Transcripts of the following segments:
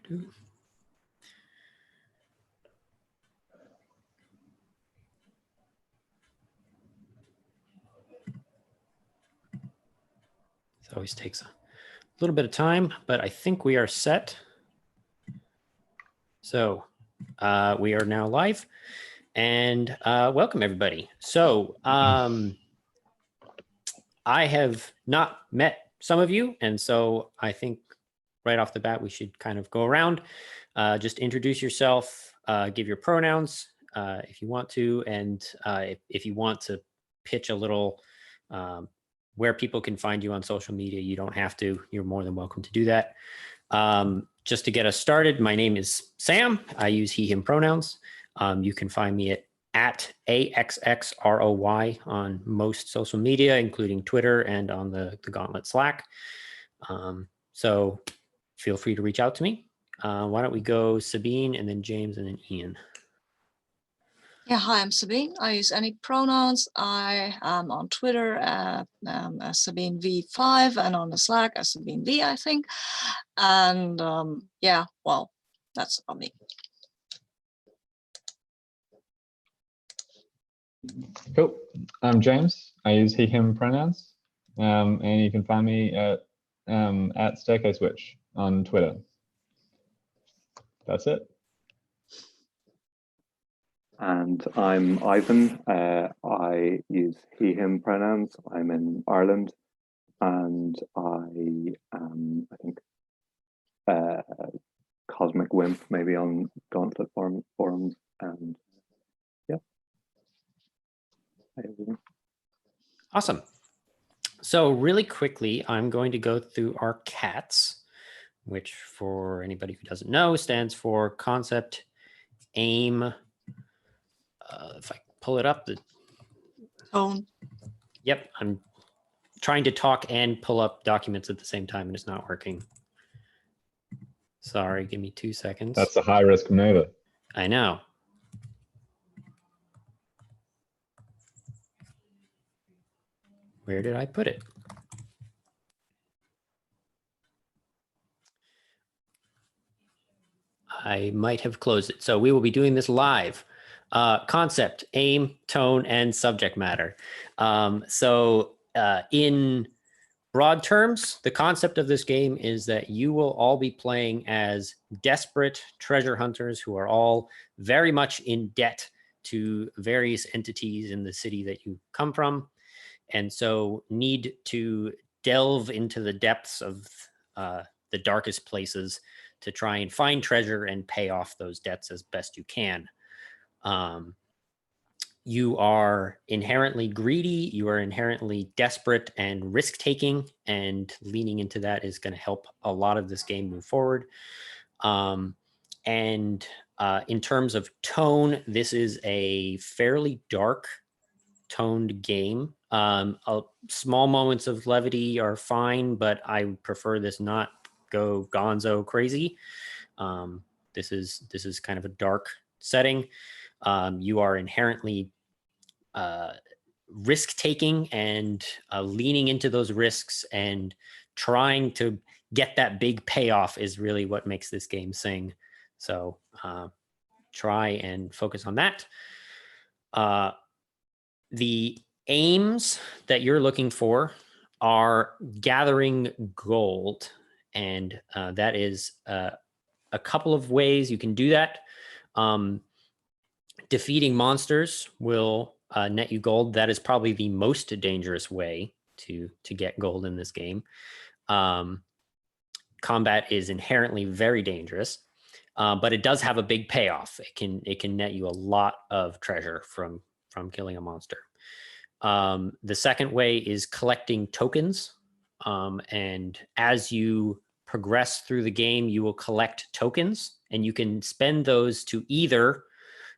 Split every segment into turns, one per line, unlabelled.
It always takes a little bit of time, but I think we are set. So we are now live, and welcome everybody. So I have not met some of you, and so I think right off the bat we should kind of go around, just introduce yourself, give your pronouns if you want to, and if you want to pitch a little where people can find you on social media, you don't have to. You're more than welcome to do that. Just to get us started, my name is Sam. I use he, him pronouns. You can find me at AXXROY on most social media, including Twitter and on the Gauntlet Slack. So feel free to reach out to me. Why don't we go Sabine and then James and then Ian.
Yeah, hi, I'm Sabine. I use any pronouns. I am on Twitter as Sabine V5 and on the Slack as Sabine V, I think. And yeah, well, that's on me.
Cool. I'm James. I use he, him pronouns. And you can find me at Staircase on Twitter. That's it.
And I'm Ivan. I use he, him pronouns. I'm in Ireland, and I am, I think, Cosmic Wimp, maybe on Gauntlet forums, and yeah. Hi, everyone.
Awesome. So really quickly, I'm going to go through our CATs, which for anybody who doesn't know stands for concept, aim. If I pull it up, the
Tone.
Yep, I'm trying to talk and pull up documents at the same time, and it's not working. Sorry, give me 2 seconds.
That's a high-risk maneuver.
I know. Where did I put it? I might have closed it. So we will be doing this live. Concept, aim, tone, and subject matter. In broad terms, the concept of this game is that you will all be playing as desperate treasure hunters who are all very much in debt to various entities in the city that you come from, and so need to delve into the depths of the darkest places to try and find treasure and pay off those debts as best you can. You are inherently greedy, you are inherently desperate and risk-taking, and leaning into that is going to help a lot of this game move forward. In terms of tone, this is a fairly dark toned game. Small moments of levity are fine, but I prefer this not go gonzo crazy. This is kind of a dark setting. You are inherently risk-taking and leaning into those risks and trying to get that big payoff is really what makes this game sing. So try and focus on that. The aims that you're looking for are gathering gold, and that is a couple of ways you can do that. Defeating monsters will net you gold. That is probably the most dangerous way to get gold in this game. Combat is inherently very dangerous, but it does have a big payoff. It can net you a lot of treasure from killing a monster. The second way is collecting tokens, and as you progress through the game, you will collect tokens, and you can spend those to either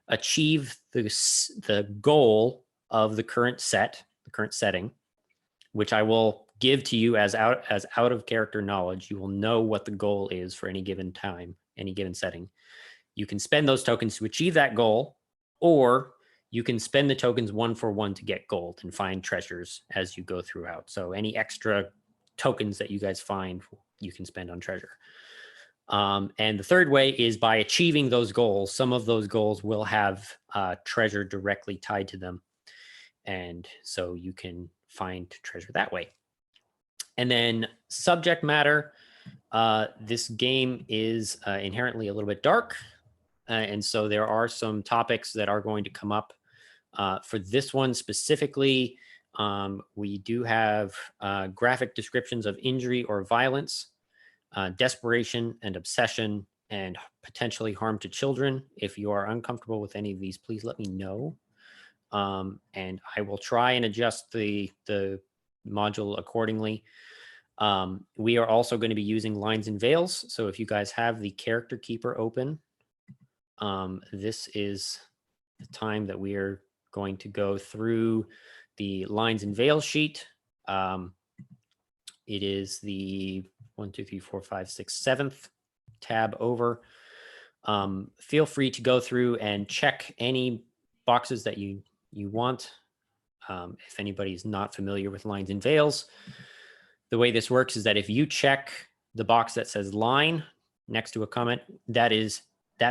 achieve the goal of the current setting, which I will give to you as out of character knowledge. You will know what the goal is for any given time, any given setting. You can spend those tokens to achieve that goal, or you can spend the tokens 1 for 1 to get gold and find treasures as you go throughout. So any extra tokens that you guys find, you can spend on treasure. And the third way is by achieving those goals. Some of those goals will have treasure directly tied to them. And so you can find treasure that way. And then subject matter. This game is inherently a little bit dark. And so there are some topics that are going to come up. For this one specifically, we do have graphic descriptions of injury or violence, desperation and obsession, and potentially harm to children. If you are uncomfortable with any of these, please let me know. And I will try and adjust the module accordingly. We are also going to be using lines and veils. So if you guys have the character keeper open, this is the time that we are going to go through the lines and veils sheet. It is the 1, 2, 3, 4, 5, 6, 7th tab over. Feel free to go through and check any boxes that you want. If anybody is not familiar with lines and veils, the way this works is that if you check the box that says line next to a comment, that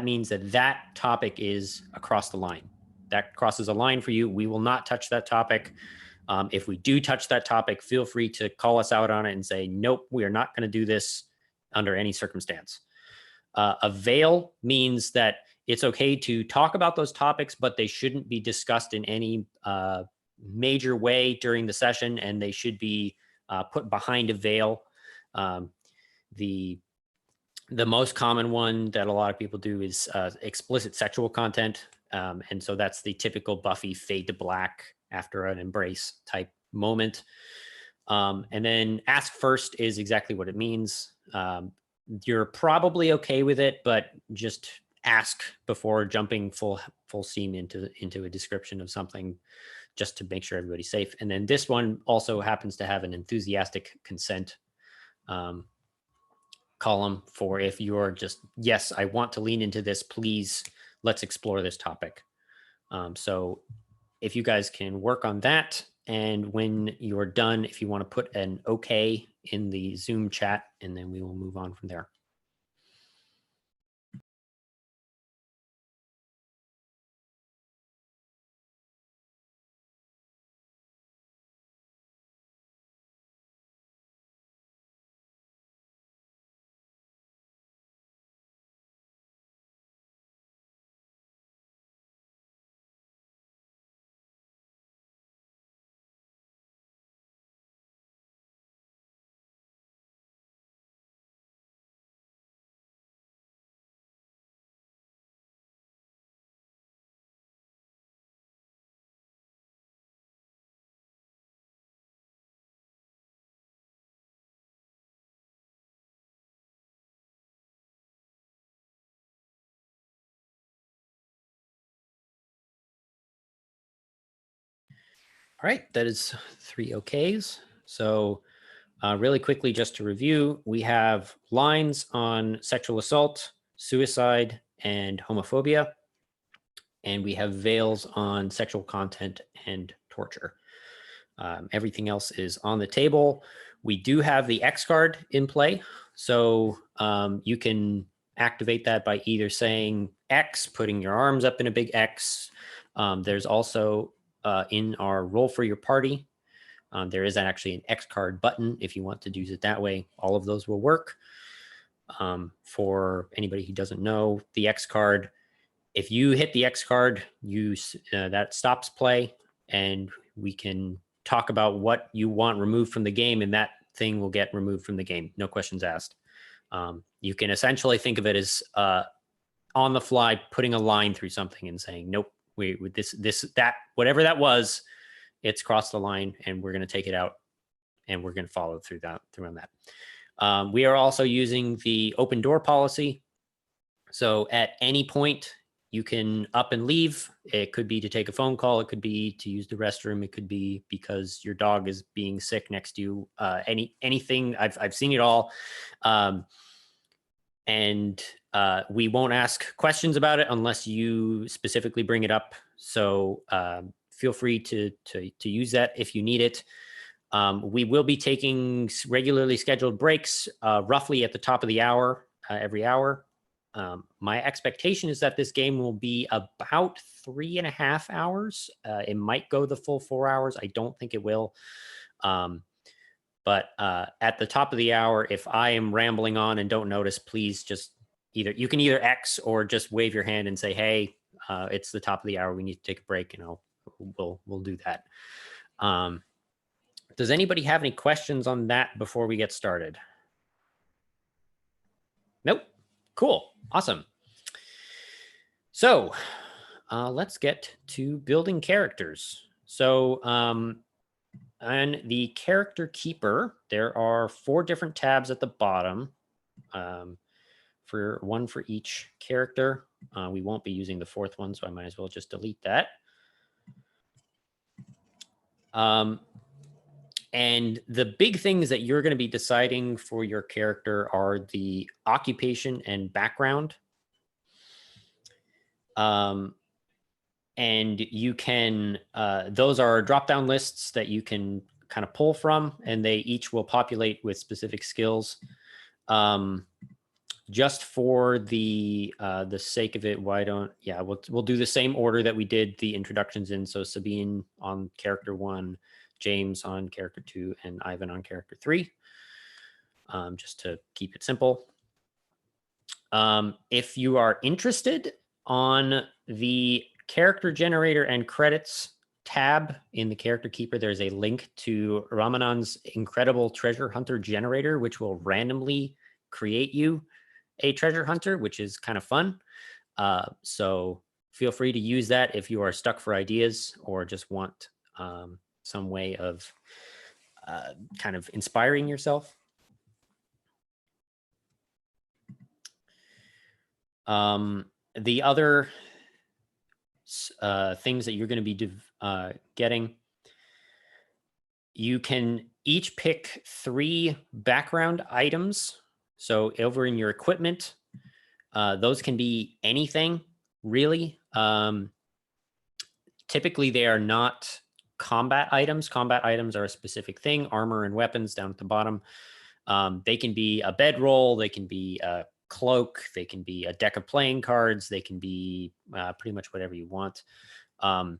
means that topic is across the line. That crosses a line for you. We will not touch that topic. If we do touch that topic, feel free to call us out on it and say, nope, we are not going to do this under any circumstance. A veil means that it's okay to talk about those topics, but they shouldn't be discussed in any major way during the session, and they should be put behind a veil. The most common one that a lot of people do is explicit sexual content. And so that's the typical Buffy fade to black after an embrace type moment. And then ask first is exactly what it means. You're probably okay with it, but just ask before jumping full steam into a description of something, just to make sure everybody's safe. And then this one also happens to have an enthusiastic consent column for if you're just, yes, I want to lean into this, please, let's explore this topic. So if you guys can work on that, and when you're done, if you want to put an okay in the Zoom chat, and then we will move on from there. All right, that is 3 okays. So really quickly, just to review, we have lines on sexual assault, suicide, and homophobia. And we have veils on sexual content and torture. Everything else is on the table. We do have the X card in play. So you can activate that by either saying X, putting your arms up in a big X. There's also in our roll for your party, there is actually an X card button if you want to use it that way. All of those will work. For anybody who doesn't know, the X card, if you hit the X card, that stops play, and we can talk about what you want removed from the game, and that thing will get removed from the game. No questions asked. You can essentially think of it as on the fly, putting a line through something and saying, nope, with that, whatever that was, it's crossed the line, and we're going to take it out, and we're going to follow through on that. We are also using the open door policy. So at any point, you can up and leave. It could be to take a phone call. It could be to use the restroom. It could be because your dog is being sick next to you. Anything. I've seen it all. And we won't ask questions about it unless you specifically bring it up. So feel free to use that if you need it. We will be taking regularly scheduled breaks roughly at the top of the hour. every hour. My expectation is that this game will be about 3.5 hours. It might go the full 4 hours. I don't think it will. But at the top of the hour, if I am rambling on and don't notice, please just you can either X or just wave your hand and say, hey, it's the top of the hour. We need to take a break, and we'll do that. Does anybody have any questions on that before we get started? Nope. Cool. Awesome. So let's get to building characters. So on the character keeper, there are 4 different tabs at the bottom, for one for each character. We won't be using the 4th one, so I might as well just delete that. And the big things that you're going to be deciding for your character are the occupation and background. And you can, those are drop-down lists that you can kind of pull from, and they each will populate with specific skills. Just for the sake of it, we'll do the same order that we did the introductions in. So Sabine on character 1, James on character 2, and Ivan on character 3, just to keep it simple. If you are interested, on the character generator and credits tab in the character keeper, there's a link to Ramanan's incredible treasure hunter generator, which will randomly create you a treasure hunter, which is kind of fun. So feel free to use that if you are stuck for ideas or just want some way of kind of inspiring yourself. The other things that you're going to be getting, you can each pick 3 background items. So over in your equipment, those can be anything, really. Typically, they are not combat items. Combat items are a specific thing, armor and weapons down at the bottom. They can be a bedroll, they can be a cloak, they can be a deck of playing cards, they can be pretty much whatever you want. And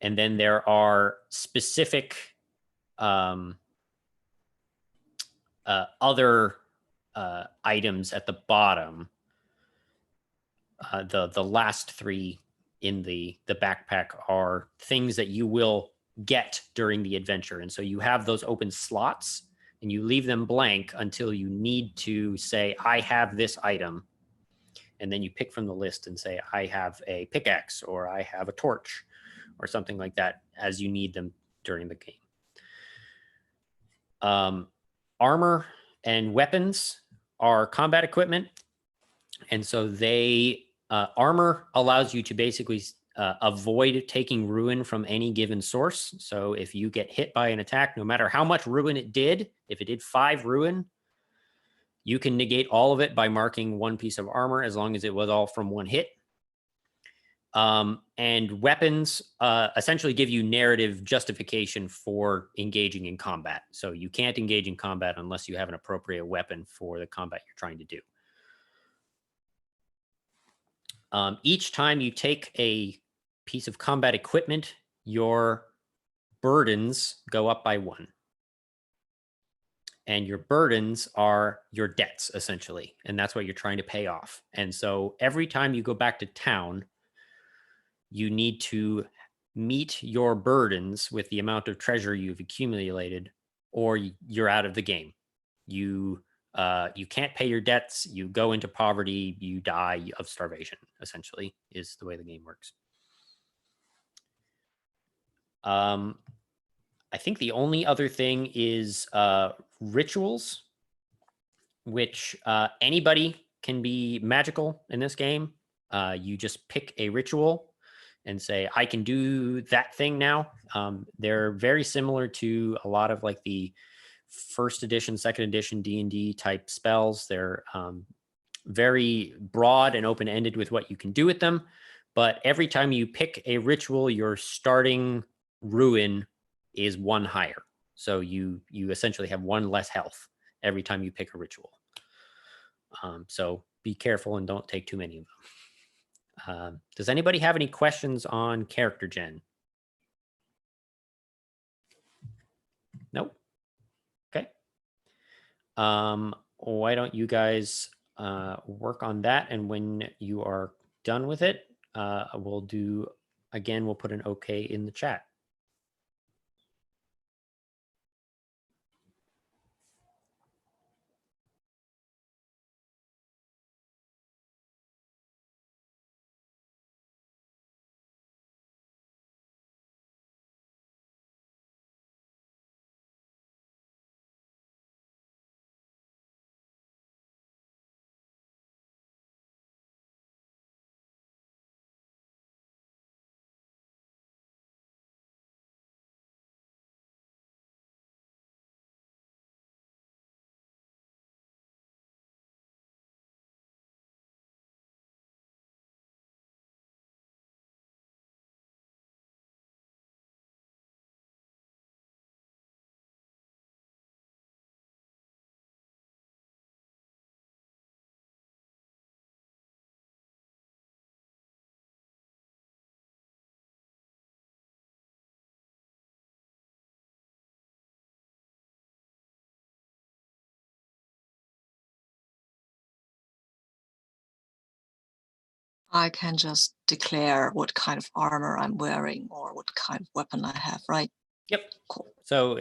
then there are specific other items at the bottom. The last 3 in the backpack are things that you will get during the adventure. And so you have those open slots and you leave them blank until you need to say, I have this item. And then you pick from the list and say, I have a pickaxe, or I have a torch, or something like that as you need them during the game. Armor and weapons are combat equipment. And so armor allows you to basically avoid taking ruin from any given source. So if you get hit by an attack, no matter how much ruin it did, if it did 5 ruin, you can negate all of it by marking 1 piece of armor, as long as it was all from 1 hit. And weapons essentially give you narrative justification for engaging in combat. So you can't engage in combat unless you have an appropriate weapon for the combat you're trying to do. Each time you take a piece of combat equipment, your burdens go up by 1. And your burdens are your debts, essentially. And that's what you're trying to pay off. And so every time you go back to town, you need to meet your burdens with the amount of treasure you've accumulated, or you're out of the game. You can't pay your debts, you go into poverty, you die of starvation, essentially, is the way the game works. I think the only other thing is rituals, which anybody can be magical in this game. You just pick a ritual and say, I can do that thing now. They're very similar to a lot of like the 1st edition, 2nd edition D&D type spells. They're very broad and open-ended with what you can do with them. But every time you pick a ritual, your starting ruin is 1 higher. So you essentially have 1 less health every time you pick a ritual. So be careful and don't take too many of them. Does anybody have any questions on character gen? Nope. Okay. Why don't you guys work on that, and when you are done with it, we'll put an okay in the chat.
I can just declare what kind of armor I'm wearing or what kind of weapon I have, right?
Yep.
Cool.
So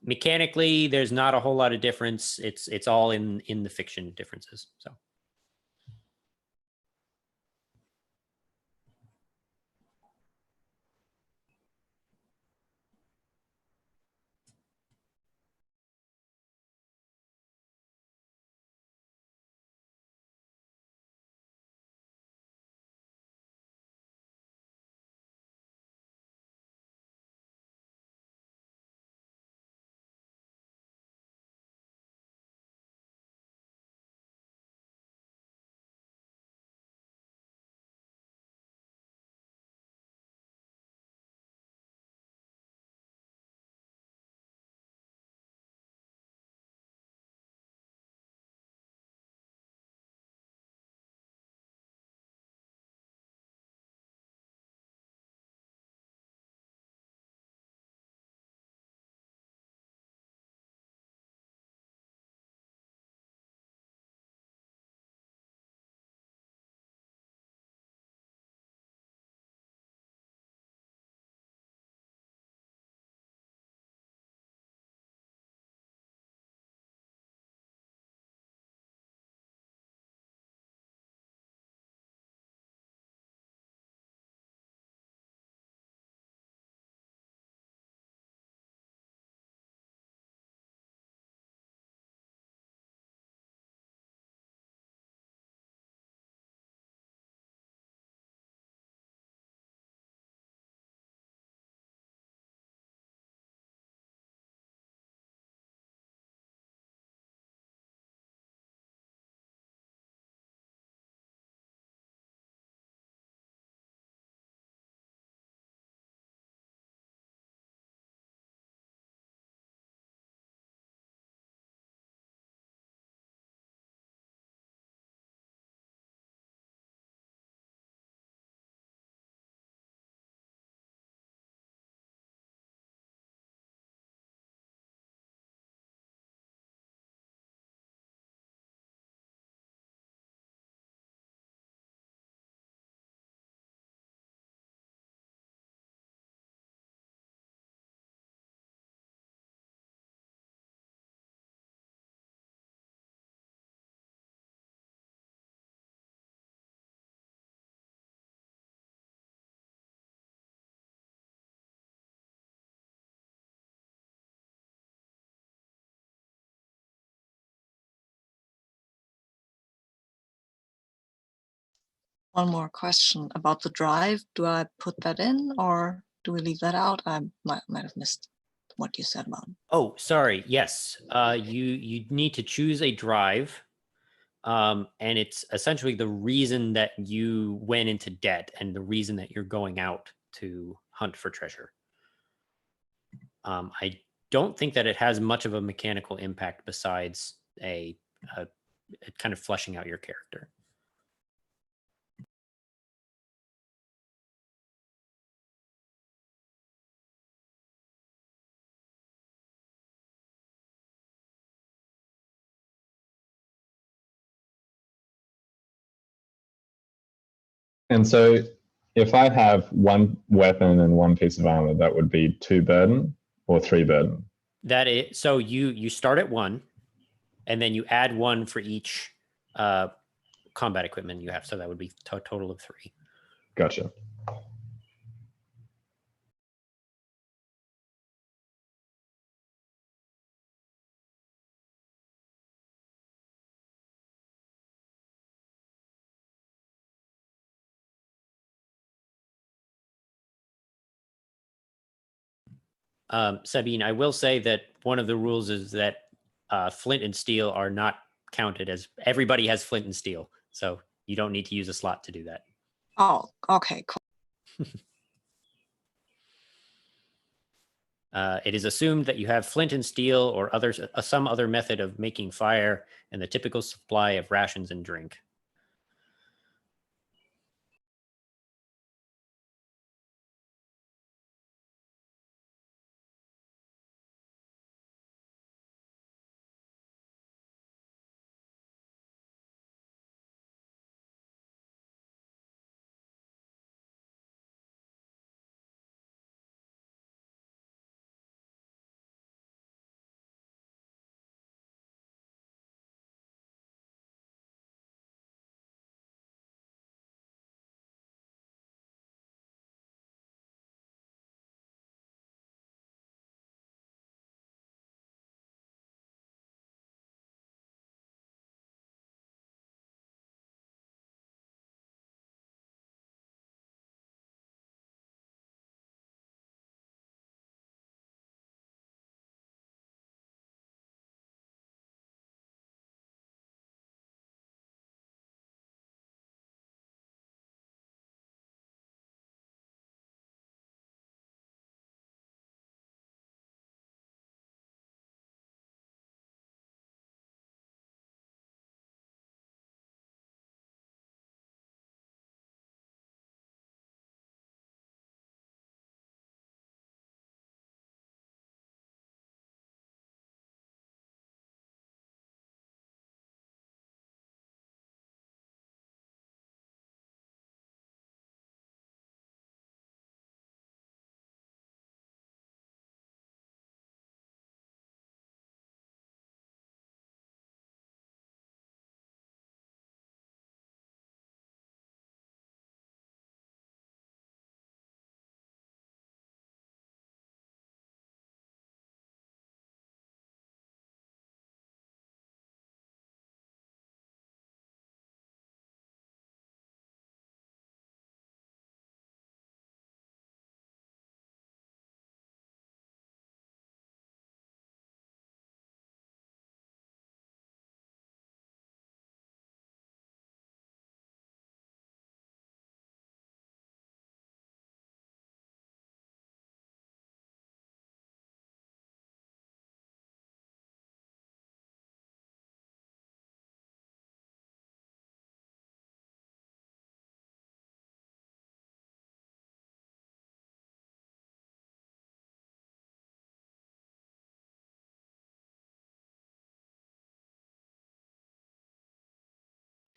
mechanically, there's not a whole lot of difference. It's all in the fiction differences. So.
One more question about the drive. Do I put that in or do we leave that out? I might have missed what you said about it.
Oh, sorry. Yes. You need to choose a drive. And it's essentially the reason that you went into debt and the reason that you're going out to hunt for treasure. I don't think that it has much of a mechanical impact besides a kind of fleshing out your character.
And so if I have one weapon and one piece of armor, that would be 2 burden or 3 burden?
That is, so you start at 1, and then you add 1 for each combat equipment you have. So that would be a total of 3.
Gotcha.
Sabine, I will say that one of the rules is that flint and steel are not counted as, everybody has flint and steel. So you don't need to use a slot to do that.
Oh, okay, cool.
It is assumed that you have flint and steel or some other method of making fire and the typical supply of rations and drink.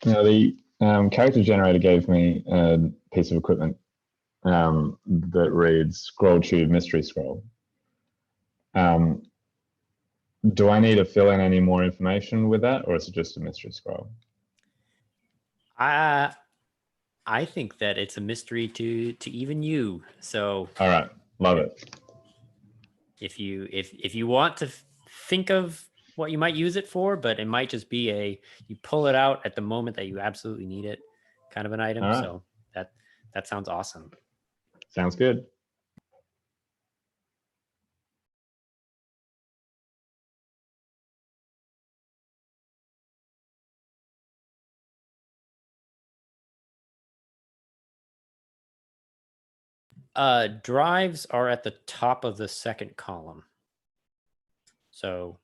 Now, the character generator gave me a piece of equipment that reads Scroll Tube Mystery Scroll. Do I need to fill in any more information with that, or is it just a mystery scroll?
I think that it's a mystery to even you. So
All right, love it.
if you want to think of what you might use it for, but it might just be you pull it out at the moment that you absolutely need it, kind of an item.
All right.
So that sounds awesome.
Sounds good.
Drives are at the top of the second column. So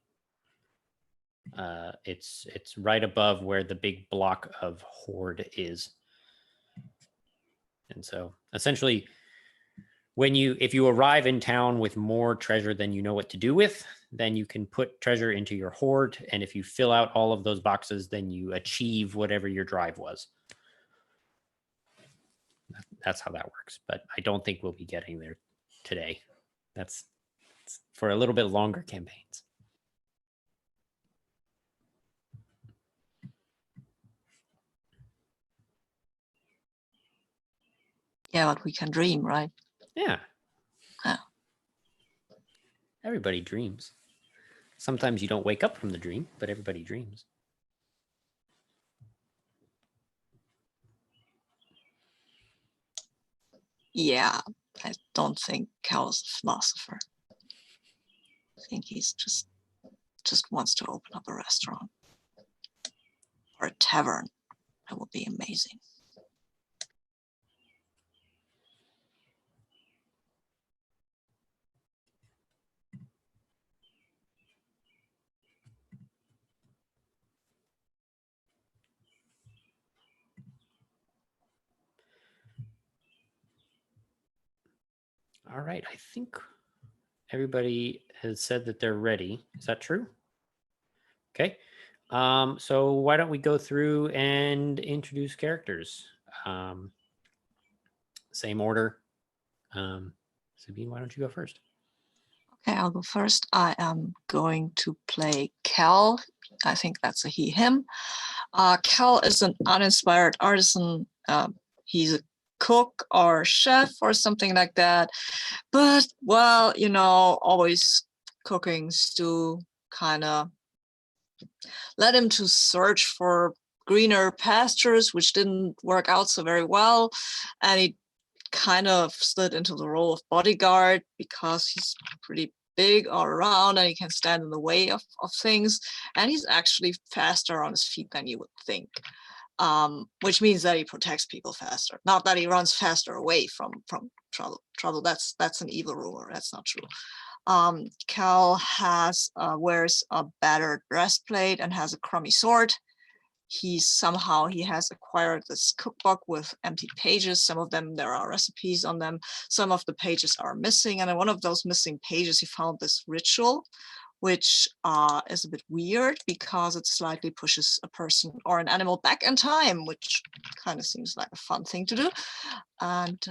It's right above where the big block of hoard is. And so essentially, if you arrive in town with more treasure than you know what to do with, then you can put treasure into your hoard. And if you fill out all of those boxes, then you achieve whatever your drive was. That's how that works. But I don't think we'll be getting there today. That's for a little bit longer campaigns.
Yeah, but we can dream, right?
Yeah.
Yeah.
Everybody dreams. Sometimes you don't wake up from the dream, but everybody dreams.
Yeah, I don't think Cal is a philosopher. I think he's just wants to open up a restaurant or a tavern. That would be amazing.
All right. I think everybody has said that they're ready. Is that true? Okay. So why don't we go through and introduce characters? Same order. Sabine, why don't you go first?
Okay, I'll go first. I am going to play Cal. I think that's a he, him. Cal is an uninspired artisan. He's a cook or chef or something like that. But, well, always cooking stew kind of led him to search for greener pastures, which didn't work out so very well. And he kind of slid into the role of bodyguard because he's pretty big all around and he can stand in the way of things. And he's actually faster on his feet than you would think, which means that he protects people faster. Not that he runs faster away from trouble. That's an evil rumor. That's not true. Cal wears a battered breastplate and has a crummy sword. He has acquired this cookbook with empty pages. Some of them, there are recipes on them. Some of the pages are missing. And in one of those missing pages, he found this ritual, which is a bit weird because it slightly pushes a person or an animal back in time, which kind of seems like a fun thing to do. And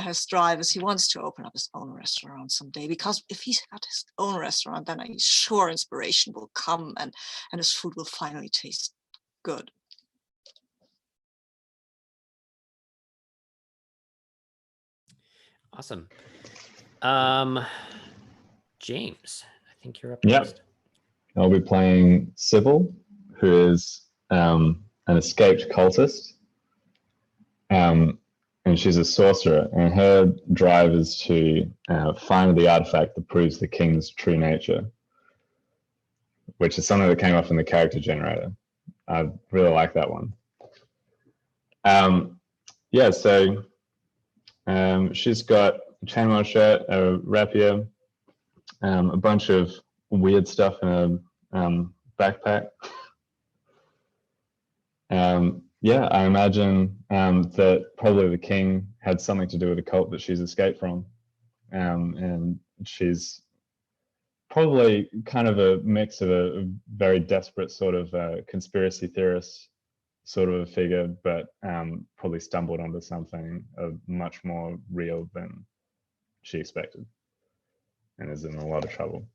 his drive is he wants to open up his own restaurant someday, because if he's got his own restaurant, then I'm sure inspiration will come and his food will finally taste good.
Awesome. James, I think you're up
Yep.
next.
I'll be playing Sibil, who is an escaped cultist. And she's a sorcerer, and her drive is to find the artifact that proves the king's true nature, which is something that came up in the character generator. I really like that one. She's got a chainmail shirt, a rapier, a bunch of weird stuff in a backpack. I imagine that probably the king had something to do with the cult that she's escaped from. And she's probably kind of a mix of a very desperate sort of conspiracy theorist sort of a figure, but probably stumbled onto something much more real than she expected and is in a lot of trouble.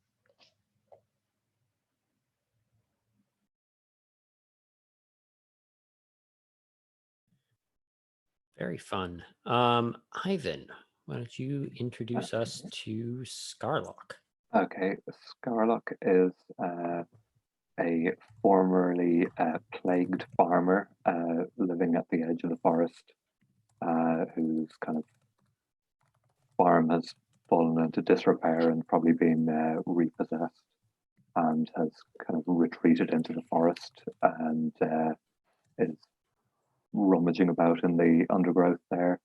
Very fun. Ivan, why don't you introduce us to Skarloc?
Okay, Skarloc is a formerly plagued farmer living at the edge of the forest, whose kind of farm has fallen into disrepair and probably been repossessed, and has kind of retreated into the forest and is rummaging about in the undergrowth there,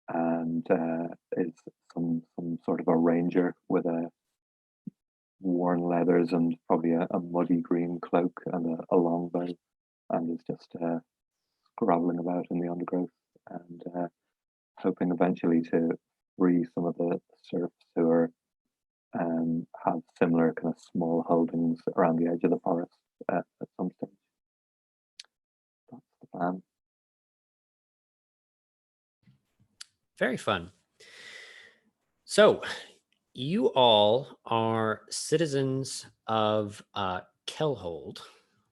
and is some sort of a ranger with a worn leathers and probably a muddy green cloak and a long bow, and is just groveling about in the undergrowth and hoping eventually to free some of the serfs who are have similar kind of small holdings around the edge of the forest at some stage. That's the plan.
Very fun. So you all are citizens of Kellshold,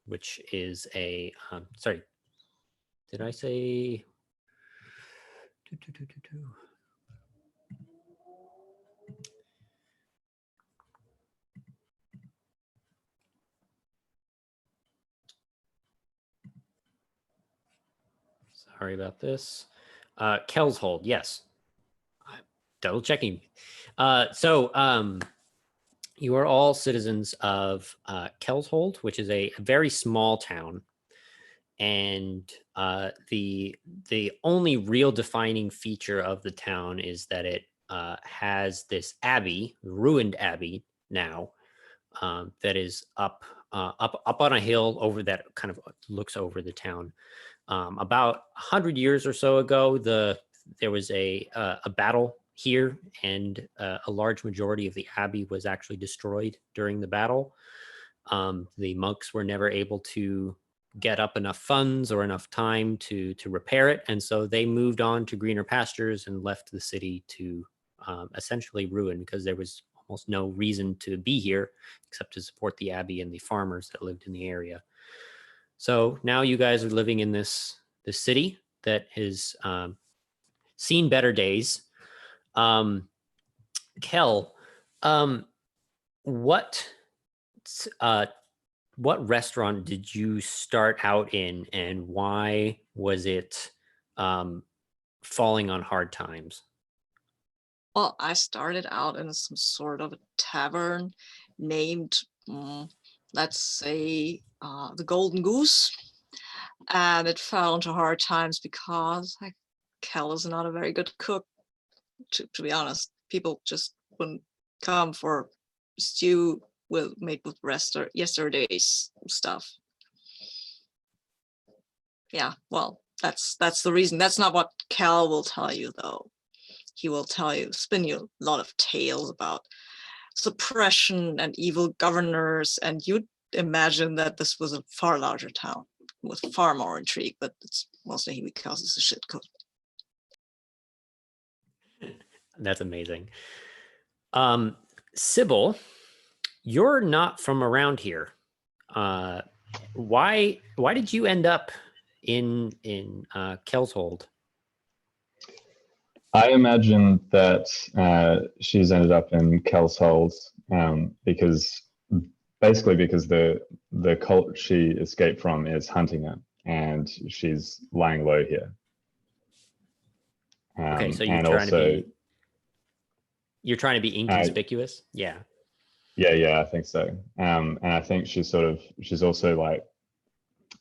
which is a sorry, did I say sorry about this. Kellshold, yes. I'm double checking. You are all citizens of Kellshold, which is a very small town. And the only real defining feature of the town is that it has this abbey, ruined abbey now, that is up on a hill over that kind of looks over the town. About 100 years or so ago, there was a battle here, and a large majority of the abbey was actually destroyed during the battle. The monks were never able to get up enough funds or enough time to repair it, and so they moved on to greener pastures and left the city to essentially ruin, because there was almost no reason to be here except to support the abbey and the farmers that lived in the area. So now you guys are living in this city that has seen better days. Kel, what restaurant did you start out in, and why was it falling on hard times?
Well, I started out in some sort of a tavern named, let's say, the Golden Goose, and it fell into hard times because Kel is not a very good cook. To be honest, people just wouldn't come for stew made with yesterday's stuff. Yeah, well, that's the reason. That's not what Kel will tell you, though. He will spin you a lot of tales about suppression and evil governors, and you'd imagine that this was a far larger town with far more intrigue, but it's mostly because it's a shit cook.
That's amazing. Sibil, you're not from around here. Why did you end up in Kellshold?
I imagine that she's ended up in Kellshold because the cult she escaped from is hunting her, and she's lying low here.
Okay, so you're trying to be inconspicuous. Yeah,
I think so. And I think she's also like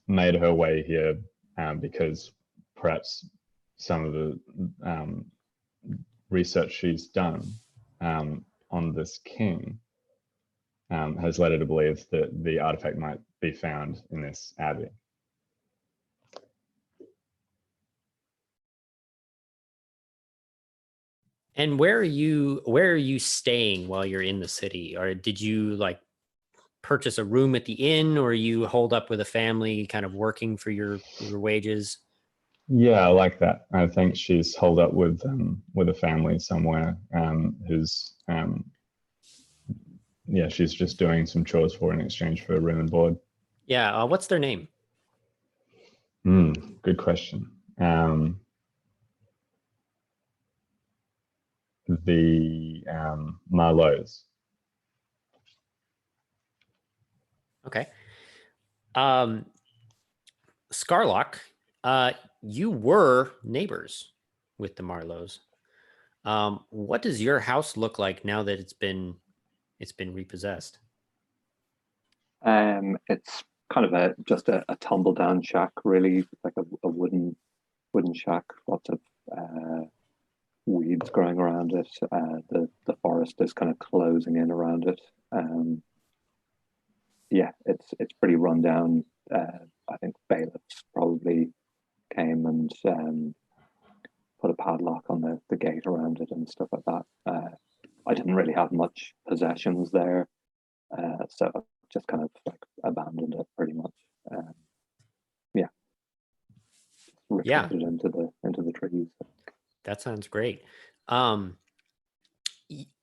made her way here because perhaps some of the research she's done on this king has led her to believe that the artifact might be found in this abbey.
And where are you staying while you're in the city? Or did you like purchase a room at the inn, or you hold up with a family kind of working for your wages?
Yeah, I like that. I think she's holed up with a family somewhere who's she's just doing some chores for in exchange for room and board.
Yeah, what's their name?
Good question. The Marlows.
Okay. Skarloc, you were neighbors with the Marlows. What does your house look like now that it's been repossessed?
It's kind of just a tumble down shack, really, like a wooden shack. Lots of weeds growing around it. The forest is kind of closing in around it. Yeah, it's pretty run down. I think bailiffs probably came and put a padlock on the gate around it and stuff like that. I didn't really have much possessions there, so I just kind of like abandoned it pretty much. Yeah, retreated into the trees.
That sounds great.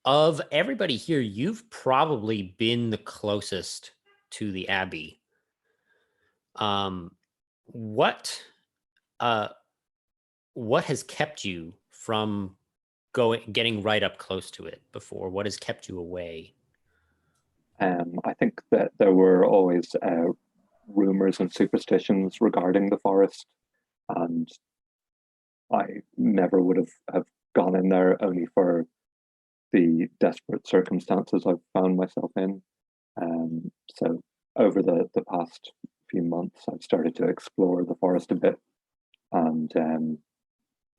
Of everybody here, you've probably been the closest to the Abbey. What has kept you from getting right up close to it before? What has kept you away?
I think that there were always rumors and superstitions regarding the forest, and I never would have gone in there only for the desperate circumstances I've found myself in. So over the past few months, I've started to explore the forest a bit, and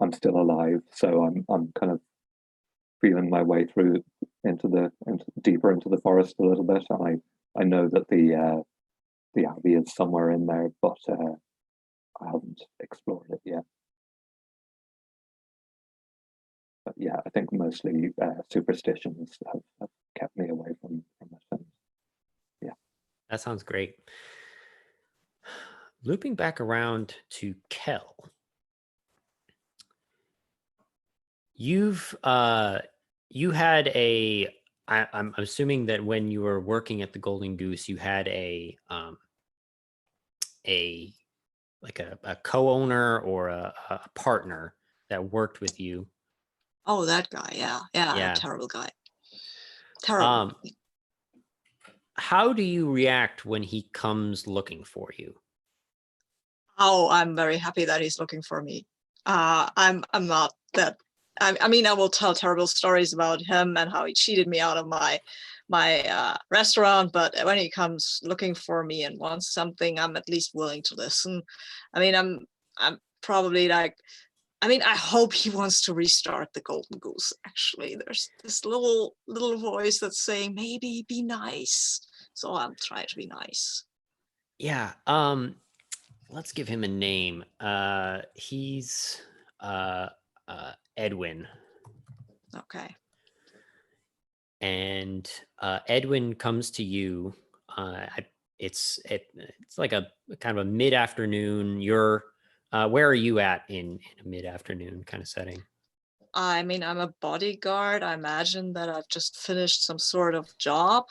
I'm still alive, so I'm kind of feeling my way through deeper into the forest a little bit. And I know that the Abbey is somewhere in there, but I haven't explored it yet. But yeah, I think mostly superstitions have kept me away from it. And yeah,
that sounds great. Looping back around to Kell, you had I'm assuming that when you were working at the Golden Goose, you had a co-owner or a partner that worked with you.
Oh, that guy. Yeah. Terrible guy. Terrible.
How do you react when he comes looking for you?
Oh, I'm very happy that he's looking for me. I'm not that. I mean, I will tell terrible stories about him and how he cheated me out of my restaurant. But when he comes looking for me and wants something, I'm at least willing to listen. I mean, I'm probably like, I mean, I hope he wants to restart the Golden Goose. Actually, there's this little voice that's saying maybe be nice. So I'm trying to be nice.
Yeah. Let's give him a name. He's Edwin.
Okay.
And Edwin comes to you. It's like a kind of a mid-afternoon. You're where are you at in a mid-afternoon kind of setting?
I mean, I'm a bodyguard. I imagine that I've just finished some sort of job,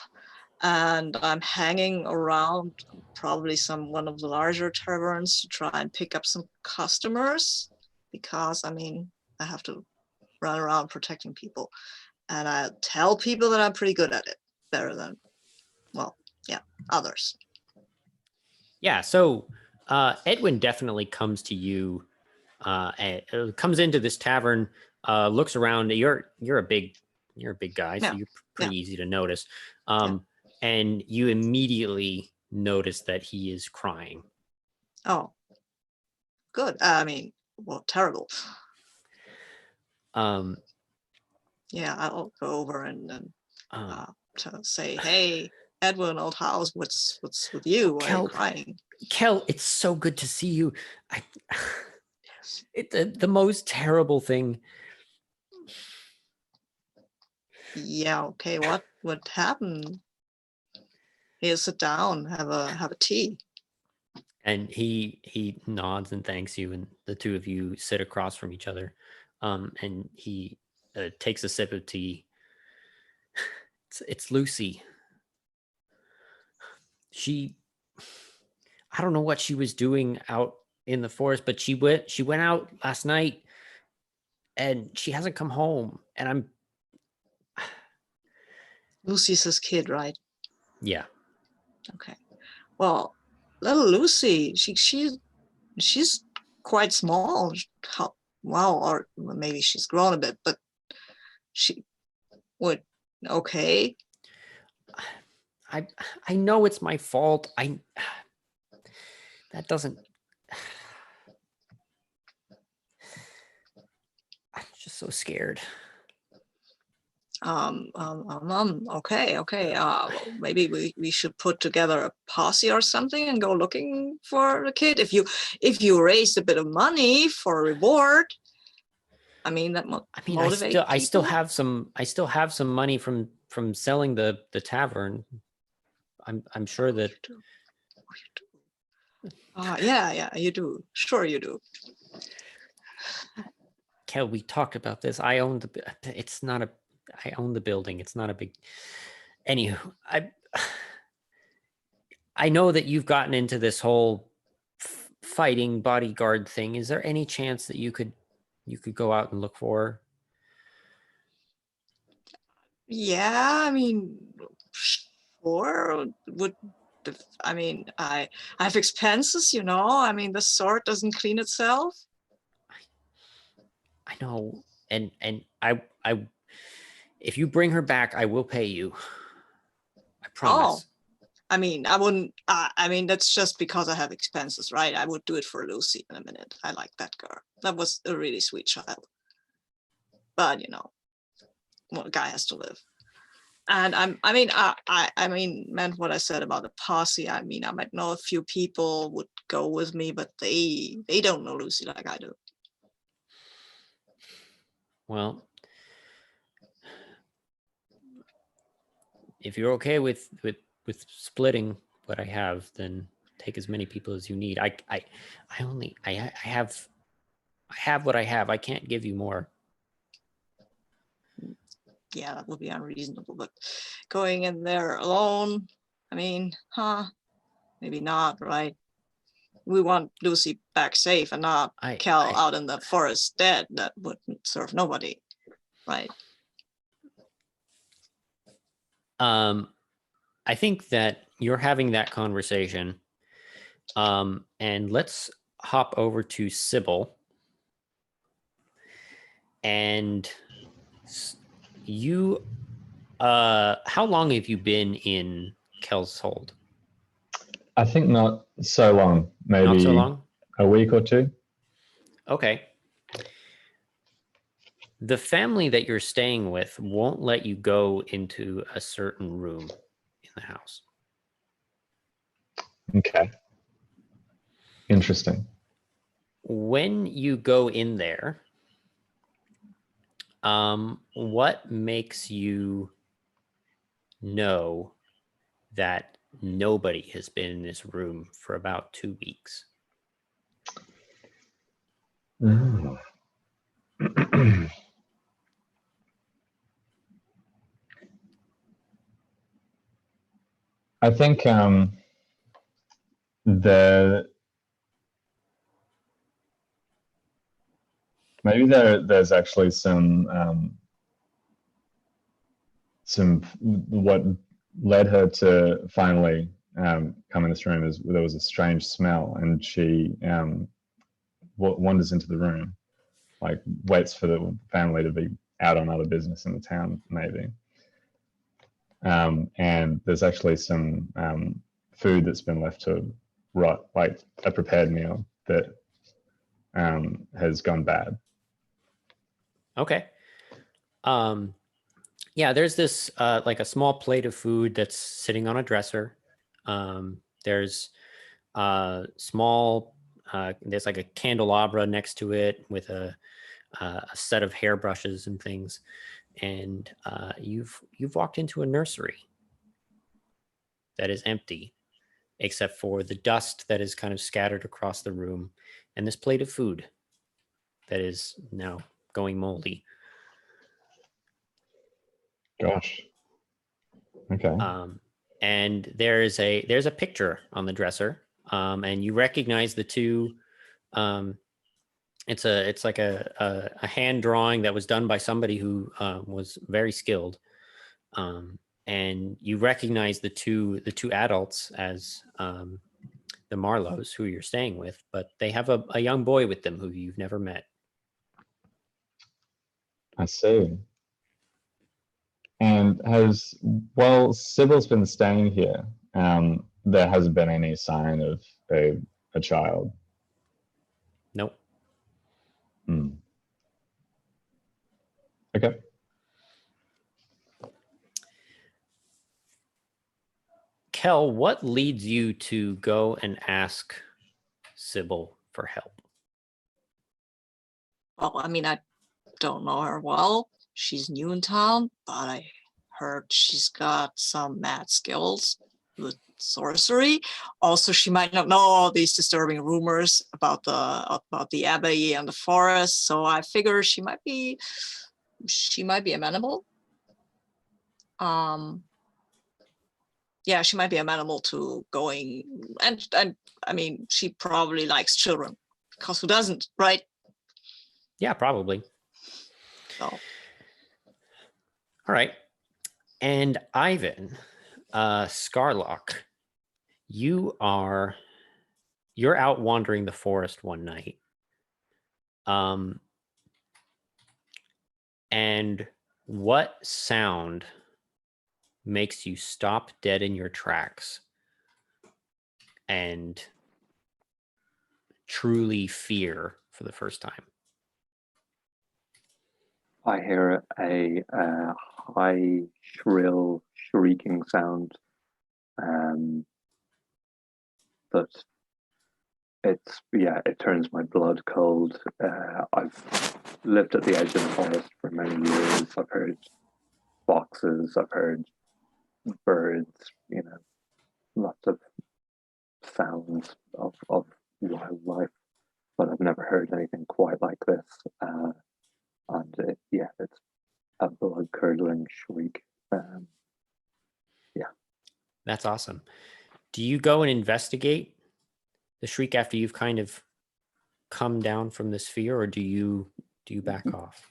and I'm hanging around probably one of the larger taverns to try and pick up some customers, because I mean, I have to run around protecting people, and I tell people that I'm pretty good at it, better than, well, yeah, others.
Yeah. So Edwin definitely comes to you. Comes into this tavern, looks around. You're a big guy, so you're pretty easy to notice. And you immediately notice that he is crying.
Oh, good. I mean, well, terrible. Yeah, I'll go over and to say, hey, Edwin, old house, what's with you? Why are you crying?
Kell, it's so good to see you. The most terrible thing.
Yeah, okay, what happened? Here, sit down, have a tea.
And he nods and thanks you, and the two of you sit across from each other. And he takes a sip of tea. It's Lucy. I don't know what she was doing out in the forest, but she went out last night and she hasn't come home. And I'm
Lucy's his kid, right?
Yeah.
Okay. Well, little Lucy, she's quite small. Well, or maybe she's grown a bit, but she would okay.
I know it's my fault. That doesn't. I'm just so scared.
Okay. Well, maybe we should put together a posse or something and go looking for the kid. If you raised a bit of money for a reward, I mean that motivate
I still
people.
have some money from selling the tavern. I'm sure that.
Yeah, you do. Sure, you do.
Kel, we talked about this. I own I own the building. It's not a big. Anywho, I know that you've gotten into this whole fighting bodyguard thing. Is there any chance that you could go out and look for her?
Yeah, I mean, sure. I have expenses, you know. I mean, the sword doesn't clean itself.
I know, and I if you bring her back, I will pay you. I promise.
I mean, I wouldn't. I mean, that's just because I have expenses, right? I would do it for Lucy in a minute. I like that girl. That was a really sweet child. But you know, well, a guy has to live. And I meant what I said about the posse. I mean, I might know a few people would go with me, but they don't know Lucy like I do.
Well, if you're okay with splitting what I have, then take as many people as you need. I have what I have. I can't give you more.
Yeah, that would be unreasonable, but going in there alone, I mean, maybe not, right? We want Lucy back safe and not Kel out in the forest dead. That wouldn't serve nobody, right?
I think that you're having that conversation. And let's hop over to Sibil. And you, how long have you been in Kellshold?
I think not so long, maybe
not so long?
A week or two.
Okay. The family that you're staying with won't let you go into a certain room in the house.
Okay. Interesting.
When you go in there, what makes you know that nobody has been in this room for about 2 weeks?
Oh. I think there's actually some what led her to finally come in this room is there was a strange smell, and she wanders into the room, like waits for the family to be out on other business in the town, maybe. And there's actually some food that's been left to rot, like a prepared meal that has gone bad.
Okay. Yeah, there's this like a small plate of food that's sitting on a dresser. There's there's like a candelabra next to it with a set of hairbrushes and things. And you've walked into a nursery that is empty, except for the dust that is kind of scattered across the room, and this plate of food that is now going moldy.
Gosh. Okay.
And there's a picture on the dresser, and you recognize the two. It's like a hand drawing that was done by somebody who was very skilled. And you recognize the two adults as the Marlows who you're staying with, but they have a young boy with them who you've never met.
I see. And while Sibil's been staying here, there hasn't been any sign of a child.
Nope.
Okay.
Kel, what leads you to go and ask Sibil for help?
Well, I mean, I don't know her well. She's new in town, but I heard she's got some mad skills with sorcery. Also, she might not know all these disturbing rumors about the abbey and the forest. So I figure she might be amenable. Yeah, she might be amenable to going, and I mean, she probably likes children, because who doesn't, right?
Yeah, probably.
So,
All right. And Ivan, Skarloc, you're out wandering the forest one night. And what sound makes you stop dead in your tracks and truly fear for the first time?
I hear a high, shrill, shrieking sound. That it turns my blood cold. I've lived at the edge of the forest for many years. I've heard foxes, I've heard birds, lots of sounds of wildlife, but I've never heard anything quite like this. It's a blood curdling shriek.
That's awesome. Do you go and investigate the shriek after you've kind of come down from this fear, or do you back off?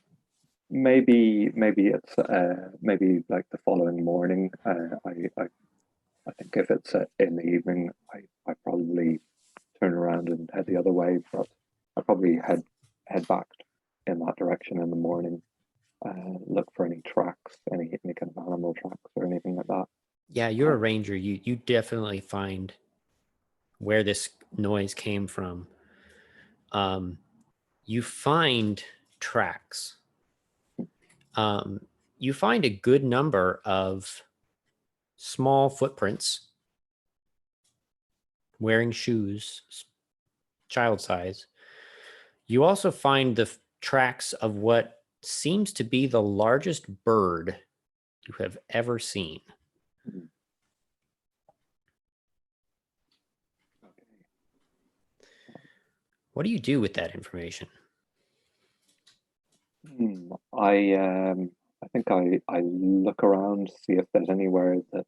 Maybe it's maybe like the following morning. I think if it's in the evening, I probably turn around and head the other way. But I probably head back in that direction in the morning. Look for any tracks, any kind of animal tracks or anything like that.
Yeah, you're a ranger. You definitely find where this noise came from. You find tracks. You find a good number of small footprints wearing shoes, child size. You also find the tracks of what seems to be the largest bird you have ever seen. What do you do with that information?
I think I look around, see if there's anywhere that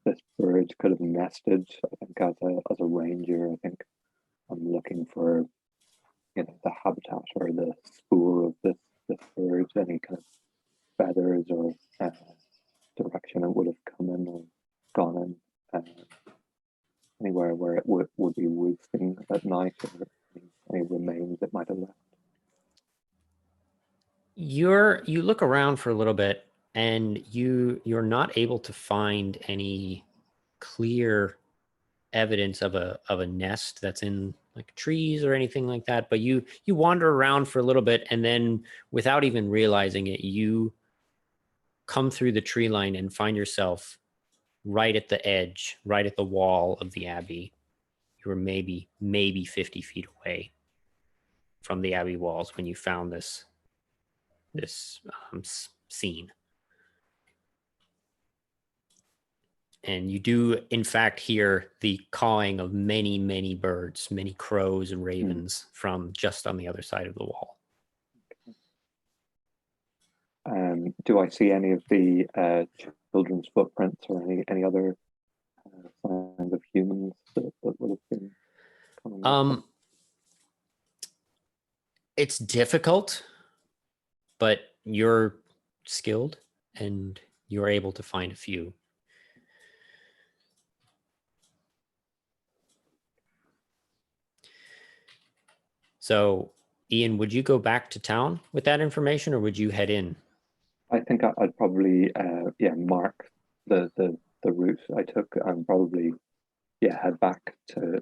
this bird could have nested. I think as a ranger, I think I'm looking for the habitat or the spoor of this bird, any kind of feathers or direction it would have come in or gone in, anywhere where it would be roosting at night, or any remains it might have left.
You look around for a little bit, and you're not able to find any clear evidence of a nest that's in like trees or anything like that. But you wander around for a little bit, and then without even realizing it, you come through the tree line and find yourself right at the edge, right at the wall of the Abbey. You were maybe 50 feet away from the Abbey walls when you found this scene. And you do, in fact, hear the cawing of many, many birds, many crows and ravens from just on the other side of the wall.
Do I see any of the children's footprints or any other signs of humans that would have been coming?
It's difficult, but you're skilled and you're able to find a few. So, Ian, would you go back to town with that information, or would you head in?
I think I'd probably mark the route I took and probably head back to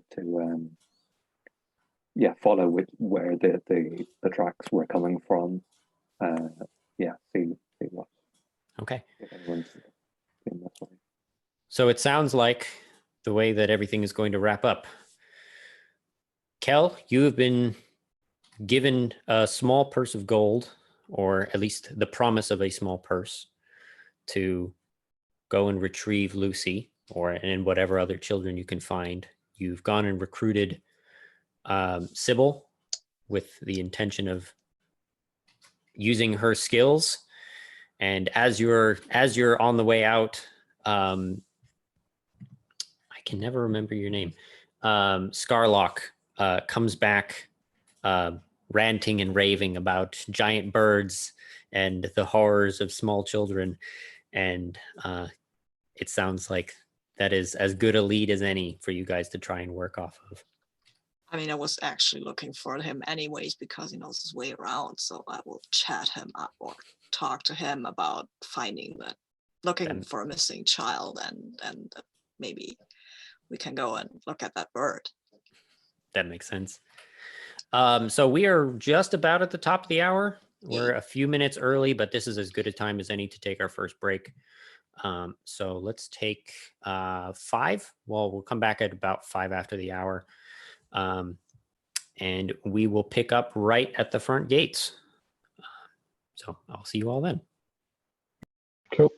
follow where the tracks were coming from. See what.
Okay.
If anyone's been this way.
So it sounds like the way that everything is going to wrap up. Kel, you have been given a small purse of gold, or at least the promise of a small purse, to go and retrieve Lucy and whatever other children you can find. You've gone and recruited Sibil with the intention of using her skills. And as you're on the way out, I can never remember your name. Skarloc comes back, ranting and raving about giant birds and the horrors of small children, and it sounds like that is as good a lead as any for you guys to try and work off of.
I mean, I was actually looking for him anyways because he knows his way around. So I will chat him up or talk to him about looking for a missing child, and maybe we can go and look at that bird.
That makes sense. So we are just about at the top of the hour. We're a few minutes early, but this is as good a time as any to take our first break. So let's take 5. Well, we'll come back at about 5 after the hour. And we will pick up right at the front gates. So I'll see you all then.
Cool.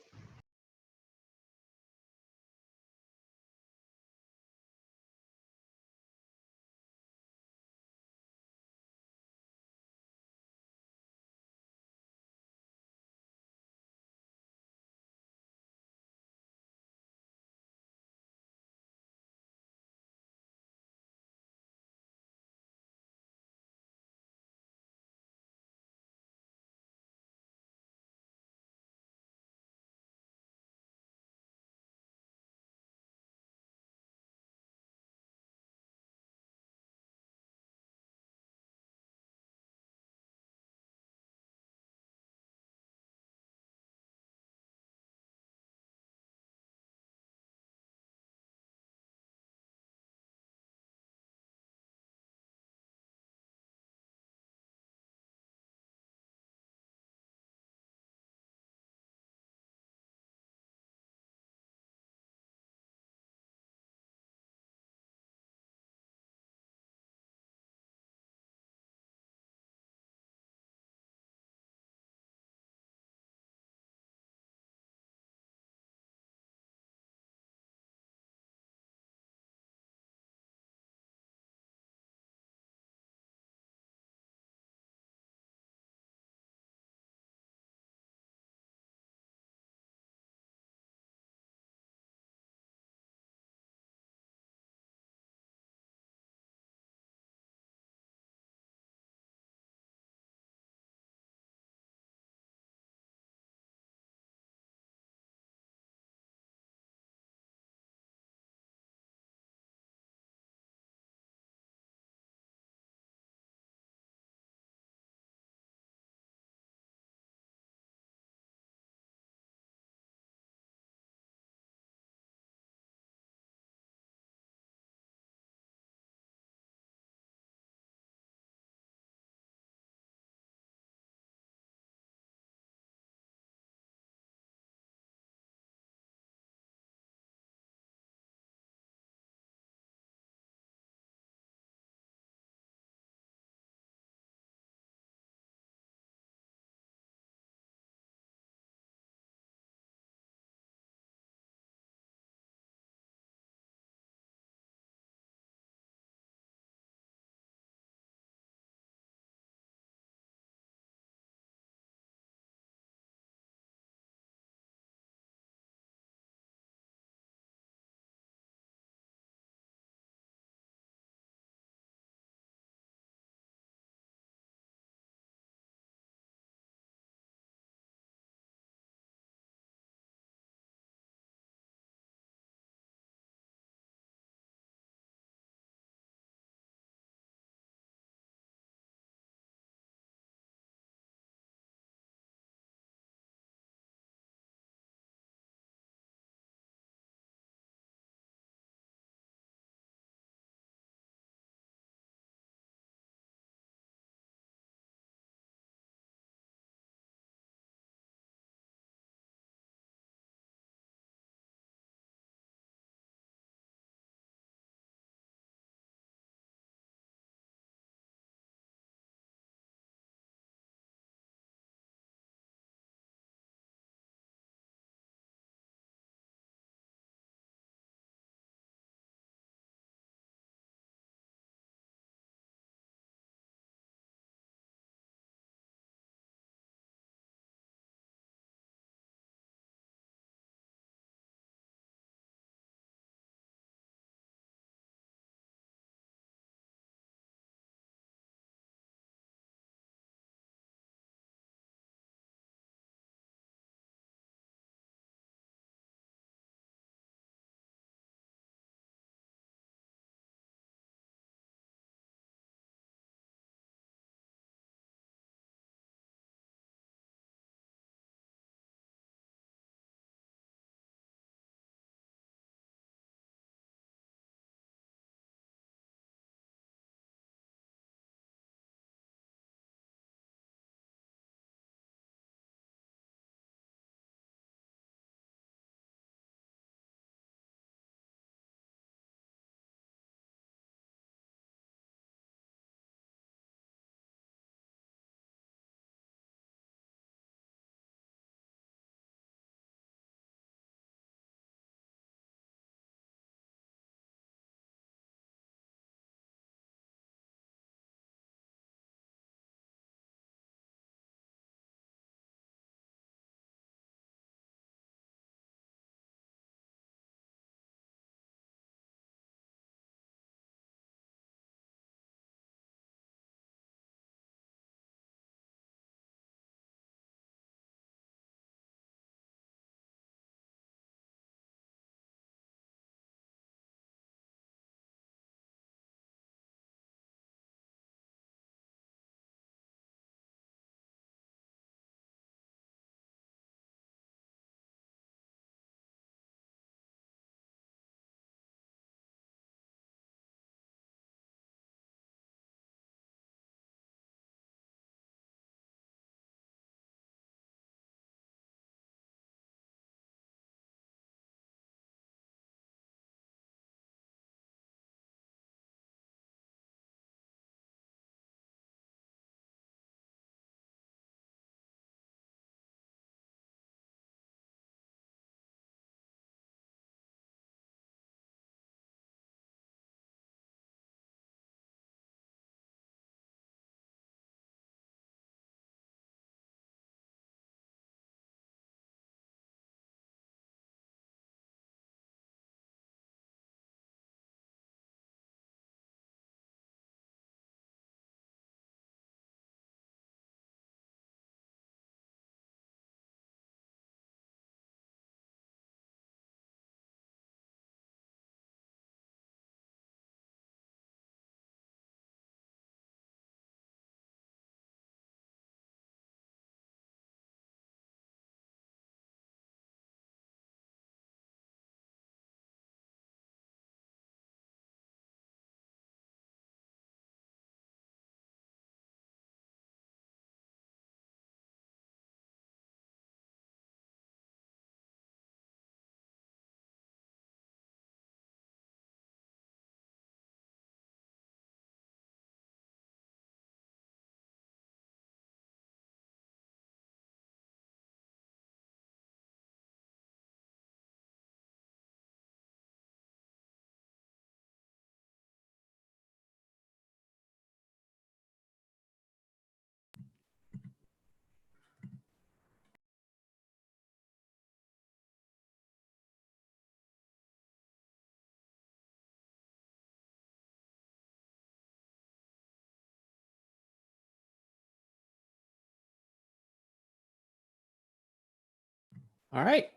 All right.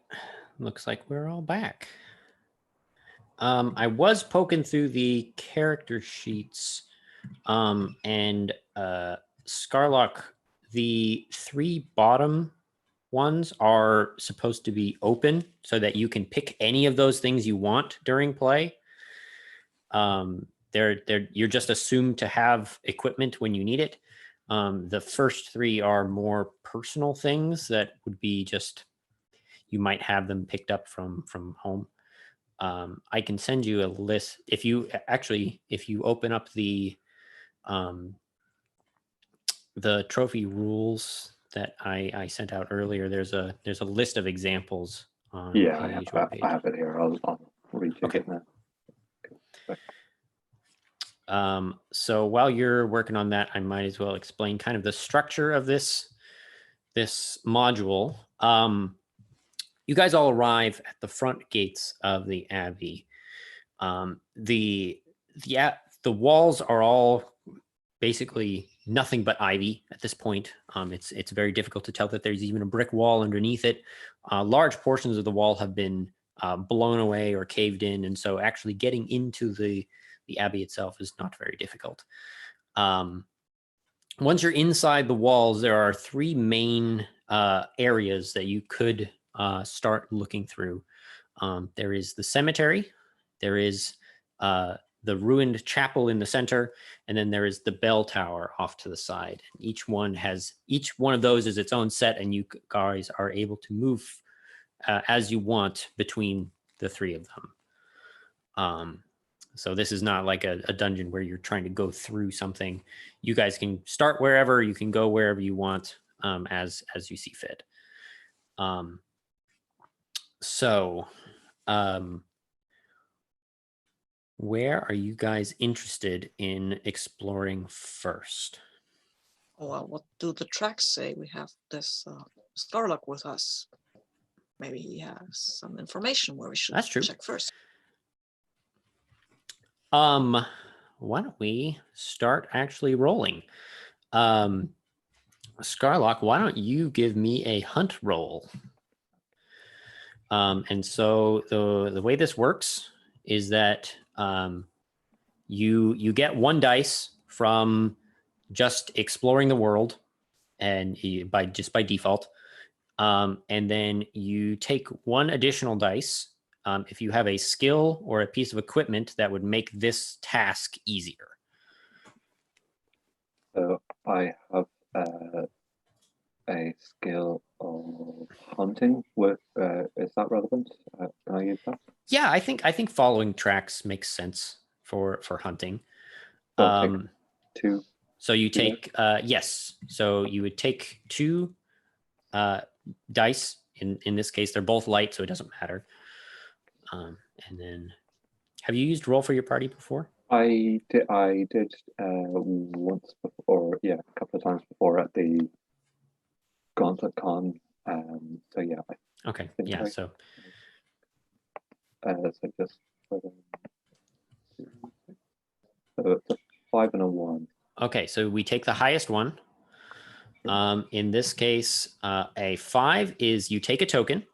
Looks like we're all back. I was poking through the character sheets, and Skarloc, the 3 bottom ones are supposed to be open so that you can pick any of those things you want during play. You're just assumed to have equipment when you need it. The first 3 are more personal things that would be just, you might have them picked up from home. I can send you a list if you open up the trophy rules that I sent out earlier. There's a list of examples on
Yeah,
each webpage.
I have it here. I'll read you
Okay.
it now.
So while you're working on that, I might as well explain kind of the structure of this module. You guys all arrive at the front gates of the Abbey. The walls are all basically nothing but ivy at this point. It's very difficult to tell that there's even a brick wall underneath it. Large portions of the wall have been blown away or caved in, and so actually getting into the Abbey itself is not very difficult. Once you're inside the walls, there are 3 main areas that you could start looking through. There is the cemetery, there is the ruined chapel in the center, and then there is the bell tower off to the side. Each one of those is its own set, and you guys are able to move as you want between the 3 of them. So this is not like a dungeon where you're trying to go through something. You guys can start wherever, you can go wherever you want, as you see fit. Where are you guys interested in exploring first?
Well, what do the tracks say? We have this Skarloc with us. Maybe he has some information where we should check first.
Why don't we start actually rolling? Skarloc, why don't you give me a hunt roll? And so the way this works is that you get 1 dice from just exploring the world, and by default, and then you take 1 additional dice if you have a skill or a piece of equipment that would make this task easier.
So I have a skill of hunting. Is that relevant? Can I use that?
Yeah, I think following tracks makes sense for hunting.
So 2.
So you take yes. So you would take 2 dice. In this case, they're both light, so it doesn't matter. And then, have you used roll for your party before?
I did once before. Yeah, a couple of times before at the Gauntlet Con. So yeah.
Okay. Yeah. So
just so it's a 5 and a 1.
Okay, so we take the highest one. In this case, a 5 is you take a token,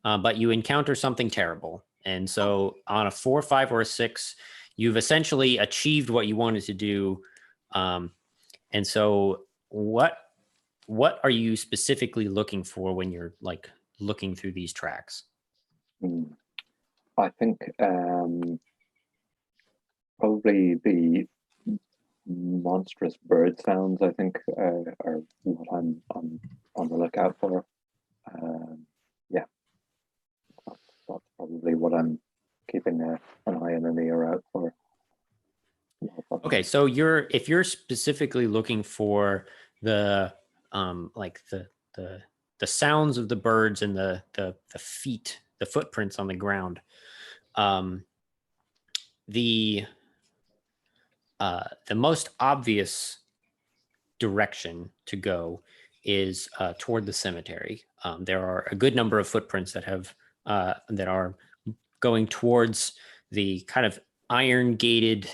but you encounter something terrible. And so on a 4, 5, or a 6, you've essentially achieved what you wanted to do. And so what are you specifically looking for when you're like looking through these tracks?
I think probably the monstrous bird sounds, I think, are what I'm on the lookout for. Yeah, that's probably what I'm keeping an eye and an ear out for.
Okay, so if you're specifically looking for the like the sounds of the birds and the feet, the footprints on the ground, the most obvious direction to go is toward the cemetery. There are a good number of footprints that are going towards the kind of iron gated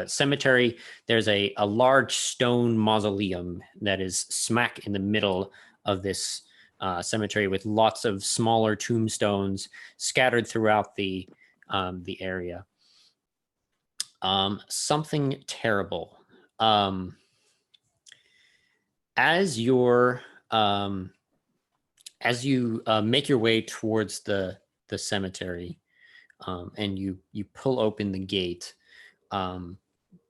cemetery. There's a large stone mausoleum that is smack in the middle of this cemetery with lots of smaller tombstones scattered throughout the area. Something terrible. As you make your way towards the cemetery, and you pull open the gate,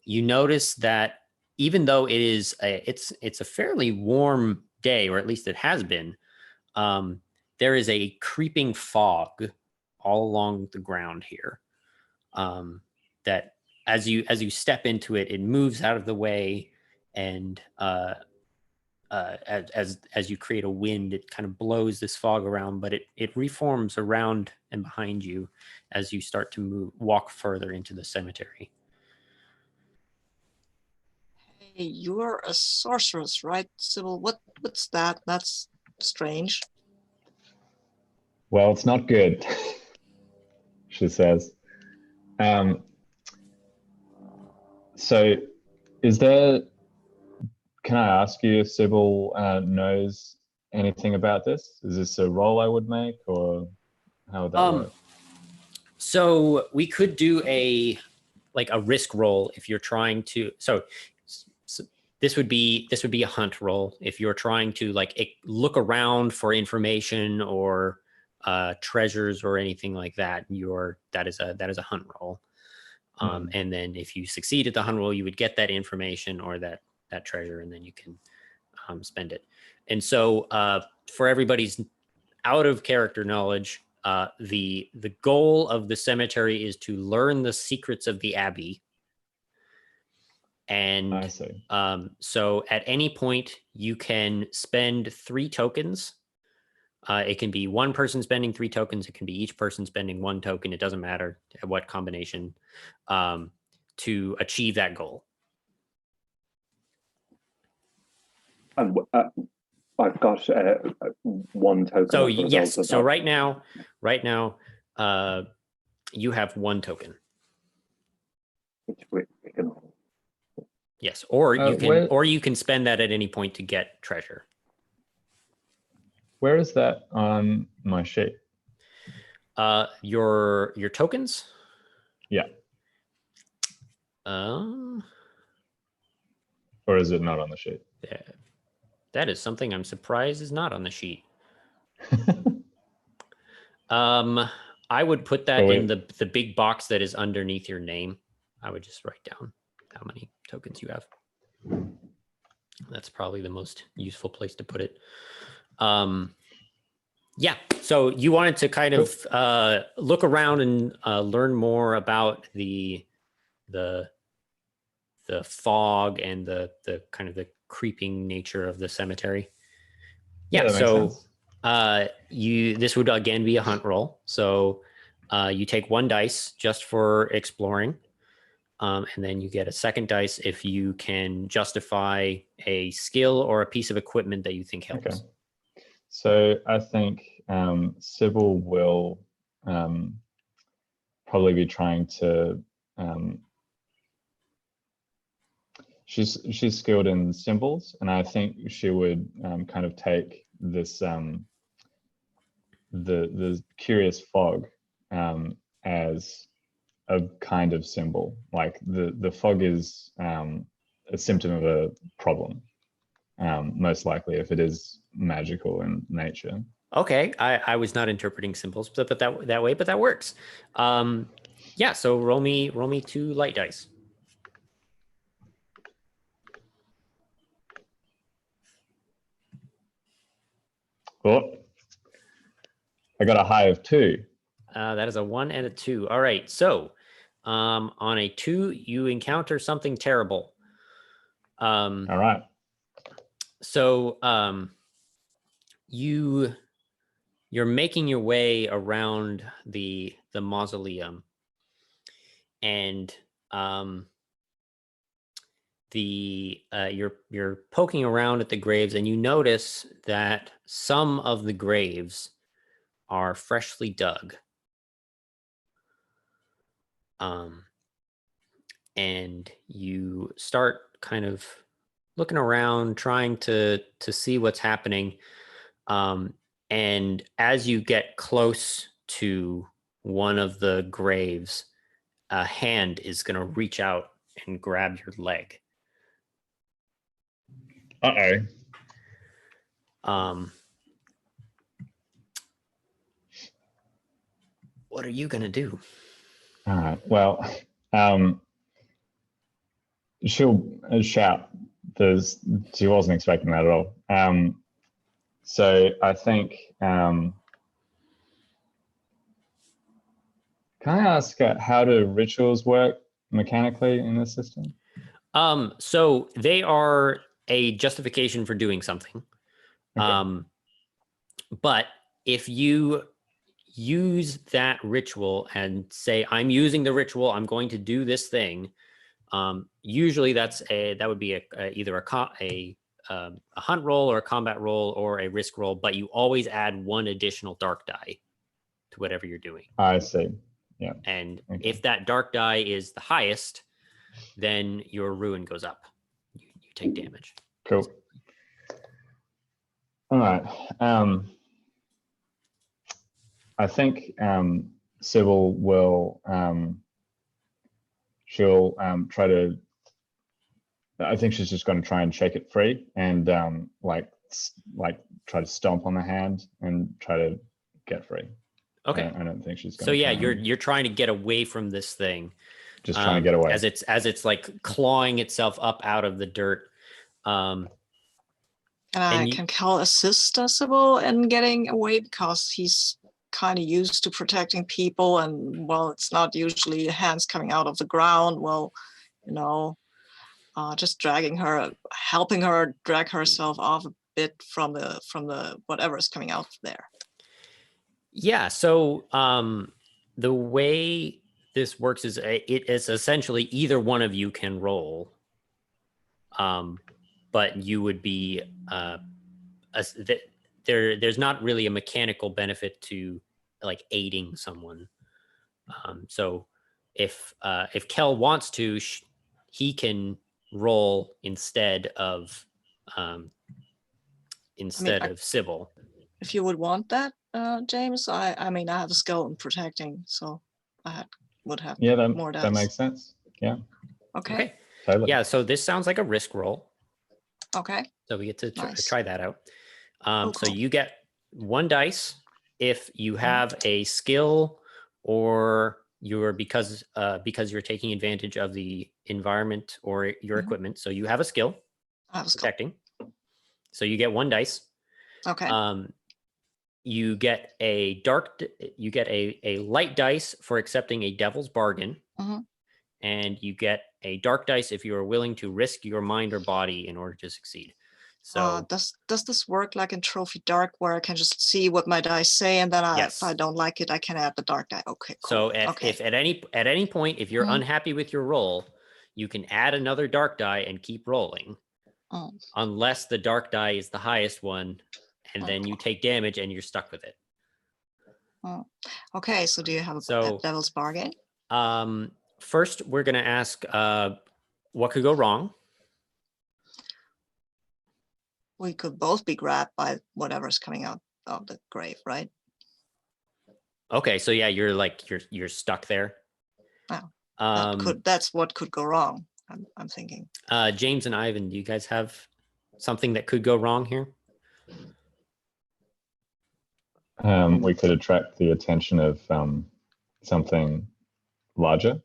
you notice that even though it's a fairly warm day, or at least it has been, there is a creeping fog all along the ground here. That as you step into it, it moves out of the way, and as you create a wind, it kind of blows this fog around, but it reforms around and behind you as you start to walk further into the cemetery.
Hey, you're a sorceress, right, Sibyl? What's that? That's strange.
Well, it's not good, she says. So can I ask you if Sibyl knows anything about this? Is this a roll I would make, or how would that work?
So we could do a risk roll if you're trying to. So this would be a hunt roll if you're trying to look around for information or treasures or anything like that. That is a hunt roll. And then if you succeed at the hunt roll, you would get that information or that treasure, and then you can spend it. And so for everybody's out of character knowledge, the goal of the cemetery is to learn the secrets of the Abbey. And
I see.
So at any point you can spend 3 tokens. It can be one person spending 3 tokens. It can be each person spending 1 token. It doesn't matter what combination, to achieve that goal.
I've got 1 token.
So yes. So right now, you have 1 token.
Which we can.
Yes, or you can spend that at any point to get treasure.
Where is that on my sheet?
Your tokens?
Yeah.
Or
is it not on the sheet?
That is something I'm surprised is not on the sheet. I would put that in the big box that is underneath your name. I would just write down how many tokens you have. That's probably the most useful place to put it. Yeah, so you wanted to kind of look around and learn more about the fog and the kind of the creeping nature of the cemetery. Yeah, so this would again be a hunt roll. So you take 1 dice just for exploring. And then you get a 2nd dice if you can justify a skill or a piece of equipment that you think helps.
Okay. So I think Sibyl will probably be trying to. She's skilled in symbols, and I think she would kind of take this the curious fog as a kind of symbol. Like the fog is a symptom of a problem, most likely if it is magical in nature.
Okay, I was not interpreting symbols, but that way, but that works. Yeah, so roll me 2 light dice.
Oh, I got a high of 2.
That is a 1 and a 2. All right, so on a 2, you encounter something terrible.
All right.
So you're making your way around the mausoleum, and you're poking around at the graves, and you notice that some of the graves are freshly dug. And you start kind of looking around, trying to see what's happening. And as you get close to one of the graves, a hand is going to reach out and grab your leg. What are you going to do?
All right. Well, she'll shout. She wasn't expecting that at all. So I think, can I ask how do rituals work mechanically in this system?
So they are a justification for doing something.
Okay.
But if you use that ritual and say, I'm using the ritual, I'm going to do this thing. Usually that would be either a hunt roll or a combat roll or a risk roll, but you always add one additional dark die to whatever you're doing.
I see. Yeah.
And
Okay.
if that dark die is the highest, then your ruin goes up. You take damage.
Cool. All right. I think Sibil will she'll try to. I think she's just going to try and shake it free and like try to stomp on the hand and try to get free.
Okay.
I don't think she's going.
So yeah, you're trying to get away from this thing.
Just trying to get away
as it's like clawing itself up out of the dirt.
Can Cal assist Sibil in getting away, because he's kind of used to protecting people, and well, it's not usually hands coming out of the ground. Well, just dragging her, helping her drag herself off a bit from the whatever is coming out there.
Yeah. So the way this works is it is essentially either one of you can roll, but you would be there's not really a mechanical benefit to like aiding someone. So if Kel wants to, he can roll instead of Sibil.
If you would want that, James, I mean, I have a skill in protecting, so I would have more dice.
That makes sense. Yeah.
Okay.
Totally.
Yeah. So this sounds like a risk roll.
Okay.
So we get to
Nice.
try that out.
Cool.
So you get one dice if you have a skill or because you're taking advantage of the environment or your equipment. So you have a skill.
I have a skill.
Protecting. So you get one dice.
Okay.
You get a light dice for accepting a devil's bargain. And you get a dark dice if you are willing to risk your mind or body in order to succeed. So
does this work like in Trophy Dark, where I can just see what my dice say, and then
yes.
if I don't like it, I can add the dark die? Okay, cool.
So if at any point, if you're unhappy with your roll, you can add another dark die and keep rolling, unless the dark die is the highest one, and then you take damage and you're stuck with it.
Okay, so do you have a devil's bargain?
First, we're going to ask what could go wrong.
We could both be grabbed by whatever's coming out of the grave, right?
Okay, so yeah, you're stuck there.
Oh, that's what could go wrong. I'm thinking.
James and Ivan, do you guys have something that could go wrong here?
We could attract the attention of something larger.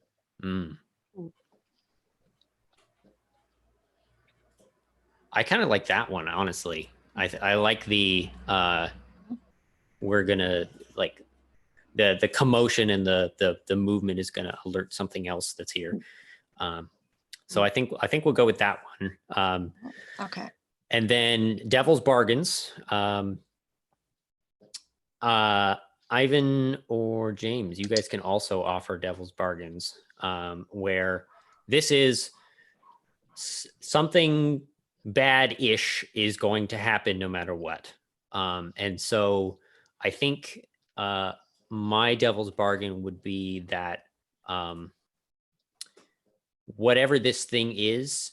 I kind of like that one, honestly. I like the we're gonna like the commotion and the movement is gonna alert something else that's here. So I think we'll go with that one.
Okay.
And then Devil's Bargains. Ivan or James, you guys can also offer Devil's Bargains, where this is something bad-ish is going to happen no matter what. And so I think my Devil's Bargain would be that whatever this thing is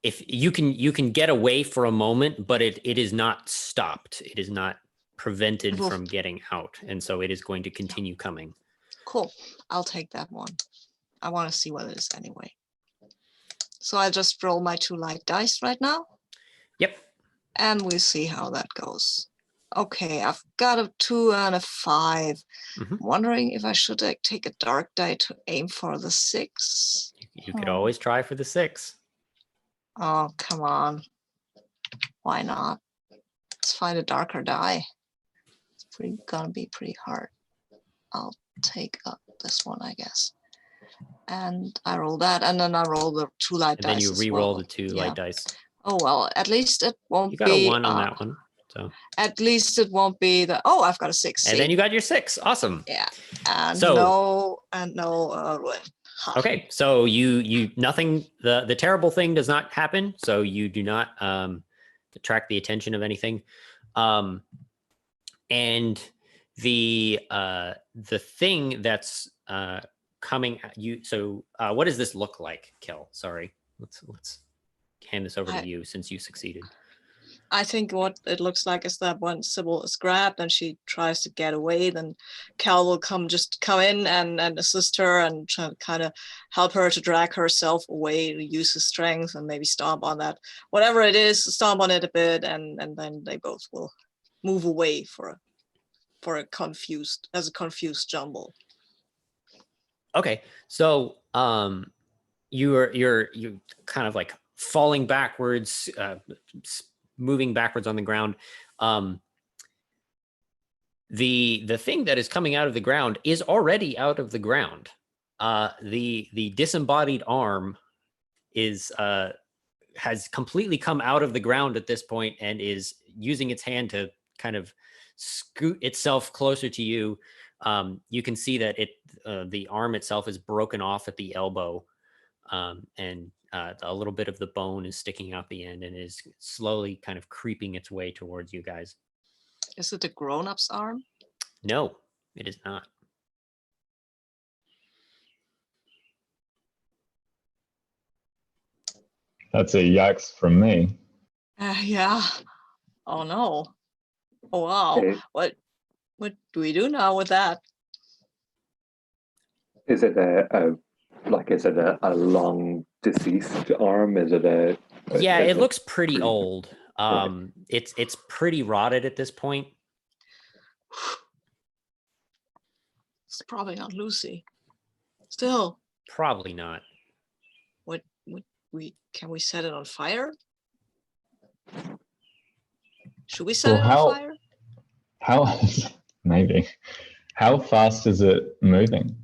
if you can get away for a moment, but it is not stopped. It is not prevented from getting out, and so it is going to continue coming.
Cool. I'll take that one. I want to see what it is anyway. So I just roll my 2 light dice right now.
Yep.
And we'll see how that goes. Okay, I've got a 2 and a 5.
Mhm.
Wondering if I should take a dark die to aim for the 6.
You could always try for the 6.
Oh, come on. Why not? Let's find a darker die. It's gonna be pretty hard. I'll take up this one, I guess. And I roll that, and then I roll the 2 light
And
dice.
then you
as
re-roll
well.
the 2
Yeah.
light dice.
Oh well, at least it won't
You got
be
a 1 on that one. So
at least it won't be the I've got a 6.
and then you got your 6. Awesome.
Yeah. And
So
no ruin.
okay, so you nothing, the terrible thing does not happen, so you do not attract the attention of anything. And the thing that's coming at you, so what does this look like, Kel? Sorry. Let's hand this over to you since you succeeded.
I think what it looks like is that when Sibil is grabbed and she tries to get away, then Cal will come in and assist her and try to kind of help her to drag herself away, to use his strength and maybe stomp on that, whatever it is, stomp on it a bit, and then they both will move away for a confused jumble.
Okay, so you're kind of like falling backwards, moving backwards on the ground. The thing that is coming out of the ground is already out of the ground. The disembodied arm has completely come out of the ground at this point and is using its hand to kind of scoot itself closer to you. You can see that the arm itself is broken off at the elbow, and a little bit of the bone is sticking out the end and is slowly kind of creeping its way towards you guys.
Is it a grown-up's arm?
No, it is not.
That's a yikes from me.
Yeah. Oh no. Oh wow.
Okay.
What do we do now with that?
Is it a long deceased arm? Is it
Yeah, it looks pretty old. It's pretty rotted at this point.
It's probably not Lucy. Still.
Probably not.
Can we set it on fire? Should we set it on fire?
How maybe? How fast is it moving?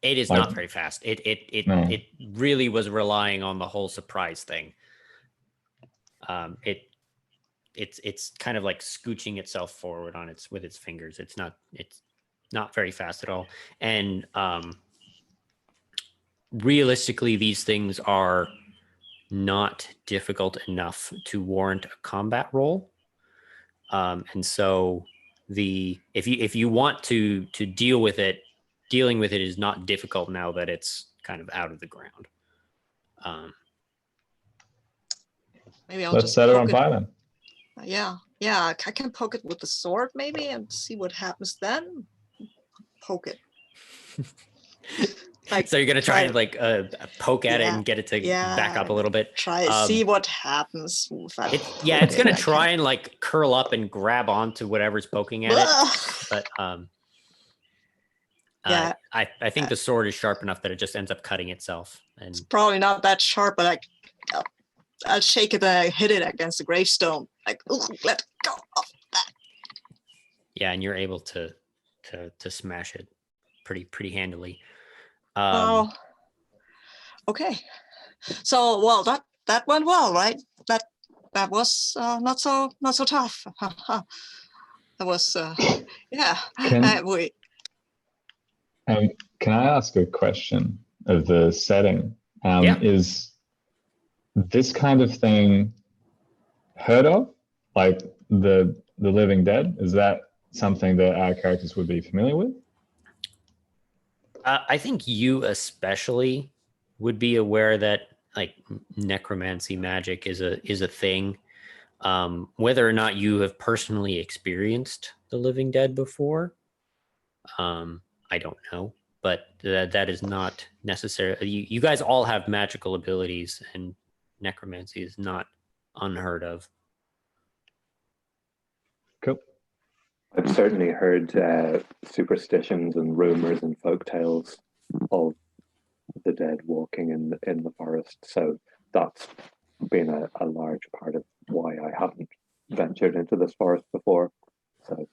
It is not very fast. It really was relying on the whole surprise thing. It's kind of like scooching itself forward with its fingers. It's not very fast at all. And realistically, these things are not difficult enough to warrant a combat roll. And so if you want to deal with it, dealing with it is not difficult now that it's kind of out of the ground.
Maybe I'll
Let's
just
set it on
poke
fire then.
Yeah, I can poke it with the sword maybe and see what happens then. Poke it.
So you're gonna try and poke at it and get it to back up a little bit.
See what happens.
It's gonna try and curl up and grab onto whatever's poking at it. But I think the sword is sharp enough that it just ends up cutting itself. And
it's probably not that sharp, but I'll shake it and I hit it against the gravestone. Let go of that.
Yeah, and you're able to smash it pretty handily.
Okay. So that went well, right? That was not so tough. That was
Can I ask a question of the setting? Is this kind of thing heard of? Like the Living Dead? Is that something that our characters would be familiar with?
I think you especially would be aware that like necromancy magic is a thing. Whether or not you have personally experienced the living dead before, I don't know, but that is not necessary. You guys all have magical abilities, and necromancy is not unheard of.
Cool.
I've certainly heard superstitions and rumors and folk tales of the dead walking in the forest. So that's been a large part of why I haven't ventured into this forest before. So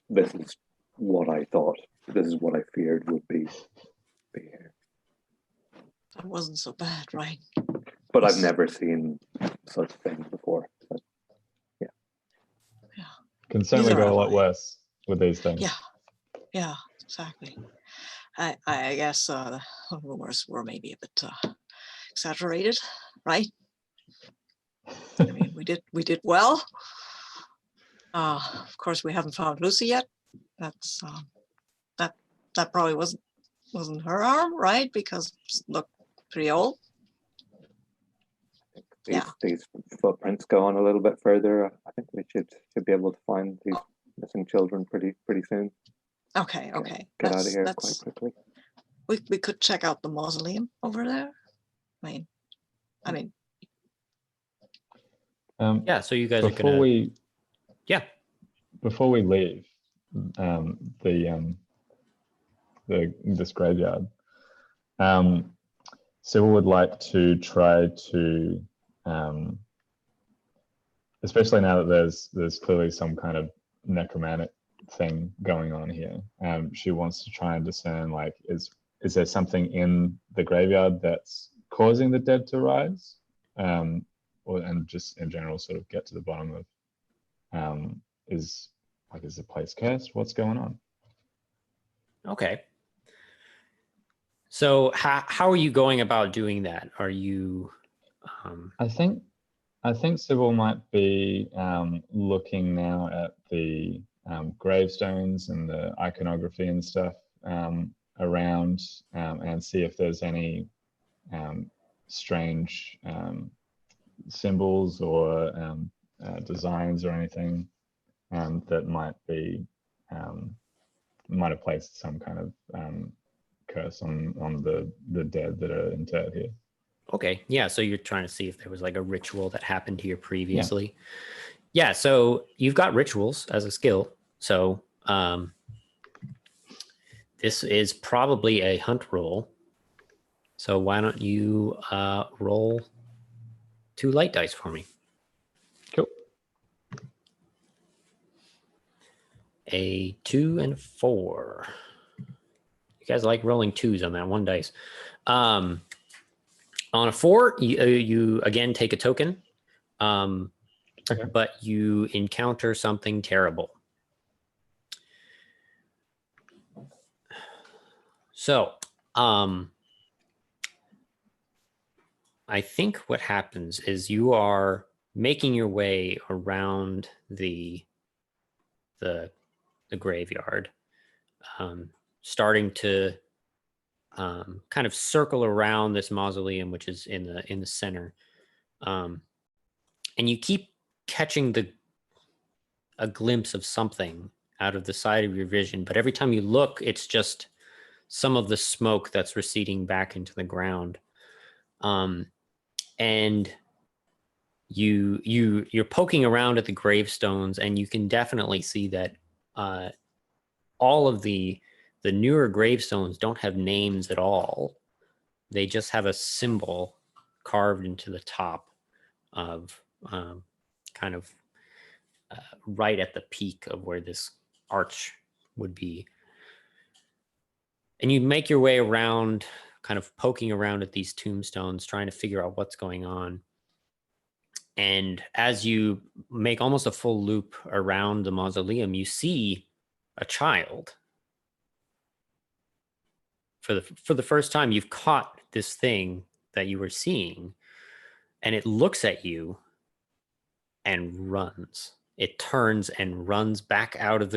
this is what I thought. This is what I feared would be here.
That wasn't so bad, right?
But I've never seen such things before. So, yeah.
Can certainly go a lot worse with these things.
Yeah, exactly. I guess the rumors were maybe a bit exaggerated, right? I mean, we did well. Of course, we haven't found Lucy yet. That's that probably wasn't her arm, right? Because she looked pretty old.
These footprints go on a little bit further. I think we should be able to find these missing children pretty soon.
Okay.
Get out of here quite quickly.
We could check out the mausoleum over there. I mean.
Yeah. So you guys are
before
gonna.
Before we leave this graveyard, Sibil would like to try to, especially now that there's clearly some kind of necromantic thing going on here. She wants to try and discern, like, is there something in the graveyard that's causing the dead to rise, and just in general sort of get to the bottom of, is the place cursed? What's going on?
Okay. So how are you going about doing that? Are you?
I think Sibil might be looking now at the gravestones and the iconography and stuff around, and see if there's any strange symbols or designs or anything that might have placed some kind of curse on the dead that are interred here.
Okay, yeah, so you're trying to see if there was like a ritual that happened here previously. Yeah, so you've got rituals as a skill. So this is probably a hunt roll. So why don't you roll 2 light dice for me?
Cool.
A 2 and a 4. You guys like rolling 2s on that one dice. On a 4, you again take a token,
Okay.
but you encounter something terrible. So, I think what happens is you are making your way around the graveyard, starting to kind of circle around this mausoleum, which is in the center, and you keep catching a glimpse of something out of the side of your vision, but every time you look, it's just some of the smoke that's receding back into the ground, and you're poking around at the gravestones, and you can definitely see that all of the newer gravestones don't have names at all. They just have a symbol carved into the top of kind of right at the peak of where this arch would be. And you make your way around, kind of poking around at these tombstones, trying to figure out what's going on. And as you make almost a full loop around the mausoleum, you see a child. For the first time, you've caught this thing that you were seeing, and it looks at you and runs. It turns and runs back out of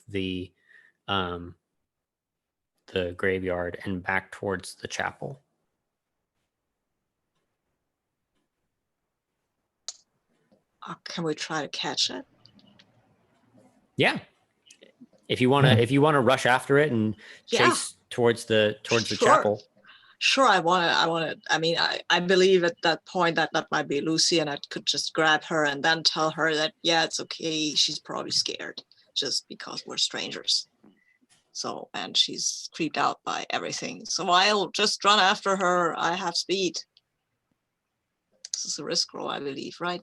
the graveyard and back towards the chapel.
Can we try to catch it?
Yeah. If you wanna rush after it and chase towards the chapel.
Sure, I want to. I mean, I believe at that point that might be Lucy, and I could just grab her and then tell her that, yeah, it's okay. She's probably scared just because we're strangers. So, and she's creeped out by everything. So I'll just run after her. I have speed. This is a risk roll, I believe, right?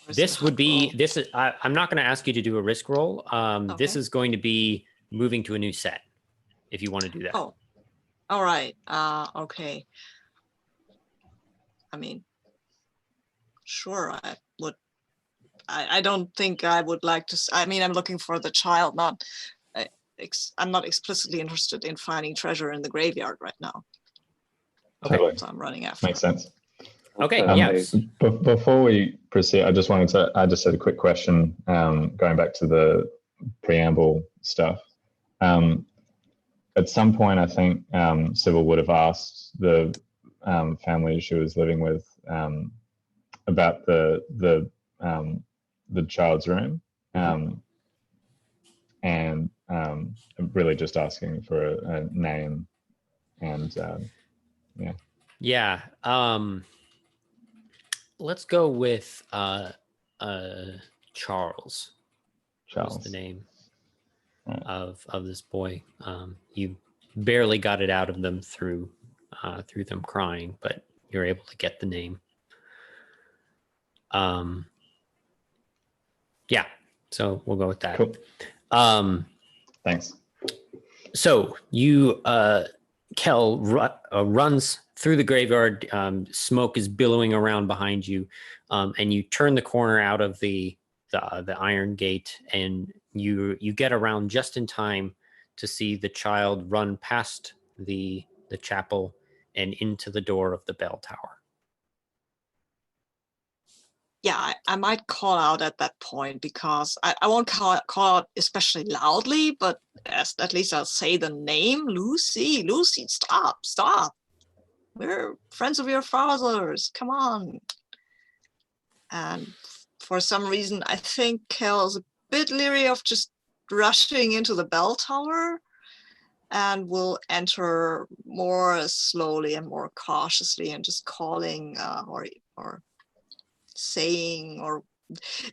This would be, this is, I'm not going to ask you to do a risk roll. This is going to be moving to a new set if you want to do that.
Oh, all right. Okay. I mean, sure, I would. I don't think I would like to. I mean, I'm looking for the child, not. I'm not explicitly interested in finding treasure in the graveyard right now.
Okay.
Totally.
So I'm running after.
Makes sense.
Okay.
Before we proceed, I just had a quick question, going back to the preamble stuff. At some point, I think Sibil would have asked the family she was living with about the child's room, and really just asking for a name, and
Yeah. Let's go with Charles. Charles, the name of this boy. You barely got it out of them through them crying, but you're able to get the name. Yeah, so we'll go with that.
Cool. Thanks.
So you, Kel runs through the graveyard. Smoke is billowing around behind you, and you turn the corner out of the iron gate, and you get around just in time to see the child run past the chapel and into the door of the bell tower.
Yeah, I might call out at that point, because I won't call out especially loudly, but at least I'll say the name, Lucy. Lucy, stop. We're friends of your father's. Come on. And for some reason, I think Kel's a bit leery of just rushing into the bell tower, and will enter more slowly and more cautiously, and just calling or saying, or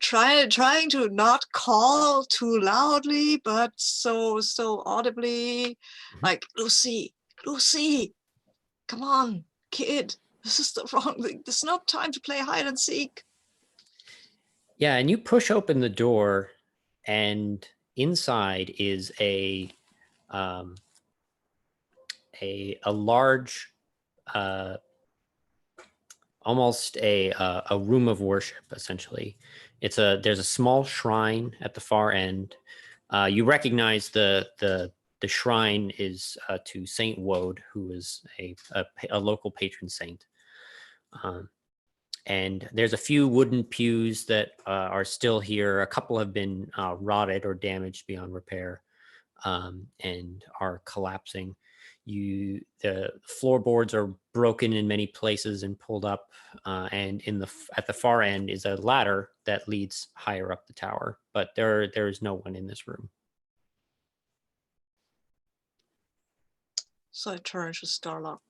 trying to not call too loudly, but so audibly, like, Lucy, come on, kid, this is the wrong thing. There's no time to play hide and seek.
Yeah, and you push open the door, and inside is a large, almost a room of worship, essentially. There's a small shrine at the far end. You recognize the shrine is to Saint Woad, who is a local patron saint. And there's a few wooden pews that are still here. A couple have been rotted or damaged beyond repair, and are collapsing. The floorboards are broken in many places and pulled up, and at the far end is a ladder that leads higher up the tower, but there is no one in this room.
So I turn to Skarloc.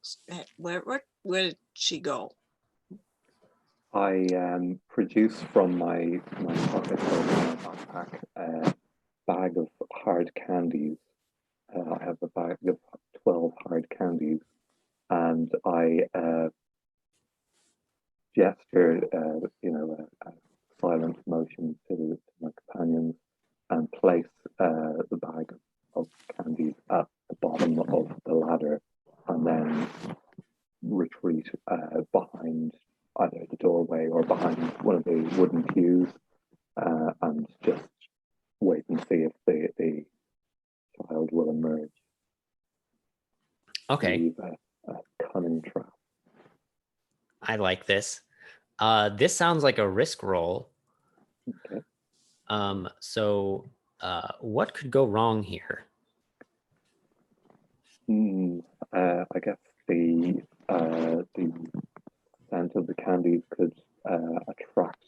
Where did she go?
I produce from my pocket or my backpack a bag of hard candies. I have a bag of 12 hard candies, and I gesture, a silent motion to my companions, and place the bag of candies at the bottom of the ladder, and then retreat behind either the doorway or behind one of the wooden pews, and just wait and see if the child will emerge.
Okay.
Leave a cunning trap.
I like this. This sounds like a risk roll.
Okay.
So what could go wrong here?
I guess the scent of the candies could attract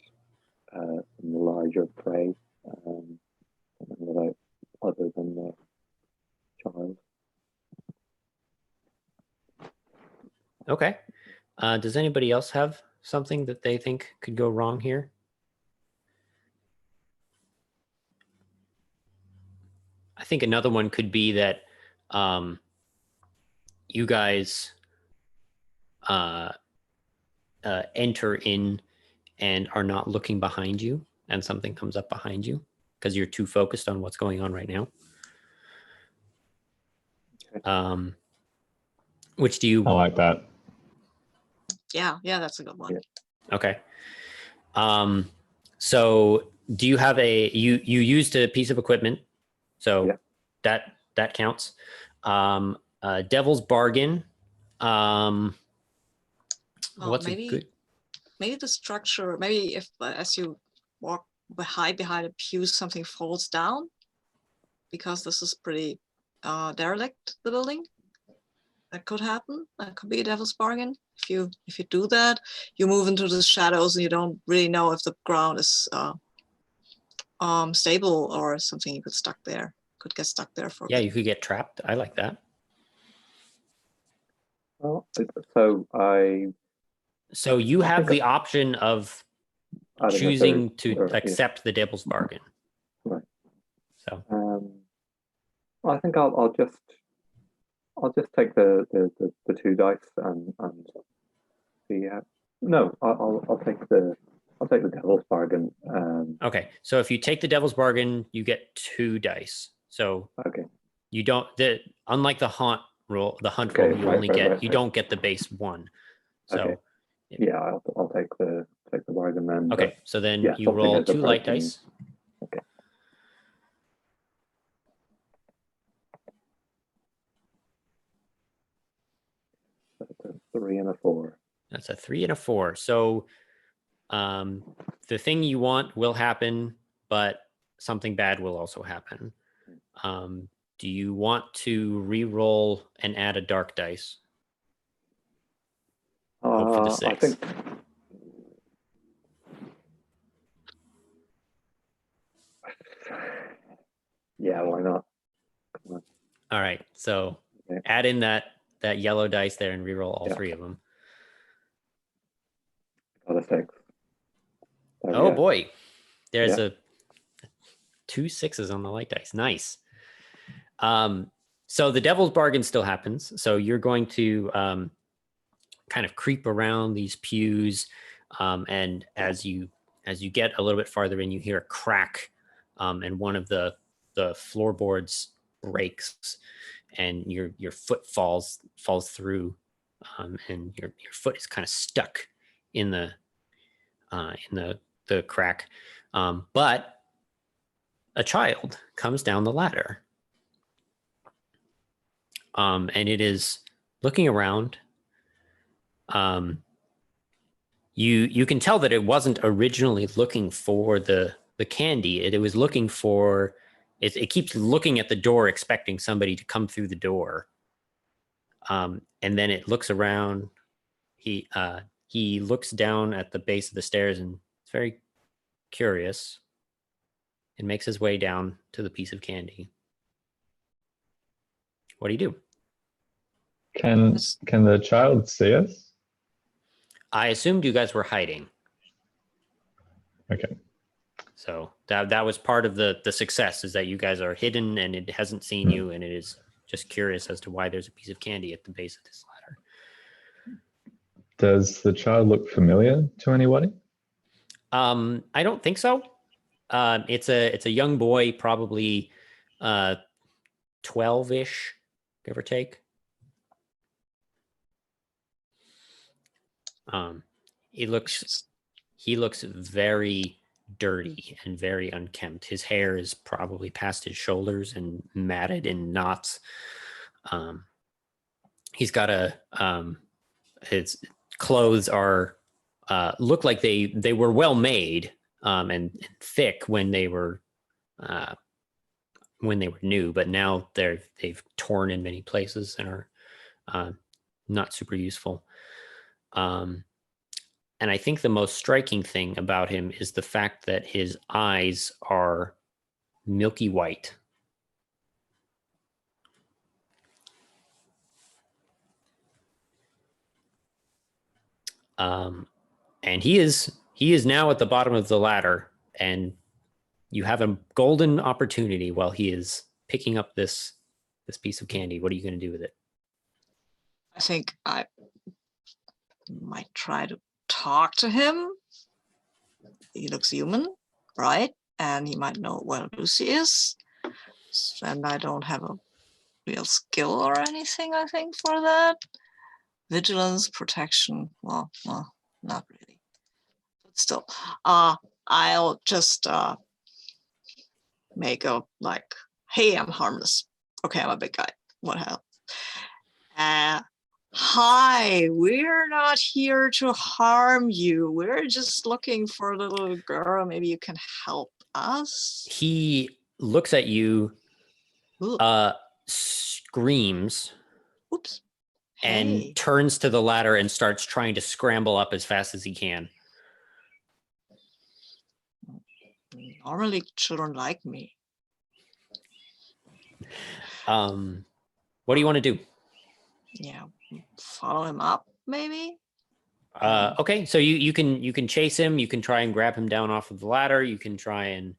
some larger prey, without other than the child.
Okay. Does anybody else have something that they think could go wrong here? I think another one could be that you guys enter in and are not looking behind you, and something comes up behind you because you're too focused on what's going on right now.
Okay.
Which do you?
I like that.
Yeah, that's a good one.
Yeah.
Okay. So do you have you used a piece of equipment, so that counts. Devil's bargain. What's
maybe the structure, maybe if as you walk behind a pew, something falls down, because this is pretty derelict, the building. That could happen. That could be a devil's bargain. If you do that, you move into the shadows and you don't really know if the ground is stable or something. You could get stuck there for a bit.
You could get trapped. I like that.
Well,
so you have the option of choosing to accept the devil's bargain.
Right.
So
I think I'll just take the 2 dice and see. No, I'll take the devil's bargain.
Okay, so if you take the devil's bargain, you get 2 dice. So
okay,
you don't unlike the hunt roll, you don't get the base 1. So
okay. Yeah, I'll take the bargain then.
Okay, so then you roll 2 light dice.
Okay. That's a 3 and a 4.
That's a 3 and a 4. So the thing you want will happen, but something bad will also happen. Do you want to re-roll and add a dark dice? Hope for the 6.
I think. Yeah, why not? Come on.
All right, so add in that yellow dice there and re-roll all 3 of them.
Got a 6.
Oh boy, there's 2 6s on the light dice. Nice. So the devil's bargain still happens. So you're going to kind of creep around these pews, and as you get a little bit farther in, you hear a crack, and one of the floorboards breaks, and your foot falls through, and your foot is kind of stuck in the crack, but a child comes down the ladder, and it is looking around. You can tell that it wasn't originally looking for the candy. It was looking for it keeps looking at the door, expecting somebody to come through the door. And then it looks around. He looks down at the base of the stairs and it's very curious and makes his way down to the piece of candy. What do you do?
Can the child see us?
I assumed you guys were hiding.
Okay.
So that was part of the success, is that you guys are hidden and it hasn't seen you, and it is just curious as to why there's a piece of candy at the base of this ladder.
Does the child look familiar to anybody?
I don't think so. It's a young boy, probably 12-ish, give or take. He looks very dirty and very unkempt. His hair is probably past his shoulders and matted in knots. He's got his clothes are look like they were well made and thick when they were new, but now they've torn in many places and are not super useful. And I think the most striking thing about him is the fact that his eyes are milky white. And he is now at the bottom of the ladder, and you have a golden opportunity while he is picking up this piece of candy. What are you going to do with it?
I think I might try to talk to him. He looks human, right? And he might know where Lucy is. And I don't have a real skill or anything, I think, for that. Vigilance, protection, well, not really. But still, I'll just make a like, hey, I'm harmless. Okay, I'm a big guy. What hell? Hi, we're not here to harm you. We're just looking for a little girl. Maybe you can help us.
He looks at you, screams,
oops,
and
hey.
turns to the ladder and starts trying to scramble up as fast as he can.
Normally children like me.
What do you want to do?
Yeah, follow him up, maybe.
Okay, so you can chase him. You can try and grab him down off of the ladder. You can try and.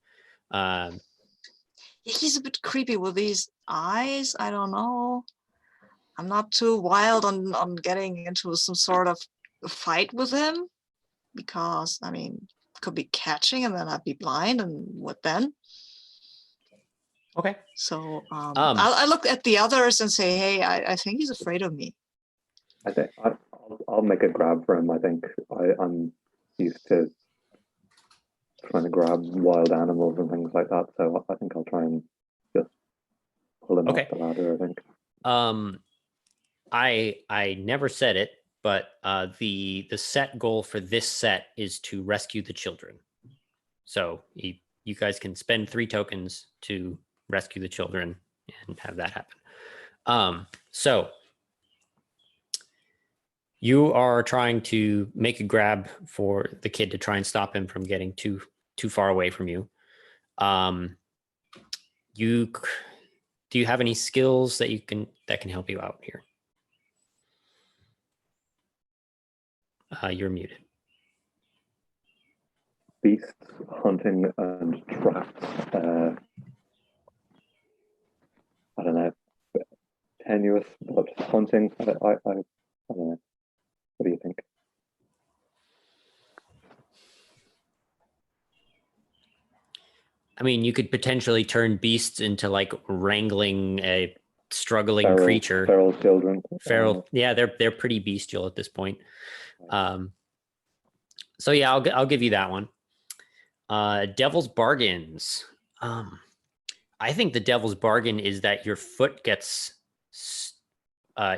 He's a bit creepy with these eyes. I don't know. I'm not too wild on getting into some sort of fight with him, because I mean, could be catching and then I'd be blind, and what then?
Okay.
So I look at the others and say, hey, I think he's afraid of me.
I think I'll make a grab for him. I think I'm used to trying to grab wild animals and things like that, so I think I'll try and just pull him off the ladder, I think.
I never said it, but the set goal for this set is to rescue the children. So you guys can spend 3 tokens to rescue the children and have that happen. So you are trying to make a grab for the kid to try and stop him from getting too far away from you. Do you have any skills that can help you out here? You're muted.
Beasts, hunting, and traps. I don't know. Tenuous, but hunting. I don't know. What do you think?
I mean, you could potentially turn beasts into like wrangling a struggling creature.
Feral children.
Feral, yeah, they're pretty bestial at this point. So yeah, I'll give you that one. Devil's bargains. I think the devil's bargain is that your foot gets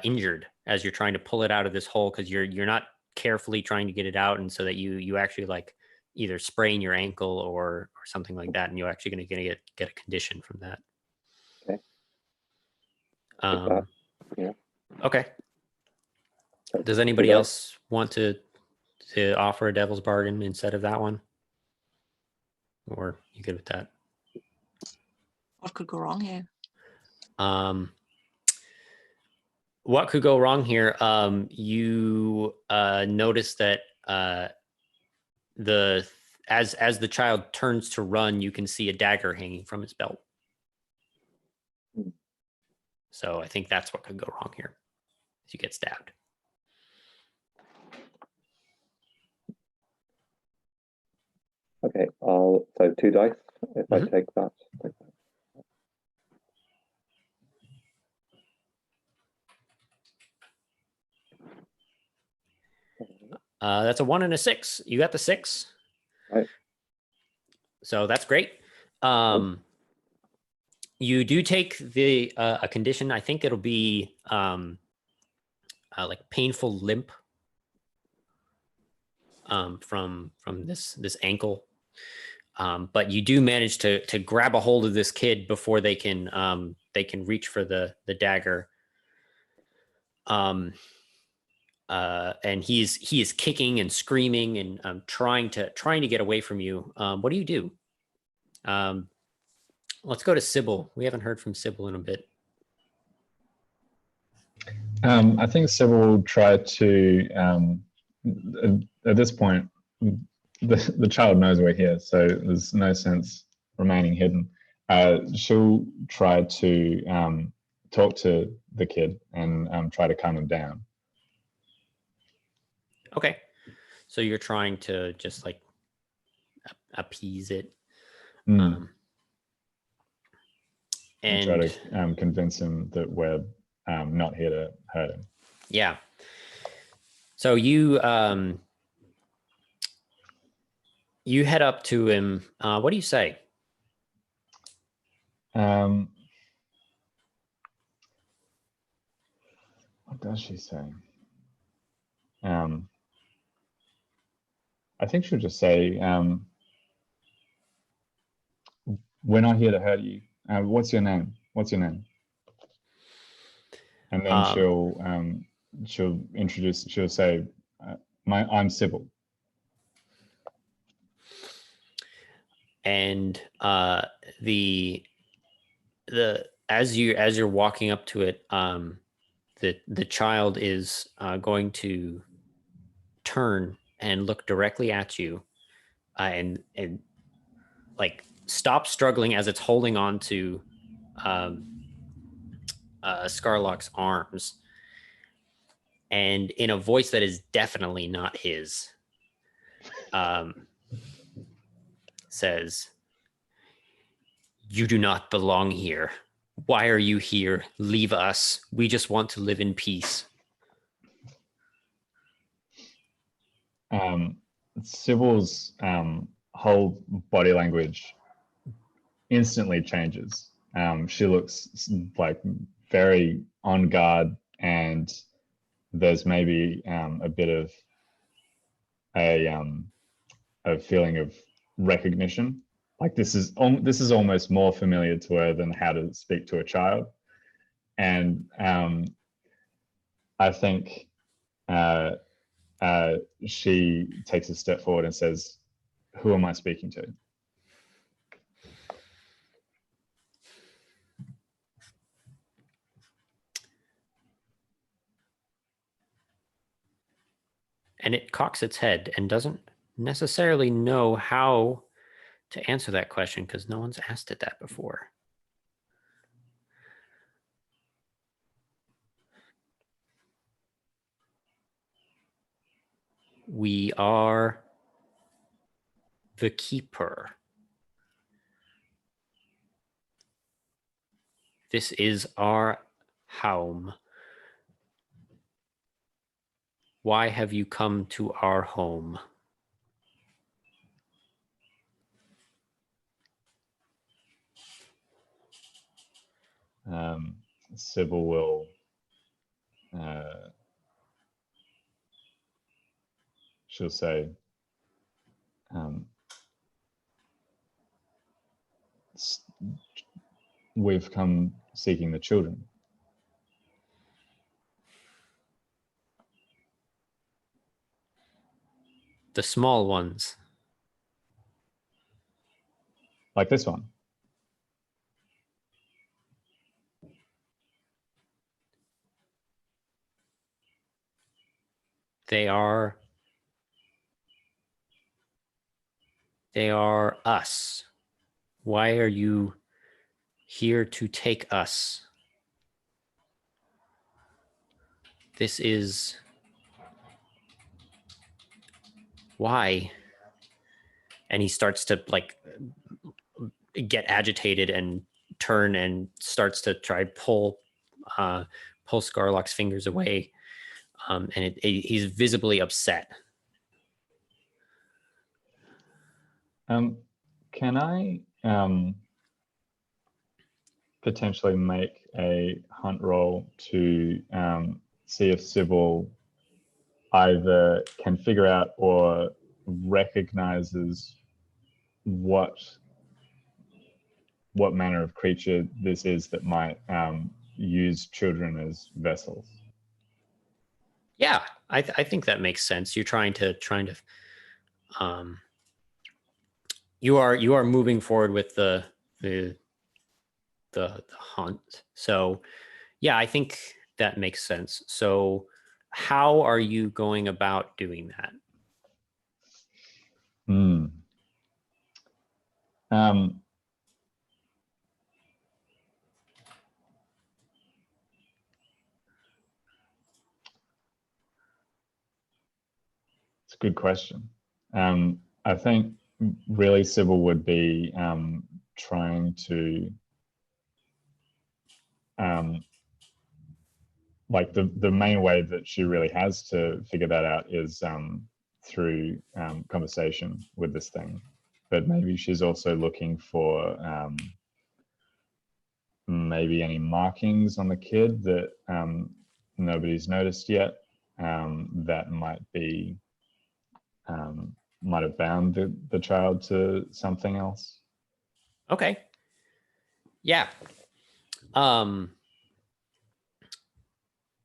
injured as you're trying to pull it out of this hole, because you're not carefully trying to get it out, and so that you actually like either sprain your ankle or something like that, and you're actually going to get a condition from that.
Okay. Yeah.
Okay. Does anybody else want to offer a devil's bargain instead of that one? Or you good with that?
What could go wrong here?
What could go wrong here? You notice that as the child turns to run, you can see a dagger hanging from its belt. So I think that's what could go wrong here. You get stabbed.
Okay, so 2 dice if I take that.
That's a 1 and a 6. You got the 6.
Right.
So that's great. You do take the a condition. I think it'll be like painful limp from this ankle. But you do manage to grab a hold of this kid before they can reach for the dagger. and he is kicking and screaming and trying to get away from you. What do you do? Let's go to Sibil. We haven't heard from Sibil in a bit.
I think Sibyl will try to, at this point, the child knows we're here, so there's no sense remaining hidden. She'll try to talk to the kid and try to calm him down.
Okay. So you're trying to just like appease it. And
try to convince him that we're not here to hurt him.
Yeah. So you you head up to him. What do you say?
What does she say? I think she'll just say, we're not here to hurt you. What's your name? What's your name? And then she'll introduce, she'll say, I'm Sibil.
And the as you're walking up to it, the child is going to turn and look directly at you, and like stop struggling as it's holding on to Skarloc's arms, and in a voice that is definitely not his, says, "You do not belong here. Why are you here? Leave us. We just want to live in peace."
Sybil's whole body language instantly changes. She looks like very on guard, and there's maybe a bit of a feeling of recognition. Like this is almost more familiar to her than how to speak to a child. And I think she takes a step forward and says, "Who am I speaking to?"
And it cocks its head and doesn't necessarily know how to answer that question because no one's asked it that before. We are the keeper. This is our home. Why have you come to our home?
Sibyl will she'll say, we've come seeking the children.
The small ones.
Like this one.
They are us. Why are you here to take us? This is why. And he starts to like get agitated and turn and starts to try pull Skarloc's fingers away. And he's visibly upset.
Can I potentially make a hunt roll to see if Sibyl either can figure out or recognizes what manner of creature this is that might use children as vessels?
Yeah, I think that makes sense. You're trying to you are moving forward with the hunt. So yeah, I think that makes sense. So how are you going about doing that?
It's a good question. I think really Sibyl would be trying to like the main way that she really has to figure that out is through conversation with this thing. But maybe she's also looking for maybe any markings on the kid that nobody's noticed yet, that might be might have bound the child to something else.
Okay. Yeah.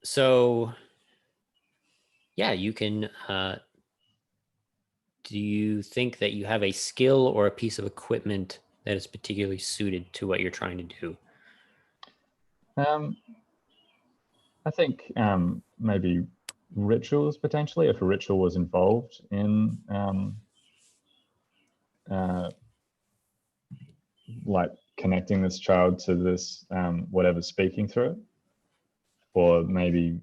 So yeah, you can do you think that you have a skill or a piece of equipment that is particularly suited to what you're trying to do?
I think maybe rituals potentially, if a ritual was involved in like connecting this child to this whatever's speaking through it, or maybe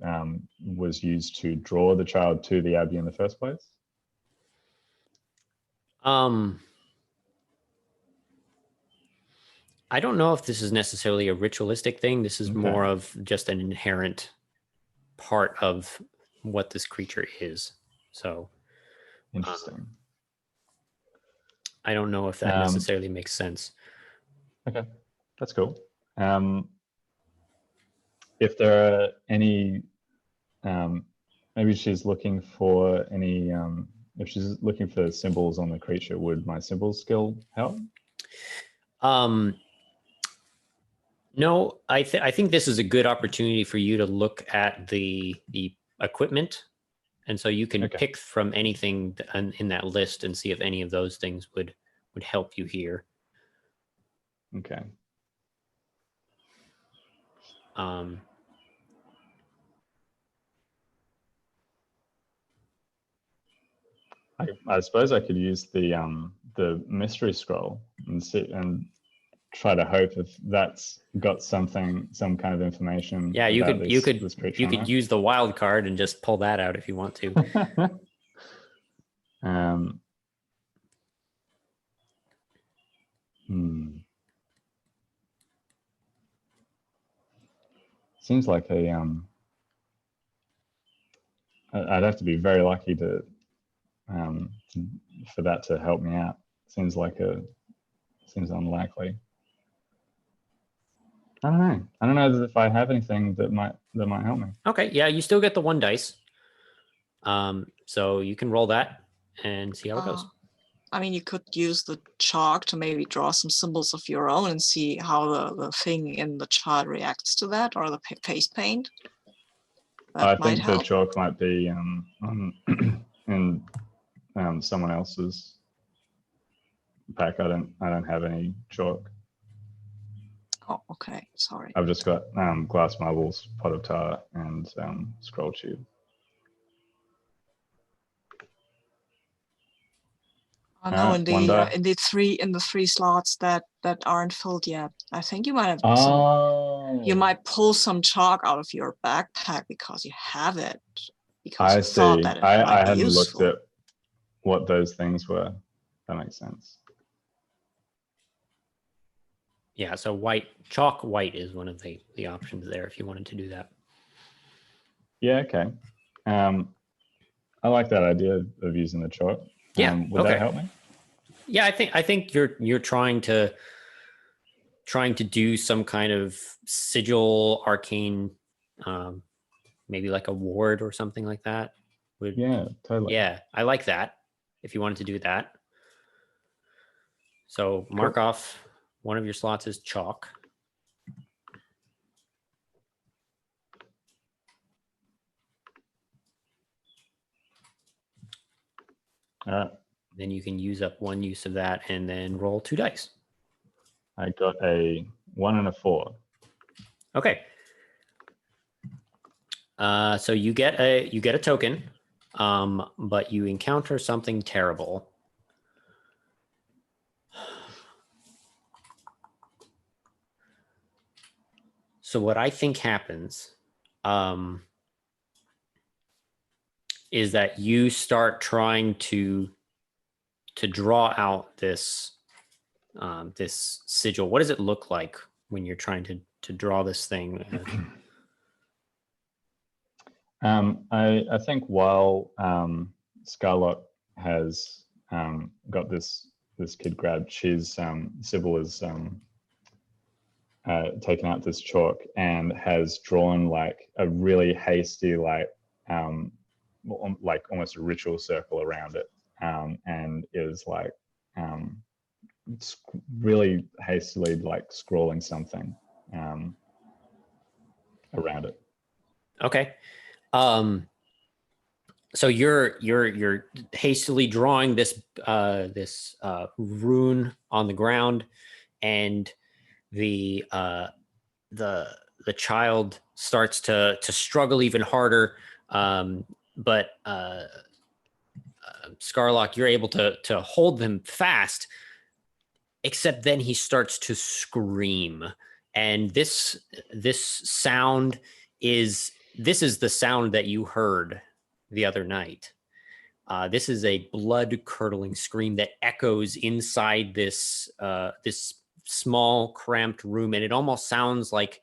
was used to draw the child to the Abbey in the first place.
I don't know if this is necessarily a ritualistic thing. This is
Okay.
more of just an inherent part of what this creature is. So
Interesting.
I don't know if that necessarily makes sense.
Okay, that's cool. If there are any, maybe she's looking for any, if she's looking for symbols on the creature, would my symbol skill help?
No, I think this is a good opportunity for you to look at the equipment, and so you can pick from anything in that list and see if any of those things would help you here.
Okay. I suppose I could use the mystery scroll and see and try to hope if that's got some kind of information.
Yeah, you
about
could
this creature
you could use the wild card and just pull that out if you want to.
Seems like I'd have to be very lucky to for that to help me out. Seems unlikely. I don't know. I don't know if I have anything that might help me.
Okay, yeah, you still get the 1 dice. So you can roll that and see how it goes.
I mean, you could use the chalk to maybe draw some symbols of your own and see how the thing in the child reacts to that, or the face paint.
I think the chalk might be in someone else's pack. I don't have any chalk.
Oh, okay. Sorry.
I've just got glass marbles, pot of tar, and scroll tube.
Oh no, in the three slots that aren't filled yet. I think you might have you might pull some chalk out of your backpack because you have it. Because
I
you thought that it might
I
be
hadn't
useful.
looked at what those things were. That makes sense.
Yeah, so chalk white is one of the options there if you wanted to do that.
Yeah, okay. I like that idea of using the chalk.
Yeah,
would that help me?
Yeah, I think you're trying to do some kind of sigil arcane, maybe like a ward or something like that.
Yeah, totally.
Yeah, I like that. If you wanted to do that, so mark off one of your slots as chalk.
All right.
Then you can use up one use of that and then roll 2 dice.
I got a 1 and a 4.
Okay. So you get a token, but you encounter something terrible. So what I think happens is that you start trying to draw out this this sigil. What does it look like when you're trying to draw this thing?
I think while Skarloc has got this kid grabbed, she's Sibil is taken out this chalk and has drawn like a really hasty like almost a ritual circle around it, and is like really hastily like scrawling something around it.
Okay. So you're hastily drawing this rune on the ground, and the child starts to struggle even harder. But Skarloc, you're able to hold them fast, except then he starts to scream. And this sound is the sound that you heard the other night. This is a blood-curdling scream that echoes inside this this small, cramped room, and it almost sounds like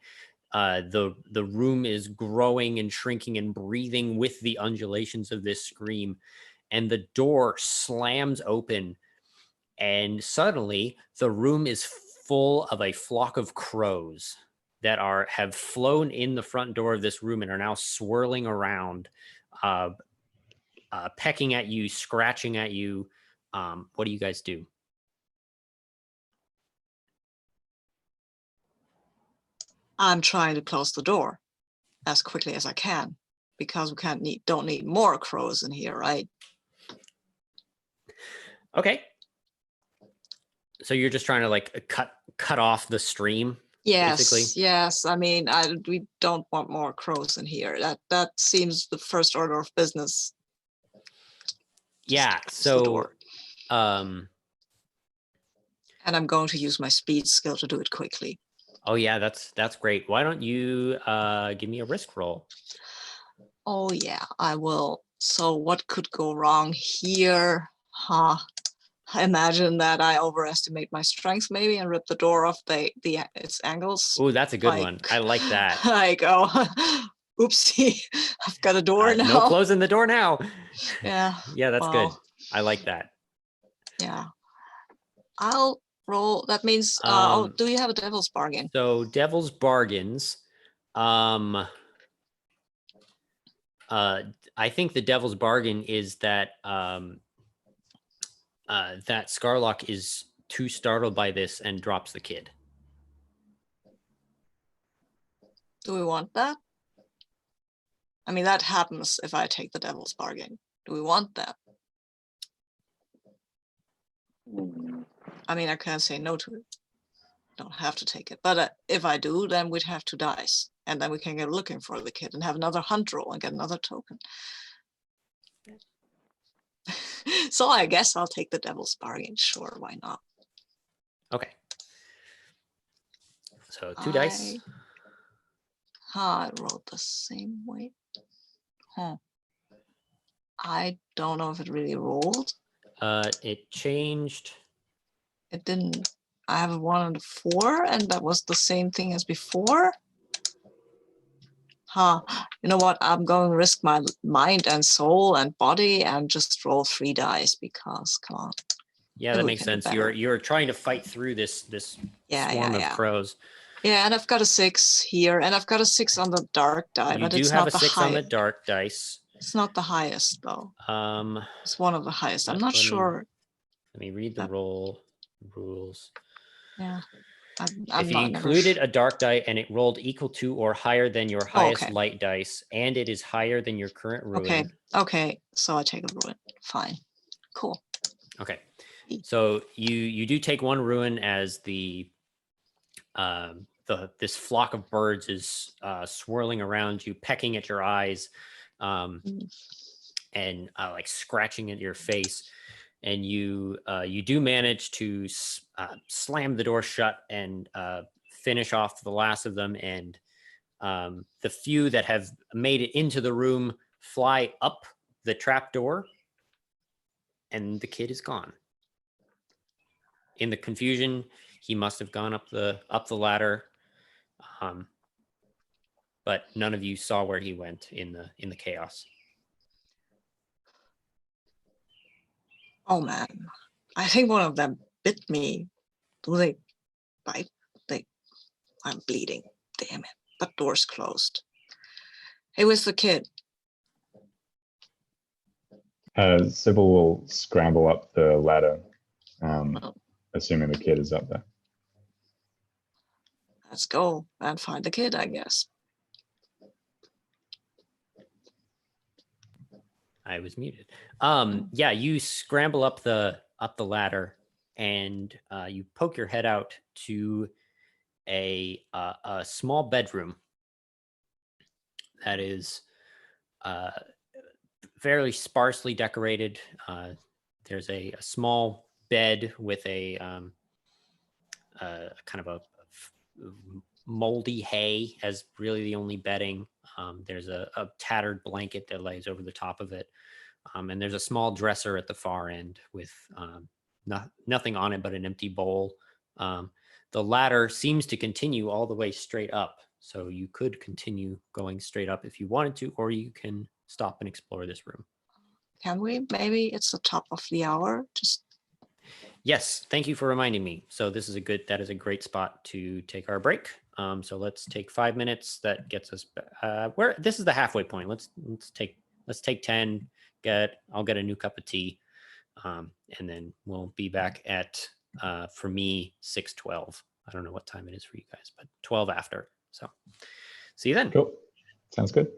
the room is growing and shrinking and breathing with the undulations of this scream. And the door slams open, and suddenly the room is full of a flock of crows that have flown in the front door of this room and are now swirling around, pecking at you, scratching at you. What do you guys do?
I'm trying to close the door as quickly as I can, because we don't need more crows in here, right?
Okay. So you're just trying to like cut off the stream.
Yes,
basically?
yes. I mean, we don't want more crows in here. That seems the first order of business.
Yeah. So,
and I'm going to use my speed skill to do it quickly.
Oh yeah, that's great. Why don't you give me a risk roll?
Oh yeah, I will. So what could go wrong here? Huh? I imagine that I overestimate my strength maybe and rip the door off its angles.
Oh, that's a good one. I like that.
Like, oh, oopsie, I've got a door now.
No closing the door now.
Yeah.
Yeah, that's good. I like that.
Yeah. I'll roll. That means, do you have a devil's bargain?
So devil's bargains. I think the devil's bargain is that that Skarloc is too startled by this and drops the kid.
Do we want that? I mean, that happens if I take the devil's bargain. Do we want that? I mean, I can't say no to it. Don't have to take it. But if I do, then we'd have 2 dice. And then we can go looking for the kid and have another hunt roll and get another token. So I guess I'll take the devil's bargain. Sure, why not?
Okay. So 2 dice.
I rolled the same way. Huh. I don't know if it really rolled.
It changed.
It didn't. I have a 1 and a 4, and that was the same thing as before. Huh. You know what? I'm going to risk my mind and soul and body and just roll 3 dice because, come on.
Yeah, that makes sense. You're trying to fight through this swarm of crows.
Yeah, and I've got a 6 here, and I've got a 6 on the dark die, but it's
have
not
a 6 on the dark dice.
It's not the highest though. It's one of the highest. I'm not sure.
Let me read the rules.
Yeah.
If you included a dark die and it rolled equal to or higher than your highest light dice, and it is higher than your current ruin.
Okay. So I take a ruin. Fine. Cool.
Okay. So you do take one ruin as this flock of birds is swirling around you, pecking at your eyes, and like scratching at your face. And you do manage to slam the door shut and finish off the last of them. And the few that have made it into the room fly up the trap door, and the kid is gone. In the confusion, he must have gone up the ladder, but none of you saw where he went in the chaos.
Oh man, I think one of them bit me. Do they bite? I'm bleeding. Damn it! But door's closed. Hey, where's the kid?
Sibyl will scramble up the ladder, assuming the kid is up there.
Let's go and find the kid, I guess.
I was muted. Yeah, you scramble up the ladder, and you poke your head out to a small bedroom that is fairly sparsely decorated. There's a small bed with a kind of a moldy hay as really the only bedding. There's a tattered blanket that lays over the top of it. And there's a small dresser at the far end with nothing on it but an empty bowl. The ladder seems to continue all the way straight up. So you could continue going straight up if you wanted to, or you can stop and explore this room.
Can we? Maybe it's the top of the hour. Just
Yes, thank you for reminding me. So that is a great spot to take our break. So let's take 5 minutes. That gets us this is the halfway point. Let's take 10. I'll get a new cup of tea, and then we'll be back at for me 6:12. I don't know what time it is for you guys, but 12 after. So see you then.
Cool. Sounds good.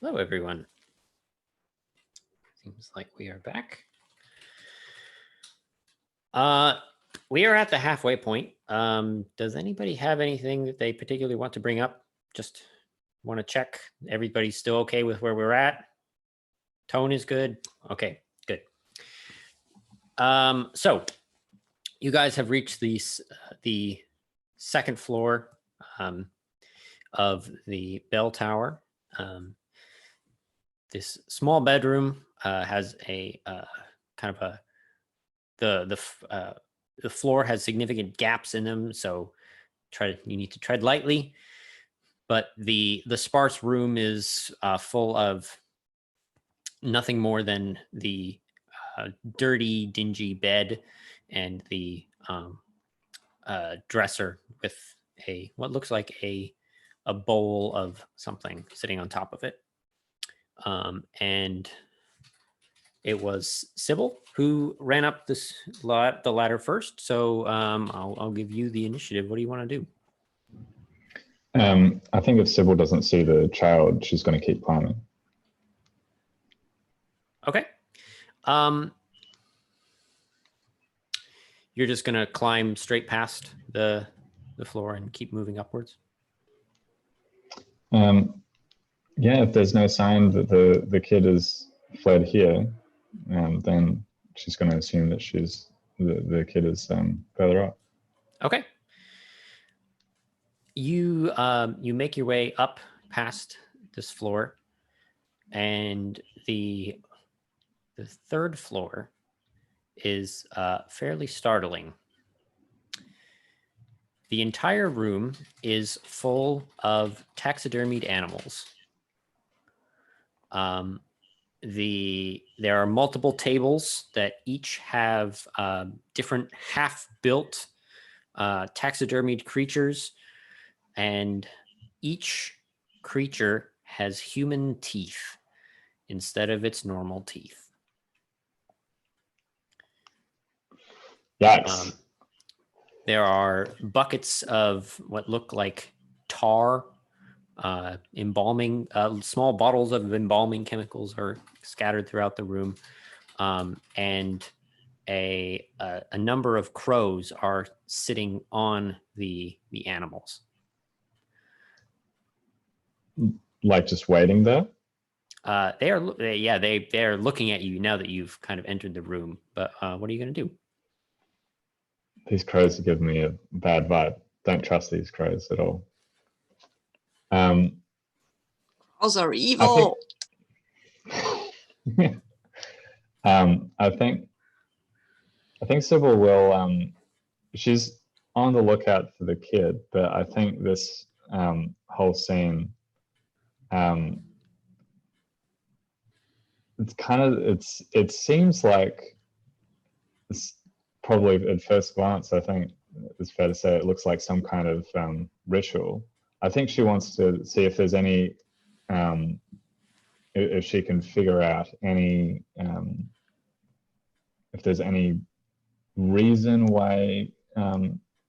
Hello, everyone. Seems like we are back. We are at the halfway point. Does anybody have anything that they particularly want to bring up? Just want to check everybody's still okay with where we're at. Tone is good. Okay, good. So you guys have reached the second floor of the bell tower. This small bedroom has a kind of a the floor has significant gaps in them, so you need to tread lightly. But the sparse room is full of nothing more than the dirty, dingy bed and the dresser with what looks like a bowl of something sitting on top of it. And it was Sibil who ran up the ladder first. So I'll give you the initiative. What do you want to do?
I think if Sibil doesn't see the child, she's going to keep climbing.
Okay. You're just going to climb straight past the floor and keep moving upwards?
Yeah, if there's no sign that the kid has fled here, then she's going to assume that the kid is further up.
Okay. You make your way up past this floor, and the third floor is fairly startling. The entire room is full of taxidermied animals. There are multiple tables that each have different half-built taxidermied creatures, and each creature has human teeth instead of its normal teeth.
Yikes.
There are buckets of what look like tar, embalming, small bottles of embalming chemicals are scattered throughout the room, and a number of crows are sitting on the animals.
Like just waiting there?
They are looking at you now that you've kind of entered the room. But what are you going to do?
These crows are giving me a bad vibe. Don't trust these crows at all.
Crows are evil.
I think Sibil will. She's on the lookout for the kid, but I think this whole scene, it seems like it's probably at first glance, I think it's fair to say it looks like some kind of ritual. I think she wants to see if there's any, if she can figure out any, if there's any reason why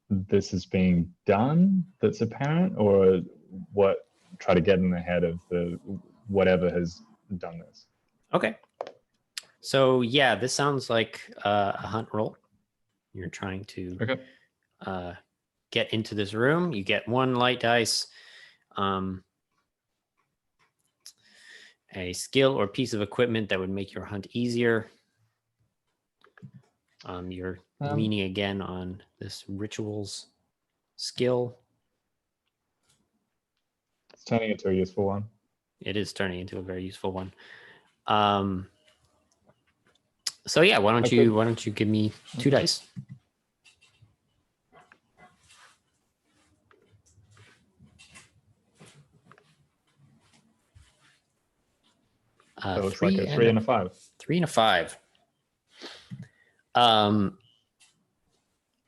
this is being done that's apparent, or try to get in the head of whatever has done this.
Okay. So yeah, this sounds like a hunt roll. You're trying to get into this room. You get one light dice. A skill or piece of equipment that would make your hunt easier. You're leaning again on this rituals skill.
It's turning into a useful one.
It is turning into a very useful one. So yeah, why don't you give me 2 dice?
That looks like a 3 and a 5.
3 and a 5.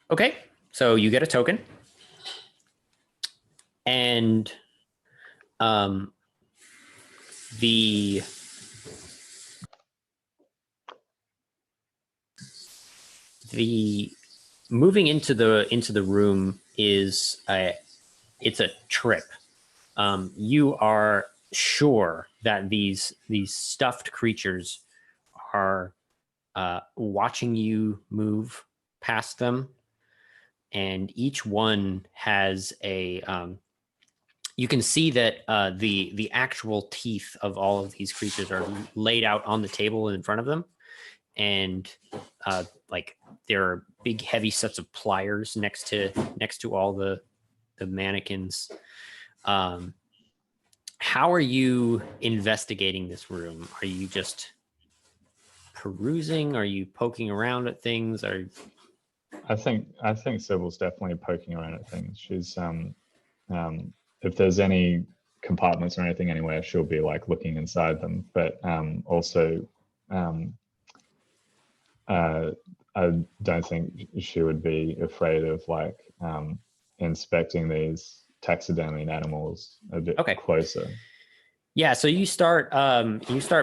Okay, so you get a token, and the moving into the room is it's a trip. You are sure that these stuffed creatures are watching you move past them, and each one has a you can see that the actual teeth of all of these creatures are laid out on the table in front of them, and like there are big heavy sets of pliers next to all the mannequins. How are you investigating this room? Are you just perusing? Are you poking around at things?
I think Sybil's definitely poking around at things. She's if there's any compartments or anything anywhere, she'll be like looking inside them. But also, I don't think she would be afraid of like inspecting these taxidermied animals a bit closer.
Yeah, so you start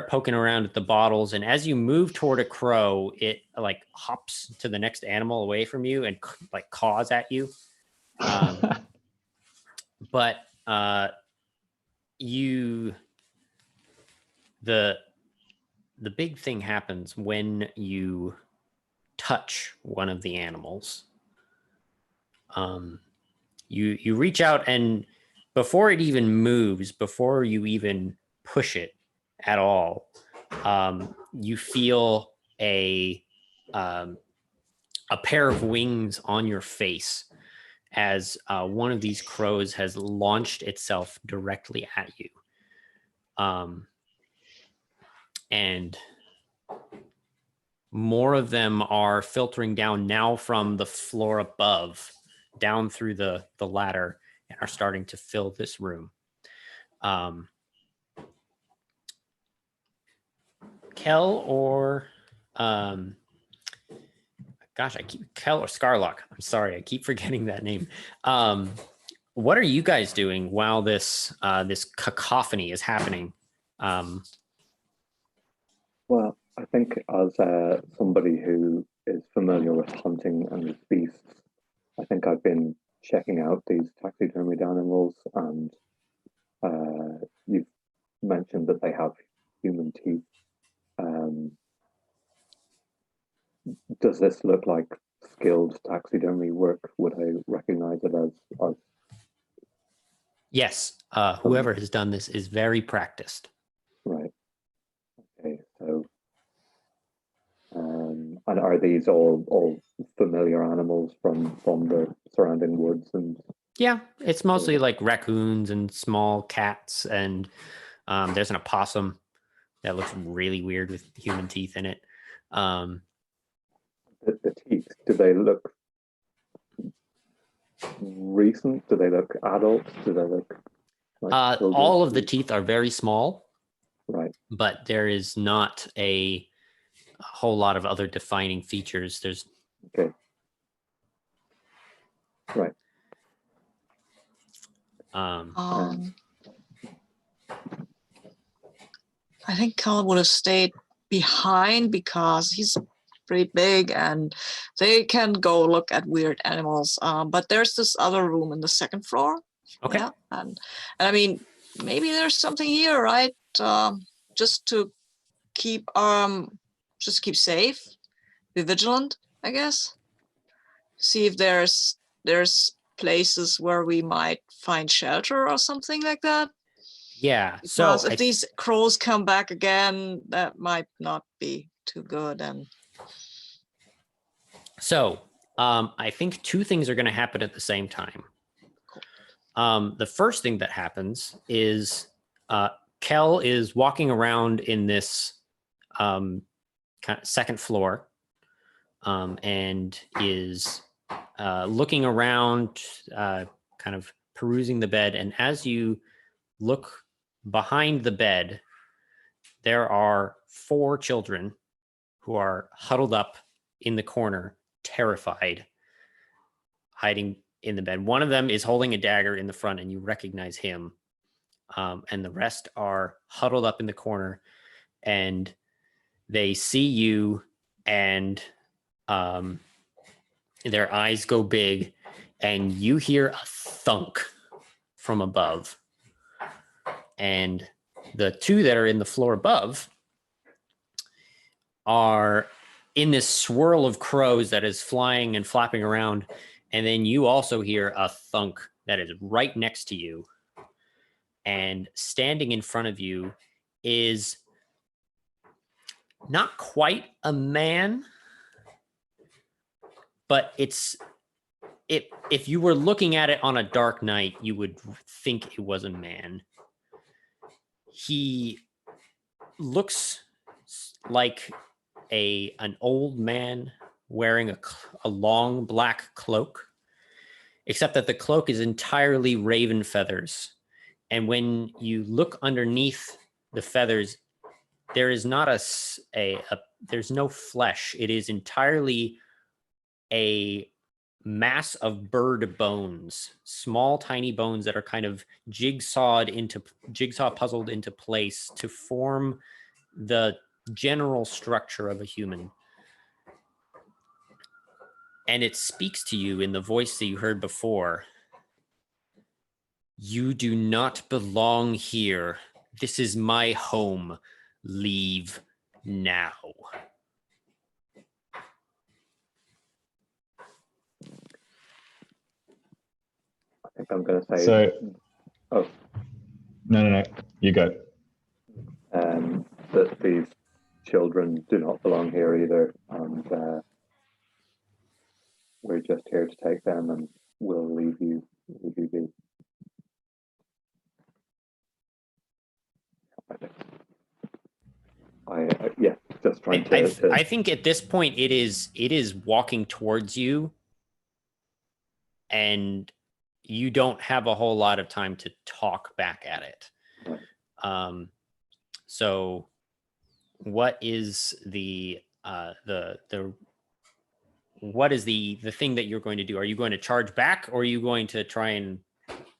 poking around at the bottles, and as you move toward a crow, it like hops to the next animal away from you and like caws at you. But the big thing happens when you touch one of the animals. You reach out, and before it even moves, before you even push it at all, you feel a pair of wings on your face as one of these crows has launched itself directly at you. And more of them are filtering down now from the floor above, down through the ladder, and are starting to fill this room. Kell or Kell or Skarloc. I'm sorry, I keep forgetting that name. What are you guys doing while this cacophony is happening?
Well, I think as somebody who is familiar with hunting and with beasts, I think I've been checking out these taxidermied animals, and you've mentioned that they have human teeth. Does this look like skilled taxidermy work? Would I recognize it as
Yes, whoever has done this is very practiced.
Right. Okay, so and are these all familiar animals from the surrounding woods? And
yeah, it's mostly like raccoons and small cats, and there's an opossum that looks really weird with human teeth in it.
The teeth, do they look recent? Do they look adult? Do they look like
all of the teeth are very small,
right?
But there is not a whole lot of other defining features. There's
okay, right.
I think Cal would have stayed behind because he's pretty big and they can go look at weird animals. But there's this other room in the second floor.
Okay.
Yeah, and I mean, maybe there's something here, right? Just to keep safe, be vigilant, I guess. See if there's places where we might find shelter or something like that.
Yeah.
Because if these crows come back again, that might not be too good. And
so I think two things are going to happen at the same time. The first thing that happens is Kell is walking around in this kind of second floor and is looking around, kind of perusing the bed. And as you look behind the bed, there are 4 children who are huddled up in the corner, terrified, hiding in the bed. One of them is holding a dagger in the front, and you recognize him. And the rest are huddled up in the corner, and they see you, and their eyes go big, and you hear a thunk from above. And The two that are in the floor above are in this swirl of crows that is flying and flapping around. And then you also hear a thunk that is right next to you. And standing in front of you is not quite a man, but if you were looking at it on a dark night, you would think it was a man. He looks like an old man wearing a long black cloak, except that the cloak is entirely raven feathers. And when you look underneath the feathers, there is not there's no flesh. It is entirely a mass of bird bones, small, tiny bones that are kind of jigsaw puzzled into place to form the general structure of a human. And it speaks to you in the voice that you heard before. You do not belong here. This is my home. Leave now.
I think I'm going to say.
So,
oh,
no, you go.
That these children do not belong here either, and we're just here to take them, and we'll leave you be. Yeah, just trying to.
I think at this point it is walking towards you, and you don't have a whole lot of time to talk back at it. Right. So what is the what is the thing that you're going to do? Are you going to charge back, or are you going to try and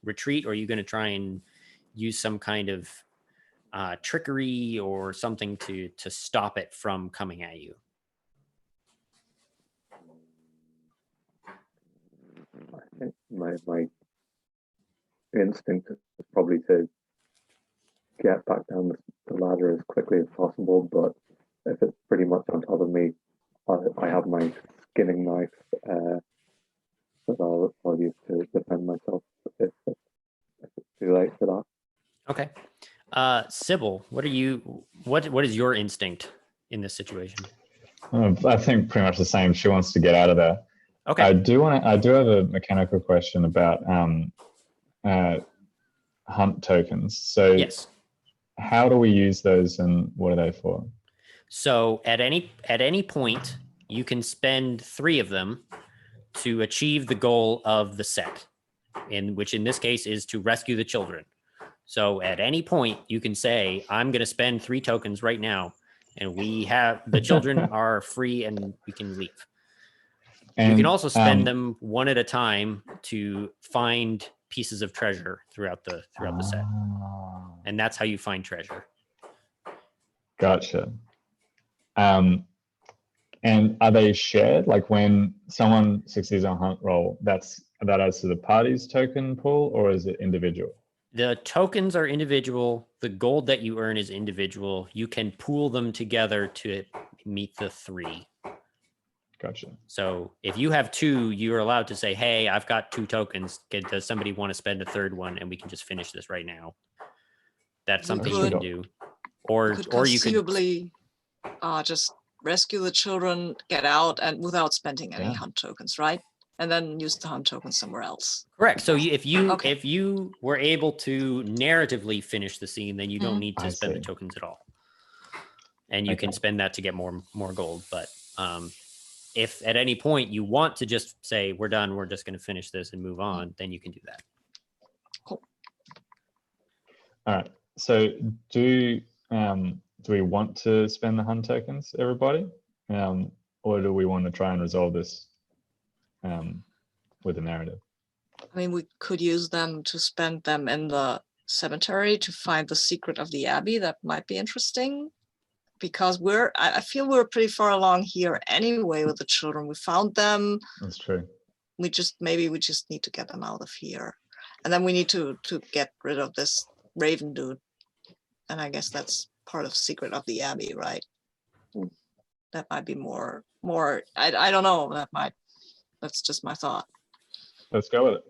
retreat, or are you going to try and use some kind of trickery or something to stop it from coming at you?
I think my instinct is probably to get back down the ladder as quickly as possible, but if it's pretty much on top of me, I have my skinning knife that I'll use to defend myself if it's too late for that.
Okay. Sibil, what is your instinct in this situation?
I think pretty much the same. She wants to get out of there.
Okay.
I do have a mechanical question about hunt tokens. So
yes.
How do we use those, and what are they for?
So at any point, you can spend 3 of them to achieve the goal of the set, which in this case is to rescue the children. So at any point, you can say, I'm going to spend 3 tokens right now, and the children are free and we can leave. And you can also spend them one at a time to find pieces of treasure throughout the set. And that's how you find treasure.
Gotcha. And are they shared? Like when someone succeeds on a hunt roll, that adds to the party's token pool, or is it individual?
The tokens are individual. The gold that you earn is individual. You can pool them together to meet the 3.
Gotcha.
So if you have 2, you're allowed to say, hey, I've got 2 tokens. Does somebody want to spend a 3rd one? And we can just finish this right now. That's something you can do. Or you could
conceivably just rescue the children, get out, and without spending any hunt tokens, right? And then use the hunt tokens somewhere else.
Correct. So if you were able to narratively finish the scene, then you don't need to spend the tokens at all. And you can spend that to get more gold. But if at any point you want to just say, we're done, we're just going to finish this and move on, then you can do that.
Cool.
All right. So do we want to spend the hunt tokens, everybody? Or do we want to try and resolve this with a narrative?
I mean, we could use them to spend them in the cemetery to find the secret of the Abbey. That might be interesting, because I feel we're pretty far along here anyway with the children. We found them.
That's true.
We just need to get them out of here. And then we need to get rid of this Raven dude. And I guess that's part of Secret of the Abbey, right? That might be more, I don't know, that's just my thought.
Let's go with it.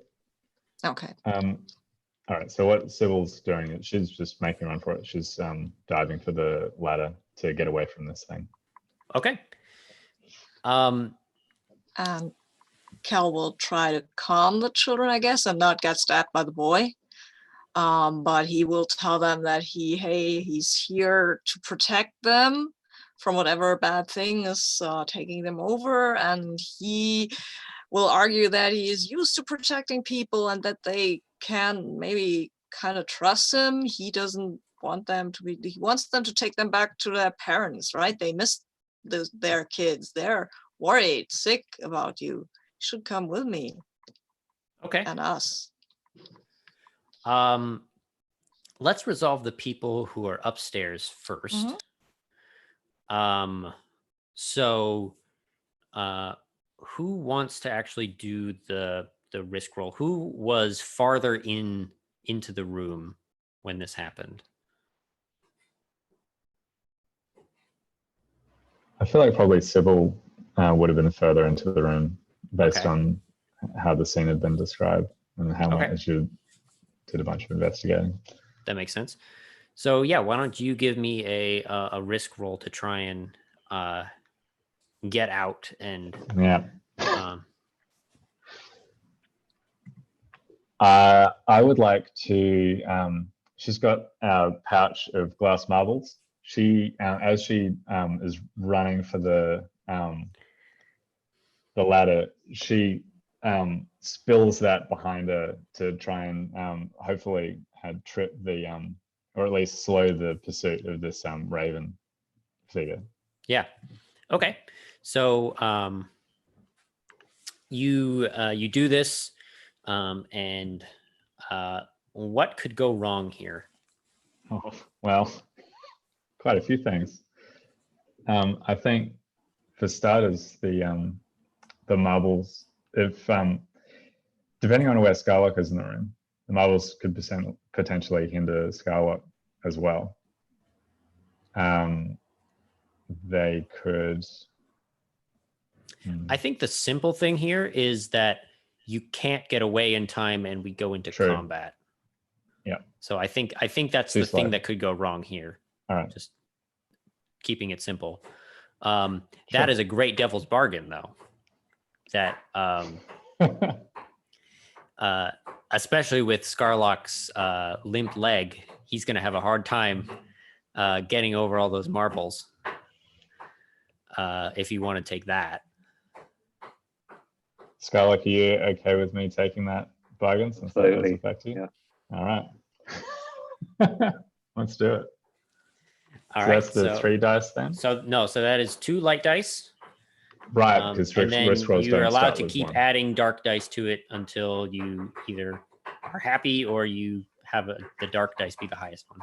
Okay.
All right, so what Sybil's doing is she's just making a run for it. She's diving for the ladder to get away from this thing.
Okay.
And Kel will try to calm the children, I guess, and not get stabbed by the boy. But he will tell them that he's here to protect them from whatever bad thing is taking them over, and he will argue that he is used to protecting people and that they can maybe kind of trust him. He doesn't want them to be, he wants them to take them back to their parents, right? They miss their kids. They're worried, sick about you. You should come with me.
Okay.
And us.
Let's resolve the people who are upstairs first. So who wants to actually do the risk roll? Who was farther into the room when this happened?
I feel like probably Sibil would have been further into the room based
Okay.
on how the scene had been described and how much you did a bunch of investigating.
That makes sense. So yeah, why don't you give me a risk roll to try and get out and
I would like to she's got a pouch of glass marbles. She as she is running for the ladder, she spills that behind her to try and hopefully trip the or at least slow the pursuit of this raven figure.
Yeah. Okay. So you do this, and what could go wrong here?
Oh, well, quite a few things. I think for starters, the marbles, if depending on where Skarloc is in the room, the marbles could potentially hinder Skarloc as well. They could.
I think the simple thing here is that you can't get away in time, and we go into combat.
Yeah.
So I think that's the thing that could go wrong here.
All right.
Just keeping it simple. That is a great devil's bargain, though. That especially with Skarloc's limp leg, he's going to have a hard time getting over all those marbles. If you want to take that.
Skarloc, are you okay with me taking that bargain since that does affect you?
Yeah.
All right. Let's do it.
All
so
right.
That's the 3 dice then?
So that is 2 light dice.
Right, because
and then you're allowed to keep
1.
adding dark dice to it until you either are happy or you have the dark dice be the highest one.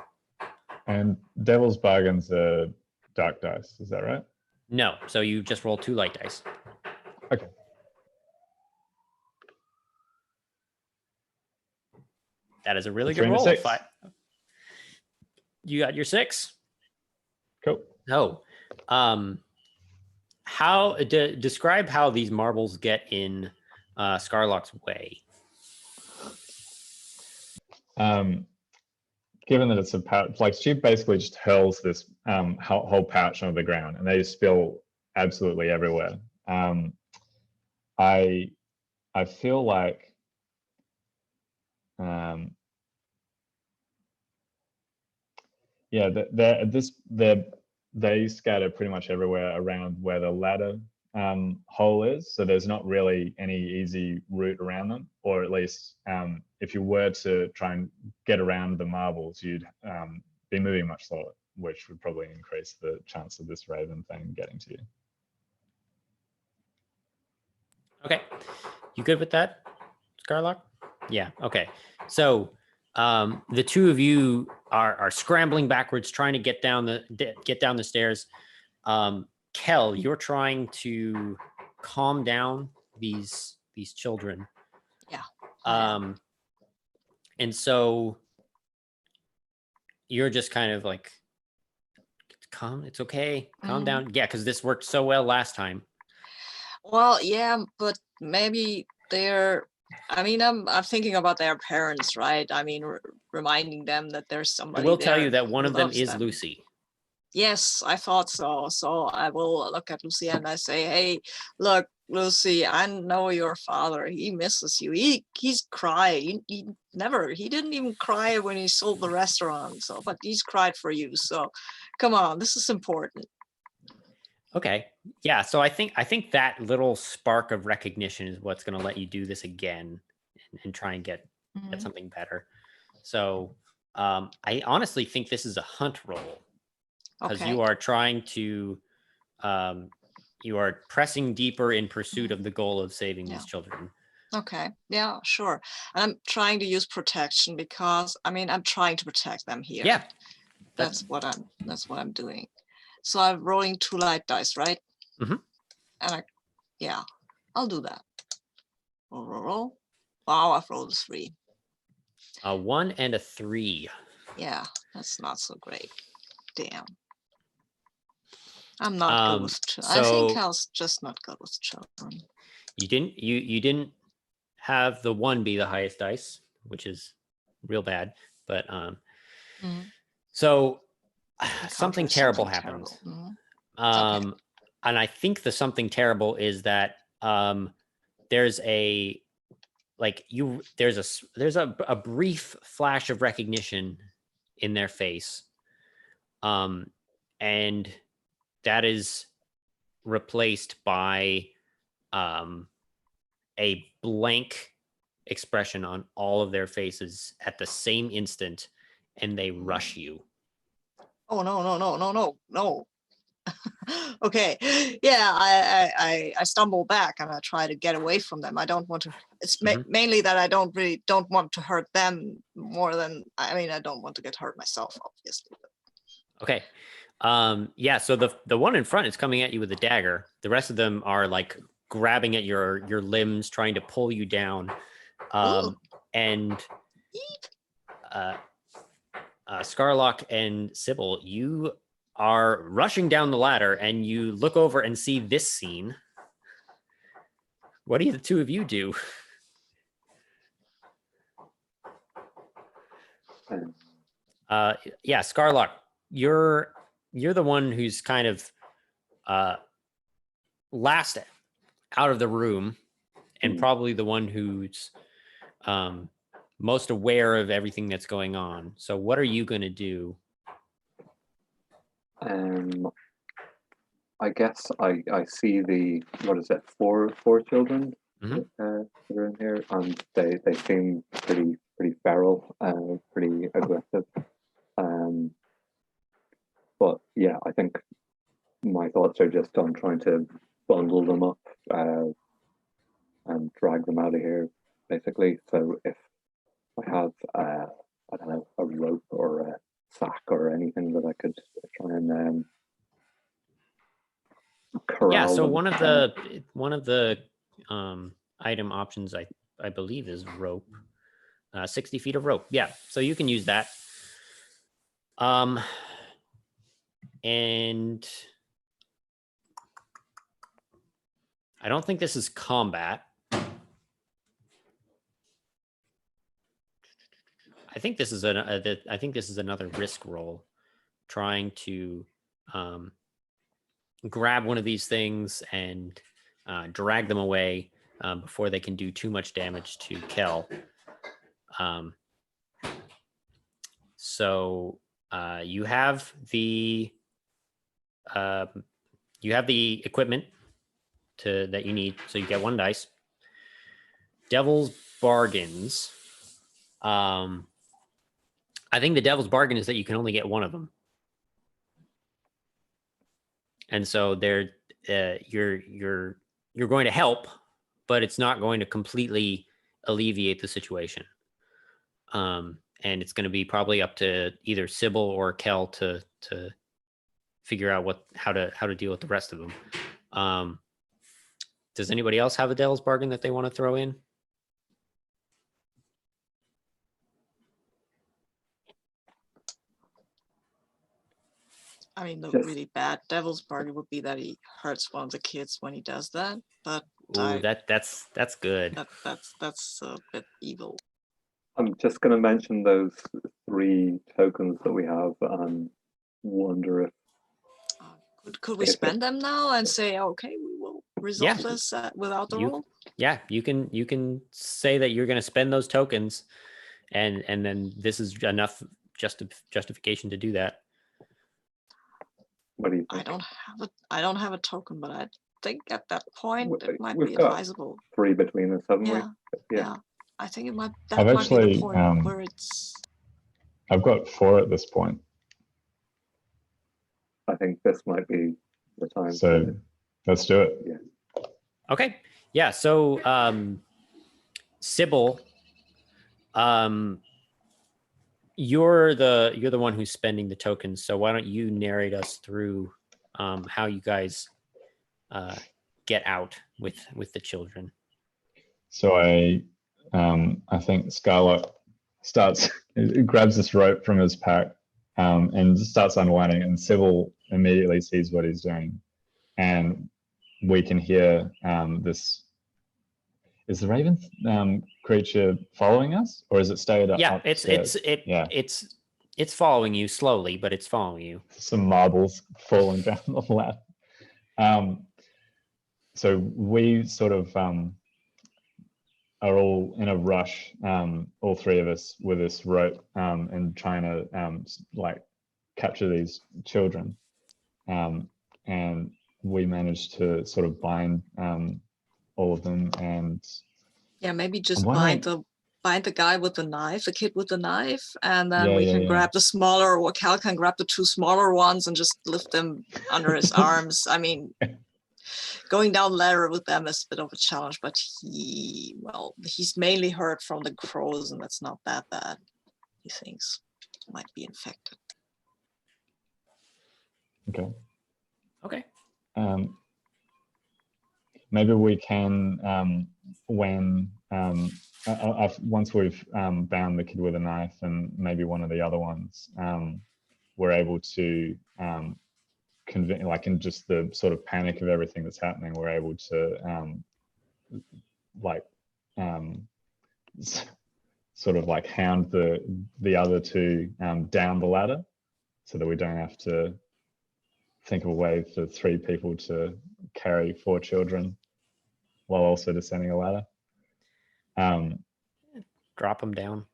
And devil's bargains are dark dice, is that right?
No, so you just roll 2 light dice.
Okay.
That is a really good roll.
6.
You got your 6?
Cool.
No. How describe how these marbles get in Skarloc's way?
Given that it's a pouch, like she basically just hurls this whole pouch onto the ground, and they spill absolutely everywhere. I feel like they scatter pretty much everywhere around where the ladder hole is, so there's not really any easy route around them, or at least if you were to try and get around the marbles, you'd be moving much slower, which would probably increase the chance of this raven thing getting to you.
Okay, you good with that, Skarloc? Yeah. Okay. So the two of you are scrambling backwards, trying to get down the stairs. Kel, you're trying to calm down these children.
Yeah.
And so you're just kind of like, it's okay, calm
Mhm.
down. Yeah, because this worked so well last time.
Well, yeah, but maybe I mean, I'm thinking about their parents, right? I mean, reminding them that there's
I
somebody
will tell
there
you that one
who
of them
loves
is
them.
Lucy.
Yes, I thought so. So I will look at Lucy and I say, hey, look, Lucy, I know your father. He misses you. He's cried. He didn't even cry when he sold the restaurant. So, but he's cried for you. So come on, this is important.
Okay. Yeah. So I think that little spark of recognition is what's going to let you do this again and try and get
Mhm.
something better. So I honestly think this is a hunt roll because
Okay.
you are trying to you are pressing deeper in pursuit of the goal of saving
Yeah.
these children.
Okay. Yeah, sure. I'm trying to use protection because I mean I'm trying to protect them here.
Yeah.
That's what I'm doing. So I'm rolling 2 light dice, right?
Mhm.
And I'll do that. Roll. Wow, I've rolled a 3.
A 1 and a 3.
Yeah, that's not so great. Damn. I'm not good with children. I think
So
Hal's just not good with children.
you didn't have the 1 be the highest dice, which is real bad. But
Mhm.
so something
Encounter
terrible
something
happens.
terrible. Okay.
And I think the something terrible is that there's a there's a brief flash of recognition in their face, and that is replaced by a blank expression on all of their faces at the same instant, and they rush you.
Oh no. Okay. Yeah, I stumble back and I try to get away from them. I don't want to. It's mainly that I don't want to hurt them more than I don't want to get hurt myself, obviously.
Okay. Yeah, so the one in front is coming at you with a dagger. The rest of them are like grabbing at your limbs, trying to pull you down. And Skarloc and Sibil, you are rushing down the ladder and you look over and see this scene. What do the two of you do? Yeah, Skarloc, you're the one who's kind of last out of the room and probably the one who's most aware of everything that's going on. So what are you going to do?
I guess I see the, what is it, four children that are in here, and they seem pretty feral, pretty aggressive. But yeah, I think my thoughts are just on trying to bundle them up and drag them out of here, basically. So if I have I don't know, a rope or a sack or anything that I could try and corral
Yeah, so
them.
one of the item options I believe is rope. 60 feet of rope. Yeah, so you can use that. And I don't think this is combat. I think this is another risk roll, trying to grab one of these things and drag them away before they can do too much damage to Kell. So you have the equipment that you need, so you get 1 dice. Devil's bargains. I think the devil's bargain is that you can only get 1 of them, and so you're going to help, but it's not going to completely alleviate the situation. And it's going to be probably up to either Sibil or Kell to figure out how to deal with the rest of them. Does anybody else have a devil's bargain that they want to throw in?
I mean, the
Just-
really bad devil's part would be that he hurts one of the kids when he does that. But
Ooh, that's good.
that's a bit evil.
I'm just going to mention those 3 tokens that we have and wonder if
Could we
If it-
spend them now and say, okay, we will resolve
Yeah.
this without the
You-
roll?
Yeah, you can say that you're going to spend those tokens, and then this is enough justification to do that.
what do you
I
think?
don't have a token, but I think at that point it might
We've
be
got
advisable.
3 between us, haven't
Yeah,
we?
yeah. I think it might
I've
be the
actually,
point where it's
I've got 4 at this point.
I think this might be the time.
So let's do it.
Okay. Yeah. So, Sibil, you're the one who's spending the tokens. So why don't you narrate us through how you guys get out with the children?
So I think Skarloc starts, grabs this rope from his pack and starts unwinding, and Sibyl immediately sees what he's doing, and we can hear this. Is the raven creature following us, or is it stayed up?
Yeah,
upstairs?
it's following you slowly, but it's following you.
Some marbles falling down the lap. So we sort of are all in a rush, all 3 of us, with this rope and trying to like capture these children, and we managed to sort of bind all of them. And
yeah, maybe just
I'm wondering-
bind the guy with the knife, the kid with the knife, and then
Yeah,
we
yeah,
can
yeah.
grab the smaller, or Cal can grab the 2 smaller ones and just lift them under his arms. I mean, going down ladder with them is a bit of a challenge, but he's mainly hurt from the crows, and that's not that bad. He thinks might be infected.
Okay.
Okay.
Maybe we can, when once we've bound the kid with a knife and maybe one of the other ones, we're able to like in just the sort of panic of everything that's happening, we're able to sort of like hound the other 2 down the ladder, so that we don't have to think of a way for 3 people to carry 4 children while also descending a ladder.
Drop them down.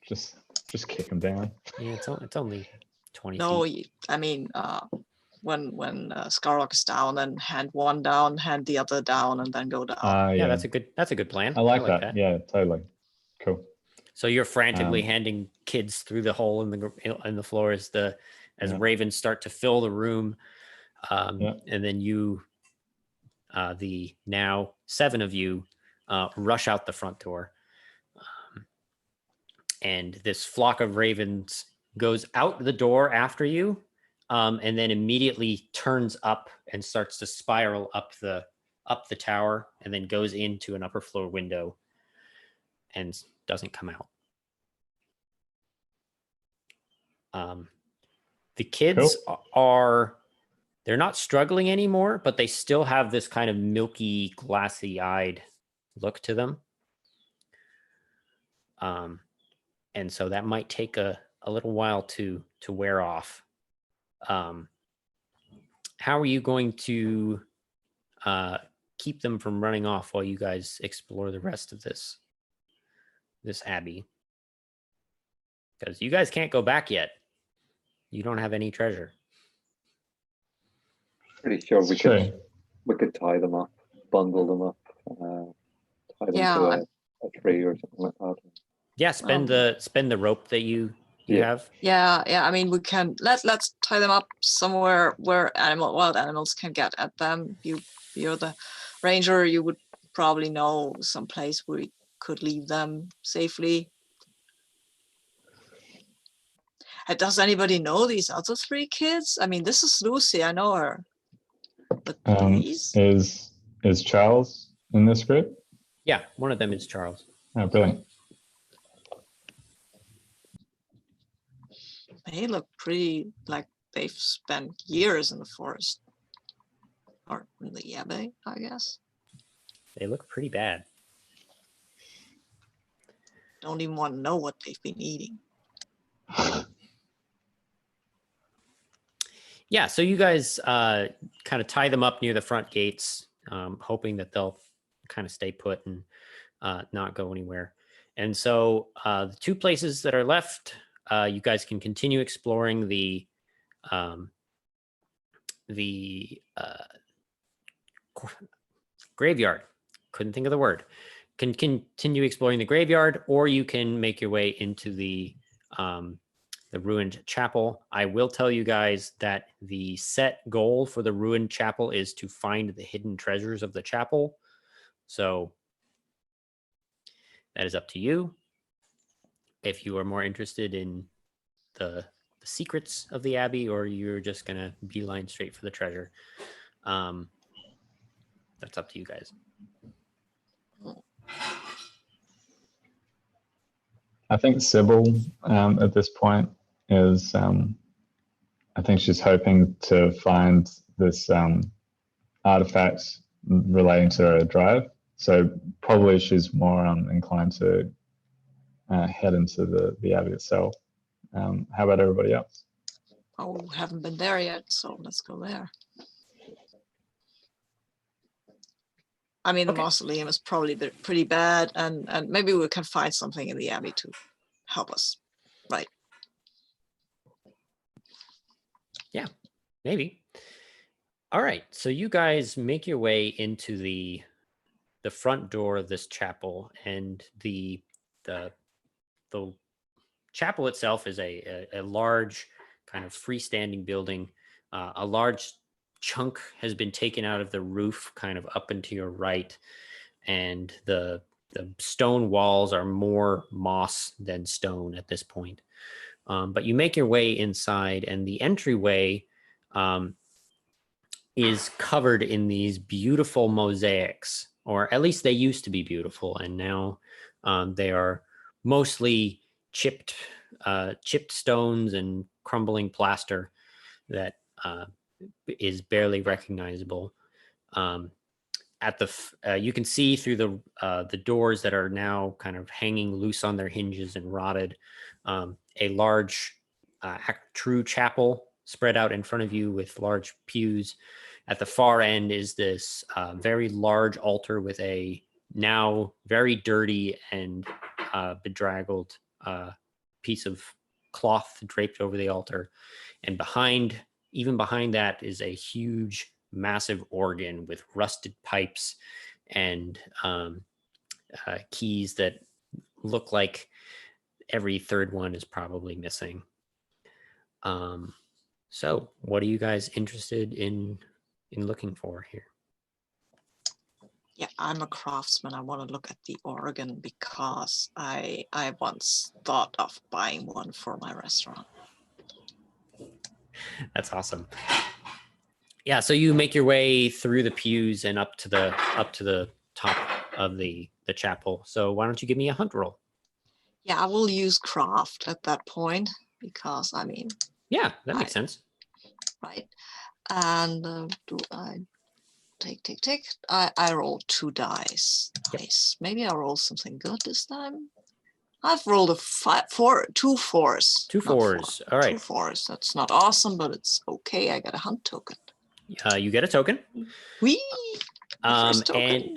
Just kick them down.
Yeah, it's only 20
No,
feet.
I mean, when Skarloc is down, then hand one down, hand the other down, and then go down.
Yeah, that's a good plan.
I like that. Yeah, totally. Cool.
So you're frantically handing kids through the hole in the floor as ravens start to fill the room, and then you, the now 7 of you, rush out the front door, and this flock of ravens goes out the door after you, and then immediately turns up and starts to spiral up the tower, and then goes into an upper floor window and doesn't come out. The kids they're not struggling anymore, but they still have this kind of milky, glassy-eyed look to them. And so that might take a little while to wear off. How are you going to keep them from running off while you guys explore the rest of this abbey? Because you guys can't go back yet. You don't have any treasure.
Pretty sure we could tie them up, bundle them up, tie them to a tree or something like that.
Yeah, spend the rope that you have.
Yeah. I mean, we can let's tie them up somewhere where wild animals can get at them. You're the ranger. You would probably know some place where we could leave them safely. Does anybody know these other 3 kids? I mean, this is Lucy. I know her. But these?
Is Charles in this group?
Yeah, one of them is Charles.
Oh, brilliant.
They look pretty like they've spent years in the forest. Or in the Abbey, I guess.
They look pretty bad.
Don't even want to know what they've been eating.
Yeah, so you guys kind of tie them up near the front gates, hoping that they'll kind of stay put and not go anywhere. And so the two places that are left, you guys can continue exploring the graveyard. Couldn't think of the word. Can continue exploring the graveyard, or you can make your way into the ruined chapel. I will tell you guys that the set goal for the ruined chapel is to find the hidden treasures of the chapel. So that is up to you. If you are more interested in the secrets of the Abbey, or you're just going to beeline straight for the treasure, that's up to you guys.
I think Sibil at this point is, I think she's hoping to find this artifact relating to her drive. So probably she's more inclined to head into the Abbey itself. How about everybody else?
Oh, haven't been there yet, so let's go there. I mean, the mausoleum is probably pretty bad, and maybe we can find something in the Abbey to help us, right?
Yeah, maybe. All right, so you guys make your way into the front door of this chapel, and the chapel itself is a large kind of freestanding building. A large chunk has been taken out of the roof, kind of up and to your right, and the stone walls are more moss than stone at this point. But you make your way inside, and the entryway is covered in these beautiful mosaics, or at least they used to be beautiful, and now they are mostly chipped stones and crumbling plaster that is barely recognizable. At you can see through the doors that are now kind of hanging loose on their hinges and rotted. A large, true chapel spread out in front of you with large pews. At the far end is this very large altar with a now very dirty and bedraggled piece of cloth draped over the altar. And even behind that is a huge, massive organ with rusted pipes and keys that look like every third one is probably missing. So what are you guys interested in looking for here?
Yeah, I'm a craftsman. I want to look at the organ because I once thought of buying one for my restaurant.
That's awesome. Yeah, so you make your way through the pews and up to the top of the chapel. So why don't you give me a hunt roll?
Yeah, I will use craft at that point because I mean.
Yeah, that makes sense.
Right, and do I take? I rolled 2 dice. Nice. Maybe I'll roll something good this time. I've rolled a 2 4s.
2 4s. All right.
2 4s. That's not awesome, but it's okay. I got a hunt token.
You get a token.
Whee!
First
token.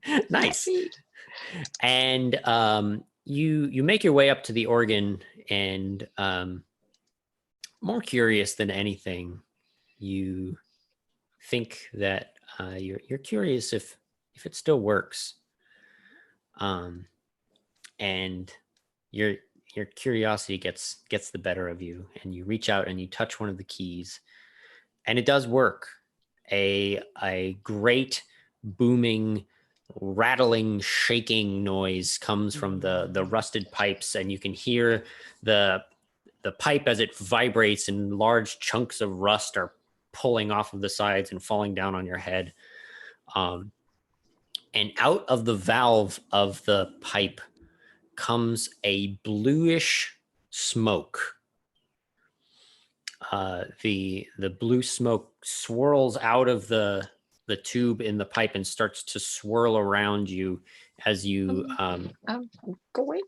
And nice. And you make your way up to the organ, and more curious than anything, you think that you're curious if it still works. And your curiosity gets the better of you, and you reach out and you touch one of the keys, and it does work. A great booming, rattling, shaking noise comes from the rusted pipes, and you can hear the pipe as it vibrates, and large chunks of rust are pulling off of the sides and falling down on your head. And out of the valve of the pipe comes a bluish smoke. the blue smoke swirls out of the tube in the pipe and starts to swirl around you as you
Go away.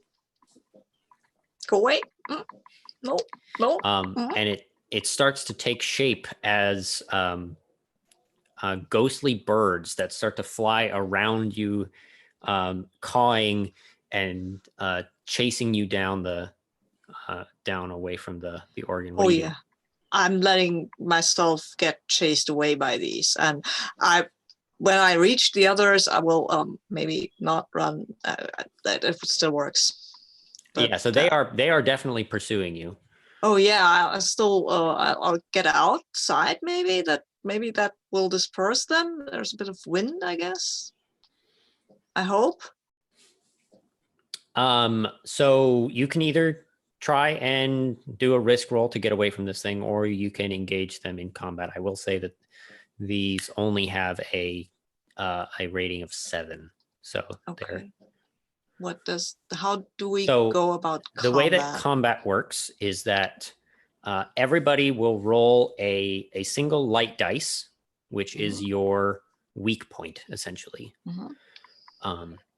Go away. No, no.
and it starts to take shape as ghostly birds that start to fly around you, cawing and chasing you down down away from the organ. What do you do?
I'm letting myself get chased away by these, and when I reach the others, I will maybe not run. That it still works. But,
yeah, so they are definitely pursuing you.
Oh yeah, I still I'll get outside. Maybe that will disperse them. There's a bit of wind, I guess. I hope.
So you can either try and do a risk roll to get away from this thing, or you can engage them in combat. I will say that these only have a rating of 7. So
okay. How do we go about combat?
The way that combat works is that everybody will roll a single light dice, which is your weak point, essentially.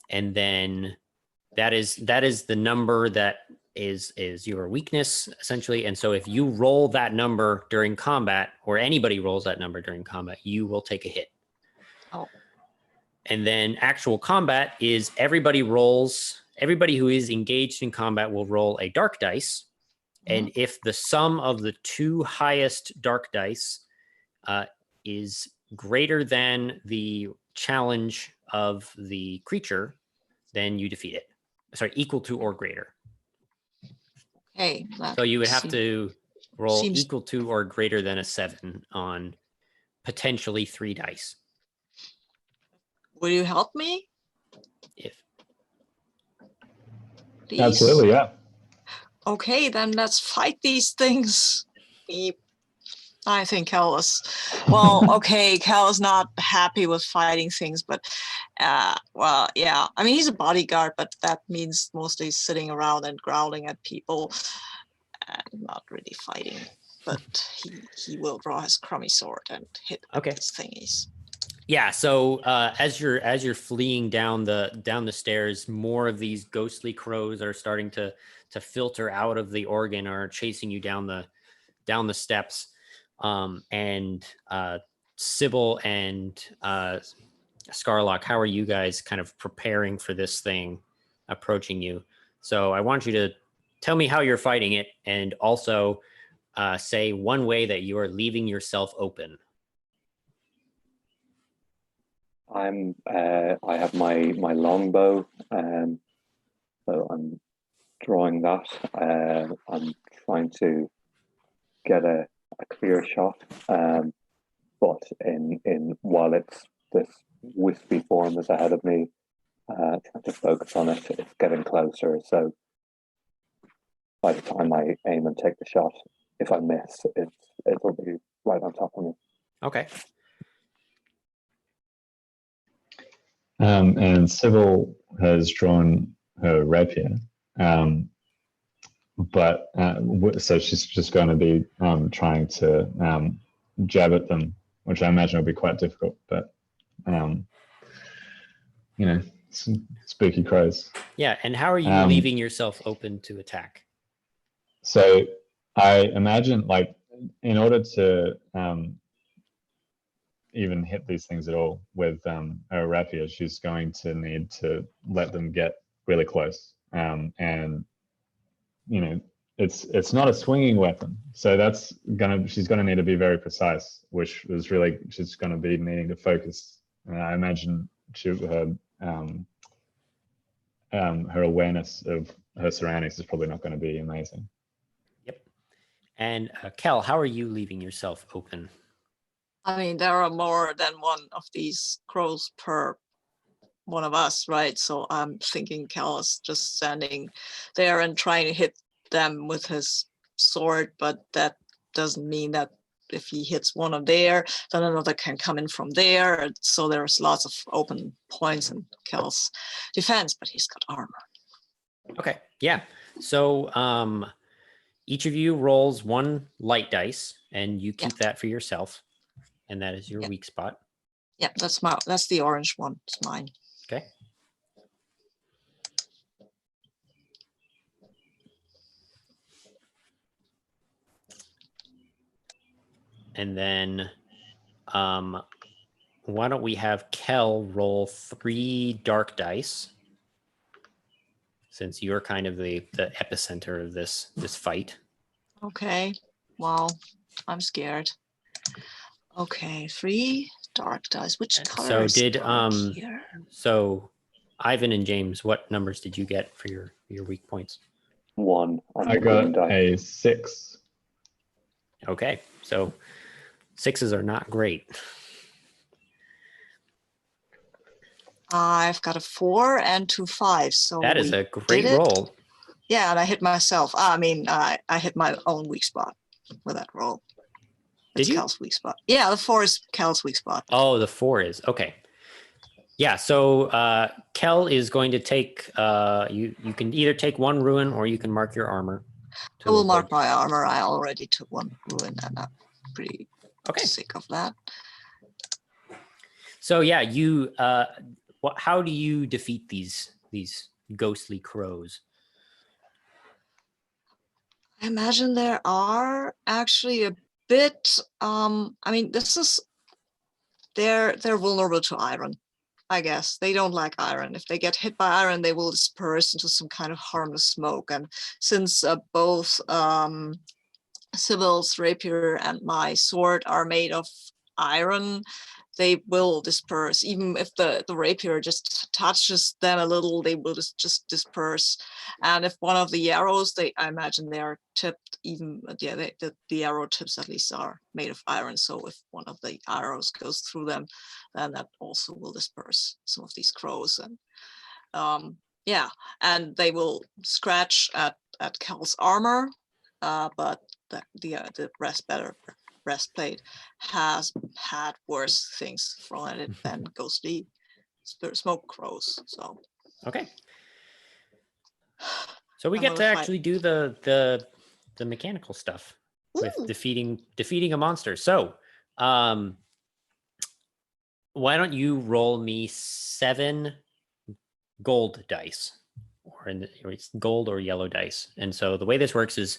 And then that is the number that is your weakness, essentially. And so if you roll that number during combat, or anybody rolls that number during combat, you will take a hit.
Oh.
And then actual combat is everybody who is engaged in combat will roll a dark dice. And if the sum of the 2 highest dark dice is greater than the challenge of the creature, then you defeat it. Sorry, equal to or greater.
Okay.
So you would have to roll equal to or greater than a 7 on potentially 3 dice.
Will you help me?
Please? Absolutely, yeah.
Okay, then let's fight these things. I think Kel is, Kel is not happy with fighting things, but yeah. I mean, he's a bodyguard, but that means mostly sitting around and growling at people and not really fighting. But he will draw his crummy sword and hit these thingies.
Yeah, so as you're fleeing down the stairs, more of these ghostly crows are starting to filter out of the organ, or chasing you down the steps. And Sibil and Skarloc, how are you guys kind of preparing for this thing approaching you? So I want you to tell me how you're fighting it, and also say one way that you are leaving yourself open.
I have my longbow, so I'm drawing that. I'm trying to get a clear shot, but while it's this wispy form is ahead of me, trying to focus on it. It's getting closer, so by the time I aim and take the shot, if I miss, it'll be right on top of me.
Okay.
And Sibil has drawn her rapier, but so she's just going to be trying to jab at them, which I imagine will be quite difficult. But spooky crows.
Yeah, and how are you leaving yourself open to attack?
So I imagine, like, in order to even hit these things at all with a rapier, she's going to need to let them get really close, and it's not a swinging weapon, so she's gonna need to be very precise, which is really, she's gonna be needing to focus. I imagine her awareness of her surroundings is probably not going to be amazing.
Yep. And Kel, how are you leaving yourself open?
I mean, there are more than one of these crows per one of us, right? So I'm thinking Kel is just standing there and trying to hit them with his sword, but that doesn't mean that if he hits one of there, then another can come in from there. So there's lots of open points in Kel's defense, but he's got armor.
Okay, yeah. So Each of you rolls one light dice, and you keep
Yeah.
that for yourself, and that is your
Yeah.
weak spot.
Yeah, that's the orange one. It's mine.
Okay. And then why don't we have Kel roll 3 dark dice, since you're kind of the epicenter of this fight.
Okay. Wow. I'm scared. Okay, 3 dark dice. Which color
So
is
did
dark here?
so Ivan and James, what numbers did you get for your weak points?
1 on
I
the green
got
die.
a 6.
Okay, so 6s are not great.
I've got a 4 and 2 5s. So
That is
we
a
did
great
it.
roll.
Yeah, and I hit myself. I mean, I hit my own weak spot with that roll. It's
Did you?
Cal's weak spot. Yeah, the 4 is Cal's weak spot.
Oh, the 4 is okay. Yeah, so Kel is going to take you can either take 1 ruin or you can mark your armor.
I will mark my armor. I already took 1 ruin and I'm pretty sick of that.
So yeah, you how do you defeat these ghostly crows?
I imagine there are actually a bit I mean, they're vulnerable to iron. I guess they don't like iron. If they get hit by iron, they will disperse into some kind of harmless smoke. And since both Sibil's rapier and my sword are made of iron, they will disperse. Even if the rapier just touches them a little, they will just disperse. And if one of the arrows, I imagine they are tipped, even, yeah, the arrow tips at least are made of iron. So if one of the arrows goes through them, then that also will disperse some of these crows. And yeah, and they will scratch at Kel's armor, but the breastplate has had worse things thrown at it than ghostly smoke crows. So
okay, so we
I'm
get to
gonna
actually do the mechanical stuff with defeating a monster. So why don't you roll me 7 gold dice, or it's gold or yellow dice. And so the way this works is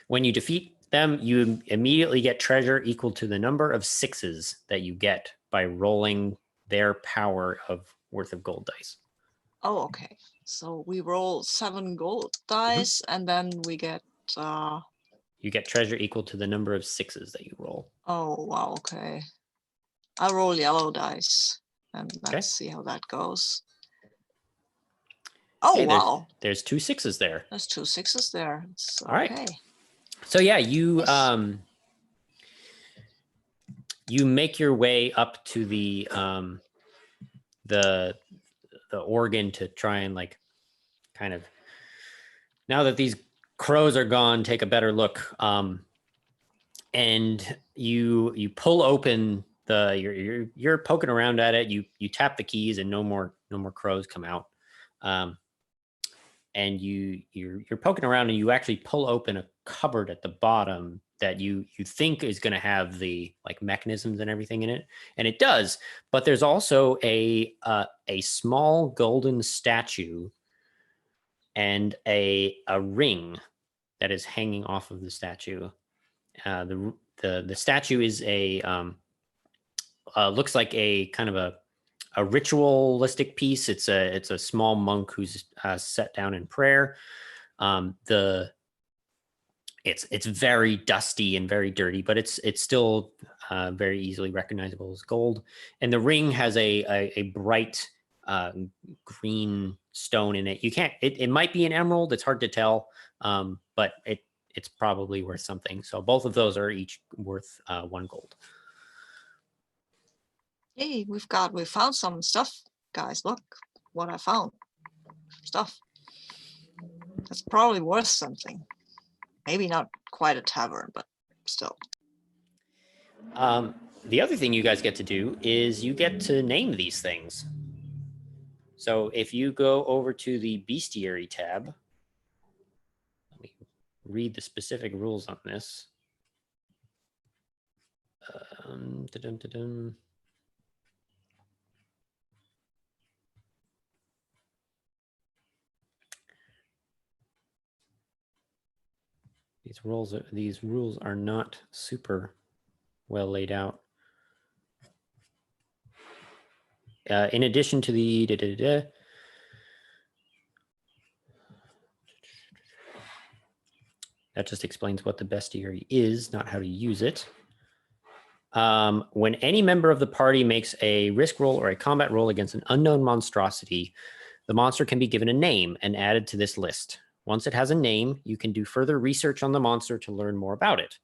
when you defeat them, you immediately get treasure equal to the number of 6s that you get by rolling their power of worth of gold dice.
Oh, okay. So we roll 7 gold dice, and then we get
you get treasure equal to the number of 6s that you roll.
Oh wow, okay. I roll yellow dice, and let's see how that goes. Oh,
hey,
wow.
There's 2 6s there.
There's 2 6s there. It's
all right.
Okay.
So yeah, you you make your way up to the organ to try and like kind of, now that these crows are gone, take a better look. And you pull open you're poking around at it. You tap the keys and no more crows come out. And you're poking around and you actually pull open a cupboard at the bottom that you think is going to have the like mechanisms and everything in it, and it does. But there's also a small golden statue and a ring that is hanging off of the statue. The statue is a looks like a kind of a ritualistic piece. It's a small monk who's set down in prayer. It's very dusty and very dirty, but it's still very easily recognizable as gold. And the ring has a bright green stone in it. You can't. It might be an emerald. It's hard to tell, but it's probably worth something. So both of those are each worth 1 gold.
Hey, we found some stuff, guys. Look what I found. Stuff. That's probably worth something. Maybe not quite a tavern, but still.
The other thing you guys get to do is you get to name these things. So if you go over to the bestiary tab, let me read the specific rules on this. These rules are not super well laid out. In addition to the that just explains what the bestiary is, not how to use it. When any member of the party makes a risk roll or a combat roll against an unknown monstrosity, the monster can be given a name and added to this list. Once it has a name, you can do further research on the monster to learn more about it.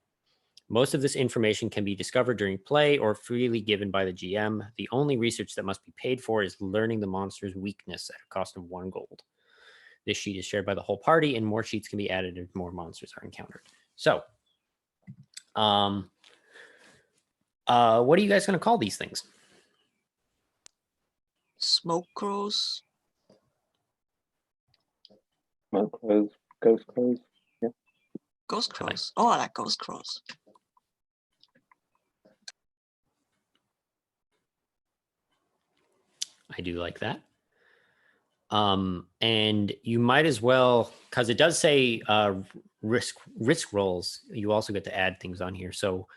Most of this information can be discovered during play or freely given by the GM. The only research that must be paid for is learning the monster's weakness at a cost of 1 gold. This sheet is shared by the whole party, and more sheets can be added if more monsters are encountered. So, what are you guys going to call these things?
Smoke crows.
Smoke crows, ghost crows. Yeah.
Ghost crows. Oh, I like ghost crows.
I do like that. And you might as well, because it does say risk rolls. You also get to add things on here. So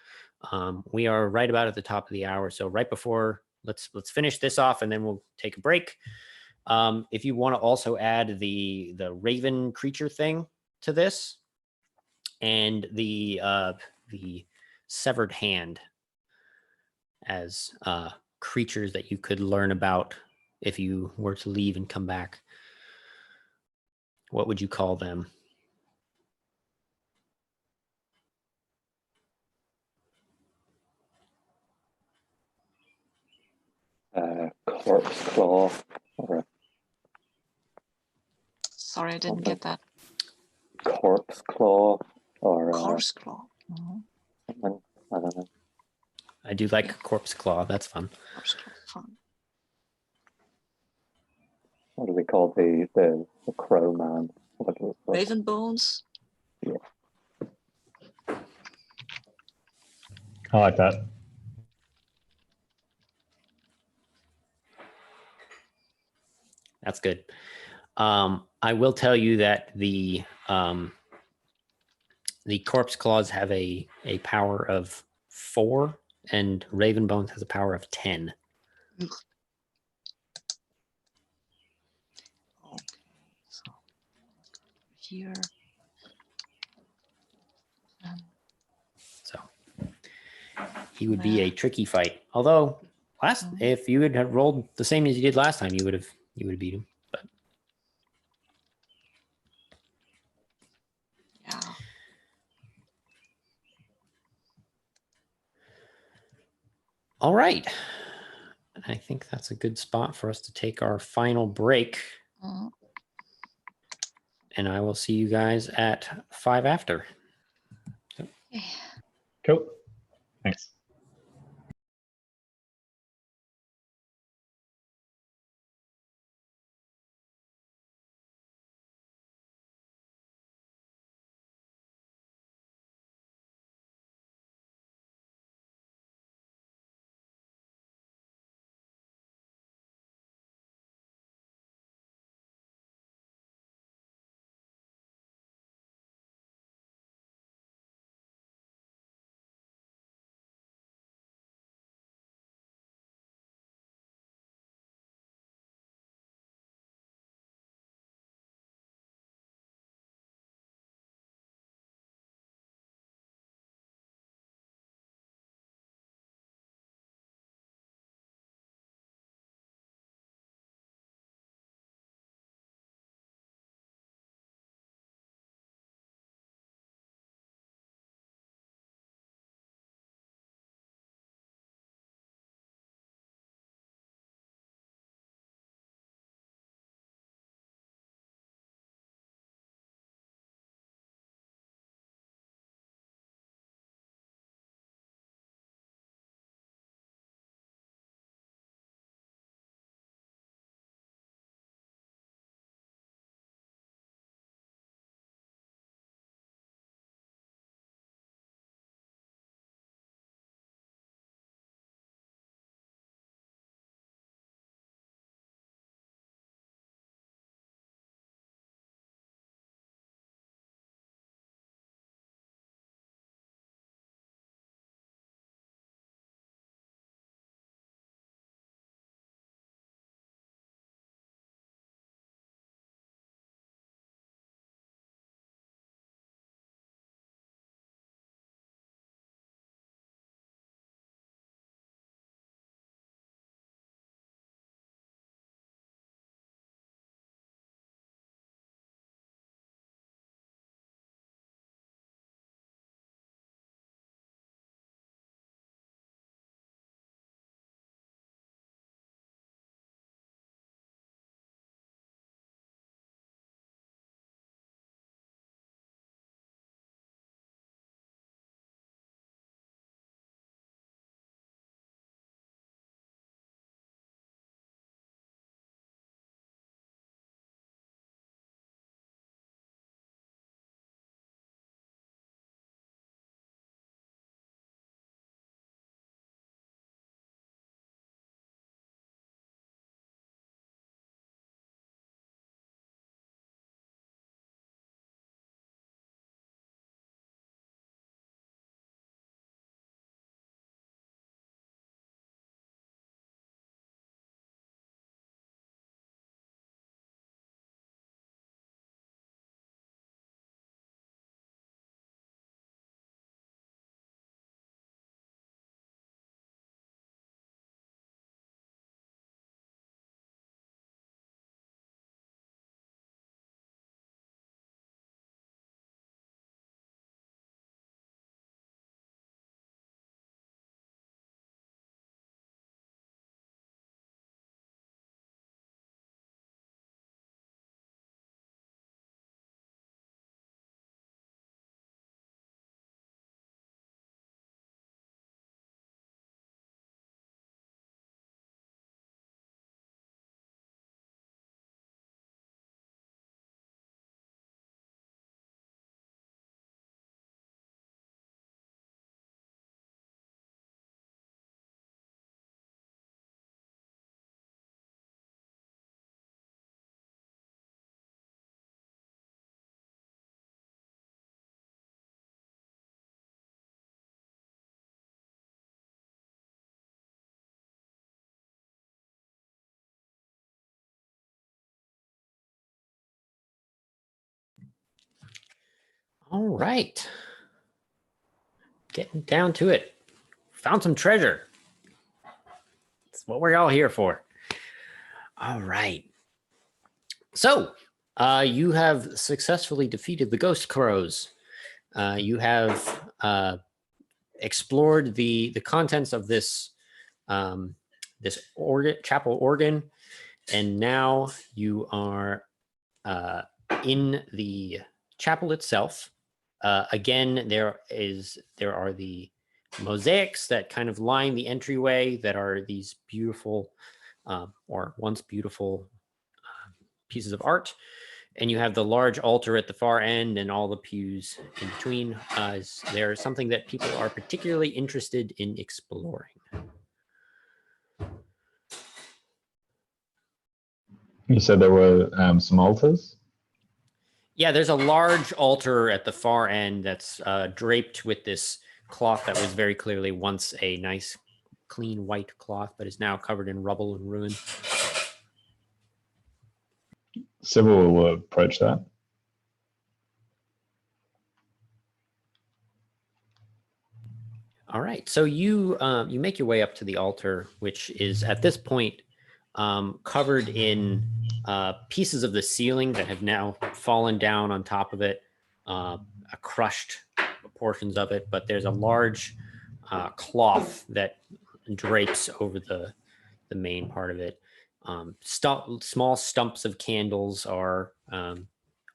we are right about at the top of the hour. So right before, let's finish this off, and then we'll take a break. If you want to also add the raven creature thing to this, and the severed hand as creatures that you could learn about if you were to leave and come back, what would you call them?
Corpse claw, or
Sorry, I didn't get that.
corpse claw, or
Corpse claw.
something, I don't know.
I do like corpse claw. That's fun.
Corpse claw. Fun.
What do they call the crow man? What is it?
Raven bones.
Yeah.
I like that.
That's good. I will tell you that the corpse claws have a power of 4, and raven bones has a power of 10.
Okay, so here.
So he would be a tricky fight. Although if you had rolled the same as you did last time, you would have beat him. But
Yeah.
all right. I think that's a good spot for us to take our final break. And I will see you guys at 5 after.
Cool. Thanks.
All right. Getting down to it. Found some treasure. That's what we're all here for. All right. So, you have successfully defeated the ghost crows. You have explored the contents of this this chapel organ, and now you are in the chapel itself. Again, there are the mosaics that kind of line the entryway that are these beautiful or once beautiful pieces of art. And you have the large altar at the far end and all the pews in between. There's something that people are particularly interested in exploring.
You said there were some altars?
Yeah, there's a large altar at the far end that's draped with this cloth that was very clearly once a nice, clean white cloth, but is now covered in rubble and ruin.
Sibil will approach that.
All right, so you make your way up to the altar, which is at this point covered in pieces of the ceiling that have now fallen down on top of it, crushed portions of it. But there's a large cloth that drapes over the main part of it. Small stumps of candles are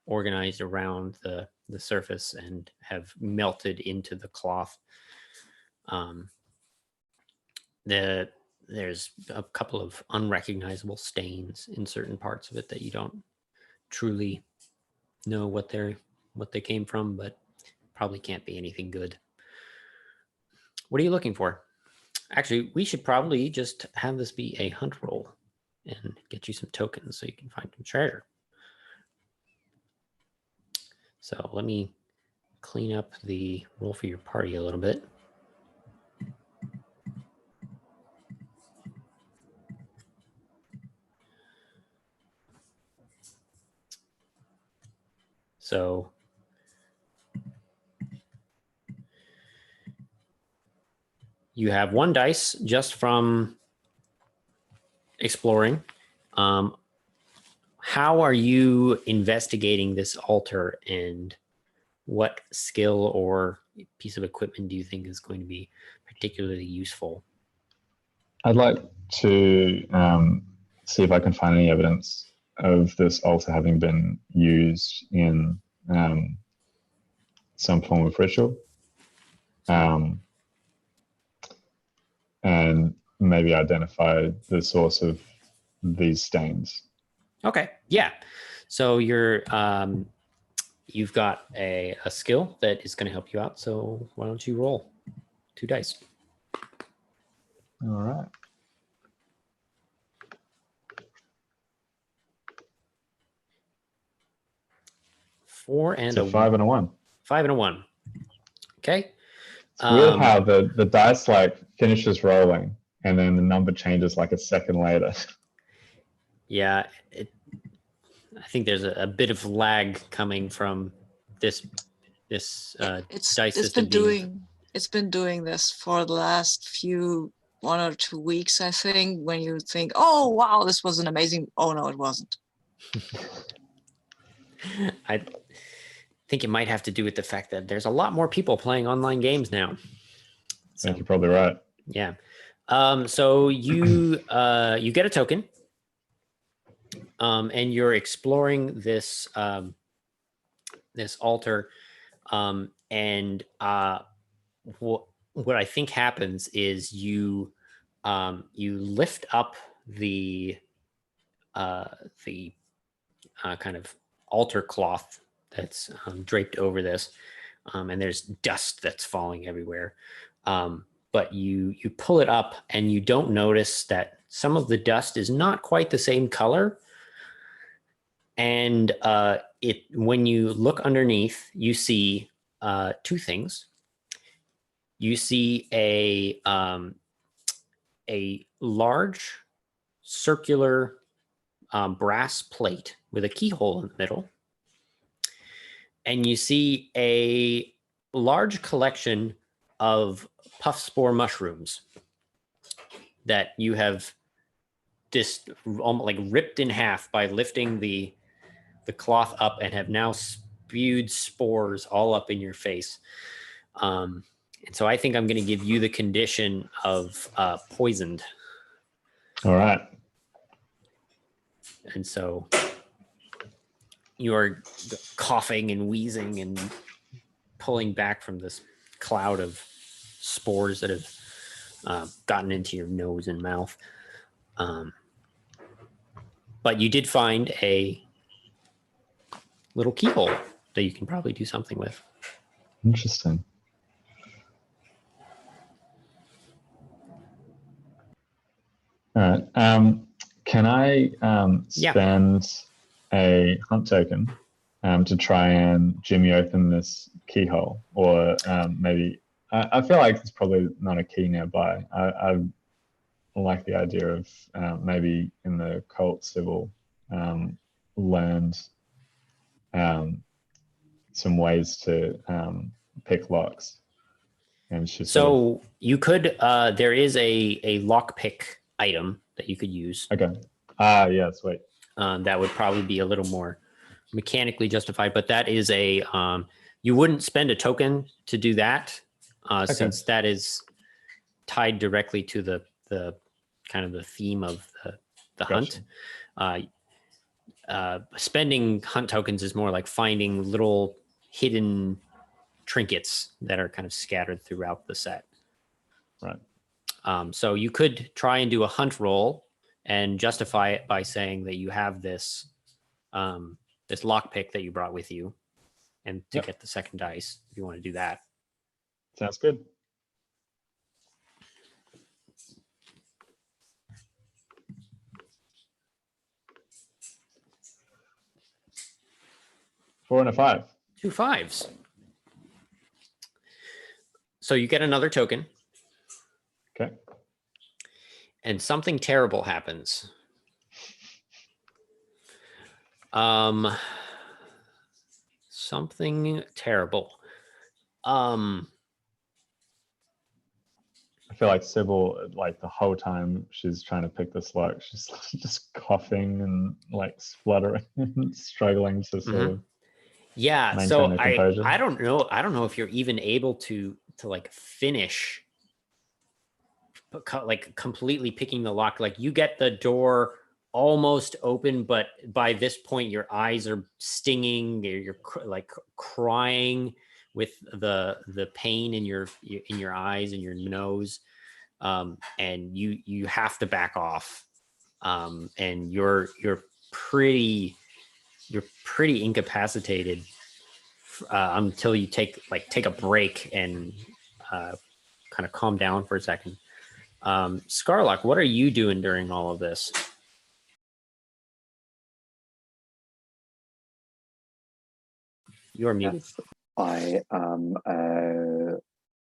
organized around the surface and have melted into the cloth. There's a couple of unrecognizable stains in certain parts of it that you don't truly know what they came from, but probably can't be anything good. What are you looking for? Actually, we should probably just have this be a hunt roll and get you some tokens so you can find some treasure. So let me clean up the roll for your party a little bit. So you have one dice just from exploring. How are you investigating this altar, and what skill or piece of equipment do you think is going to be particularly useful?
I'd like to see if I can find any evidence of this altar having been used in some form of ritual. And maybe identify the source of these stains.
Okay, yeah. So you've got a skill that is going to help you out. So why don't you roll 2 dice?
All right.
4 and
a 5 and a 1.
5 and a 1. Okay.
It's weird how the dice like finishes rolling and then the number changes like a second later.
Yeah, I think there's a bit of lag coming from this dice system.
It's been doing this for the last 1 or 2 weeks, I think, when you think, oh wow, this was an amazing, oh no, it wasn't.
I think it might have to do with the fact that there's a lot more people playing online games now.
So, I think you're probably right.
Yeah. So you get a token, and you're exploring this this altar, and what I think happens is you lift up the kind of altar cloth that's draped over this, and there's dust that's falling everywhere. But you pull it up and you don't notice that some of the dust is not quite the same color. And when you look underneath, you see 2 things. You see a large circular brass plate with a keyhole in the middle. and you see a large collection of puff spore mushrooms that you have just almost like ripped in half by lifting the cloth up and have now spewed spores all up in your face. And so I think I'm going to give you the condition of poisoned.
All right.
And so you're coughing and wheezing and pulling back from this cloud of spores that have gotten into your nose and mouth. But you did find a little keyhole that you can probably do something with.
Interesting. All right. Can I spend a hunt token to try and jimmy open this keyhole? Or maybe, I feel like there's probably not a key nearby. I like the idea of maybe in the cult Sibil learned some ways to pick locks. And
so you could, there is a lockpick item that you could use.
Okay. Yeah, sweet.
That would probably be a little more mechanically justified, but that is you wouldn't spend a token to do that, since that is tied directly to the kind of the theme of the hunt. Spending hunt tokens is more like finding little hidden trinkets that are kind of scattered throughout the set.
Right.
So you could try and do a hunt roll and justify it by saying that you have this this lockpick that you brought with you, and to get the second dice, if you want to do that.
Sounds good. Four and a 5.
2 5s. So you get another token.
Okay.
And something terrible happens. Something terrible.
I feel like Sibil, like the whole time she's trying to pick this lock, she's just coughing and like spluttering and struggling to sort of maintain
so
her composure.
I don't know if you're even able to like finish like completely picking the lock. Like you get the door almost open, but by this point your eyes are stinging, you're like crying with the pain in your eyes and your nose, and you have to back off, and you're pretty incapacitated until you take a break and kind of calm down for a second. Skarloc, what are you doing during all of this? You're muted.
Yes, I am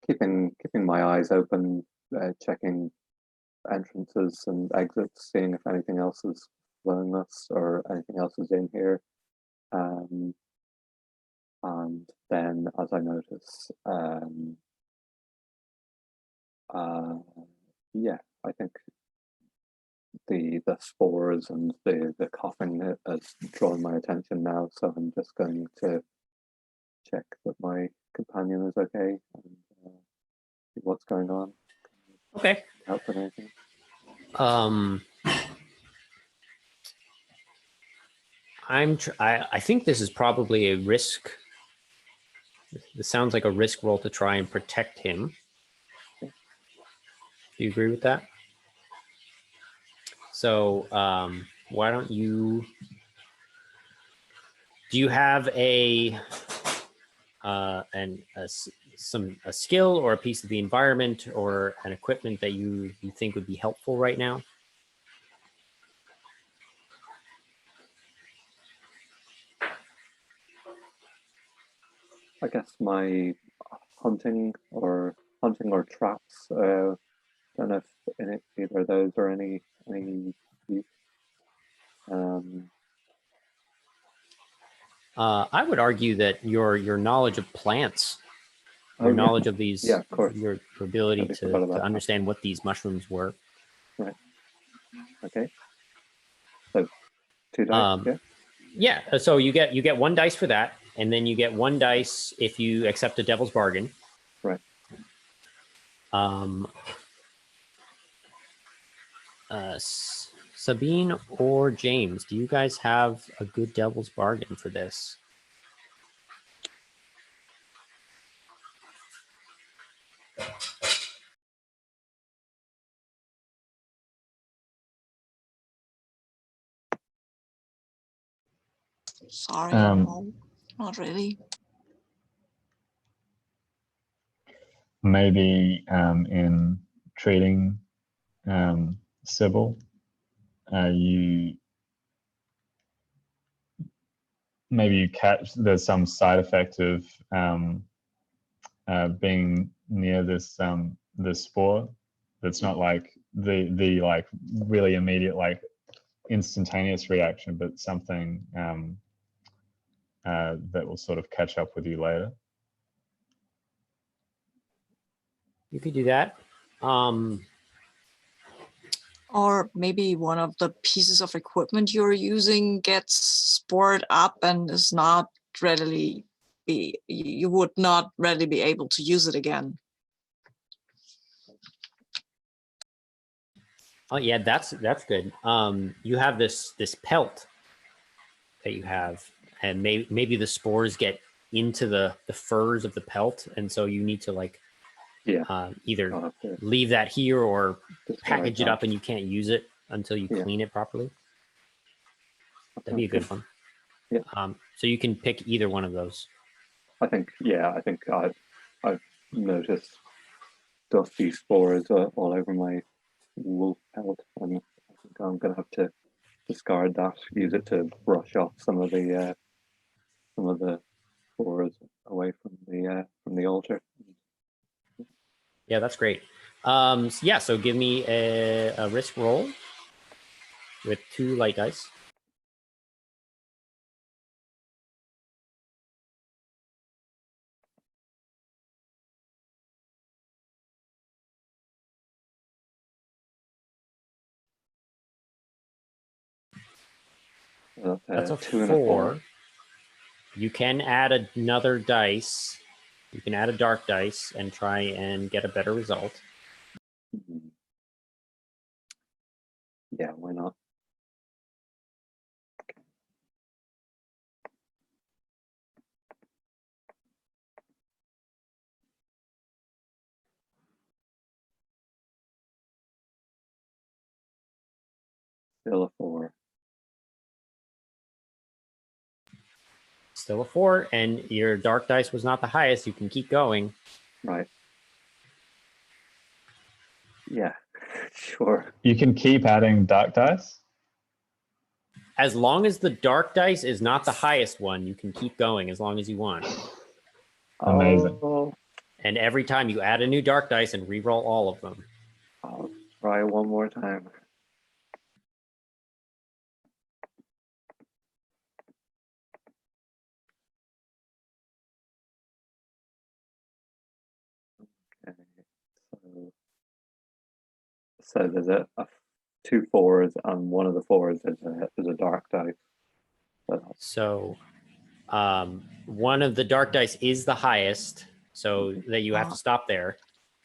keeping my eyes open, checking entrances and exits, seeing if anything else is following us or anything else is in here. And then, as I notice, yeah, I think the spores and the coughing has drawn my attention now, so I'm just going to check that my companion is okay and see what's going on.
Okay.
Help with anything?
I think this is probably a risk. This sounds like a risk roll to try and protect him. Do you agree with that? So why don't you? Do you have a skill or a piece of the environment or an equipment that you think would be helpful right now?
I guess my hunting or traps. Don't know if either of those are any use.
I would argue that your knowledge of plants, your knowledge of these,
yeah, of course,
your ability
Totally forgot about
to
that.
understand what these mushrooms were.
Right. Okay. So 2 dice. Yeah.
Yeah. So you get 1 dice for that, and then you get 1 dice if you accept a devil's bargain.
Right.
Sabine or James, do you guys have a good devil's bargain for this?
Sorry, no, not really.
Maybe in treating Sibil, you catch there's some side effect of being near this this spore that's not like the like really immediate like instantaneous reaction, but something that will sort of catch up with you later.
You could do that.
Or maybe one of the pieces of equipment you're using gets spored up and is not readily you would not readily be able to use it again.
Oh yeah, that's good. You have this pelt that you have, and maybe the spores get into the furs of the pelt, and so you need to like either leave that here or package it up, and you can't use it until you clean it properly. That'd be a good one.
Yeah.
So you can pick either one of those.
I think I've noticed dusty spores all over my wool pelt, and I think I'm gonna have to discard that. Use it to brush off some of the spores away from the altar.
Yeah, that's great. Yeah, so give me a risk roll with 2 light dice. That's a
2 and a 4.
You can add another dice. You can add a dark dice and try and get a better result.
Mm-hmm. Yeah, why not? Still a 4.
Still a 4, and your dark dice was not the highest. You can keep going.
Right. Yeah, sure.
You can keep adding dark dice.
As long as the dark dice is not the highest one, you can keep going as long as you want.
Amazing.
Oh,
And every time you add a new dark dice and re-roll all of them.
I'll try one more time. Okay, so there's a 2 4s, and one of the 4s is a dark dice.
So one of the dark dice is the highest, so that you have to stop there.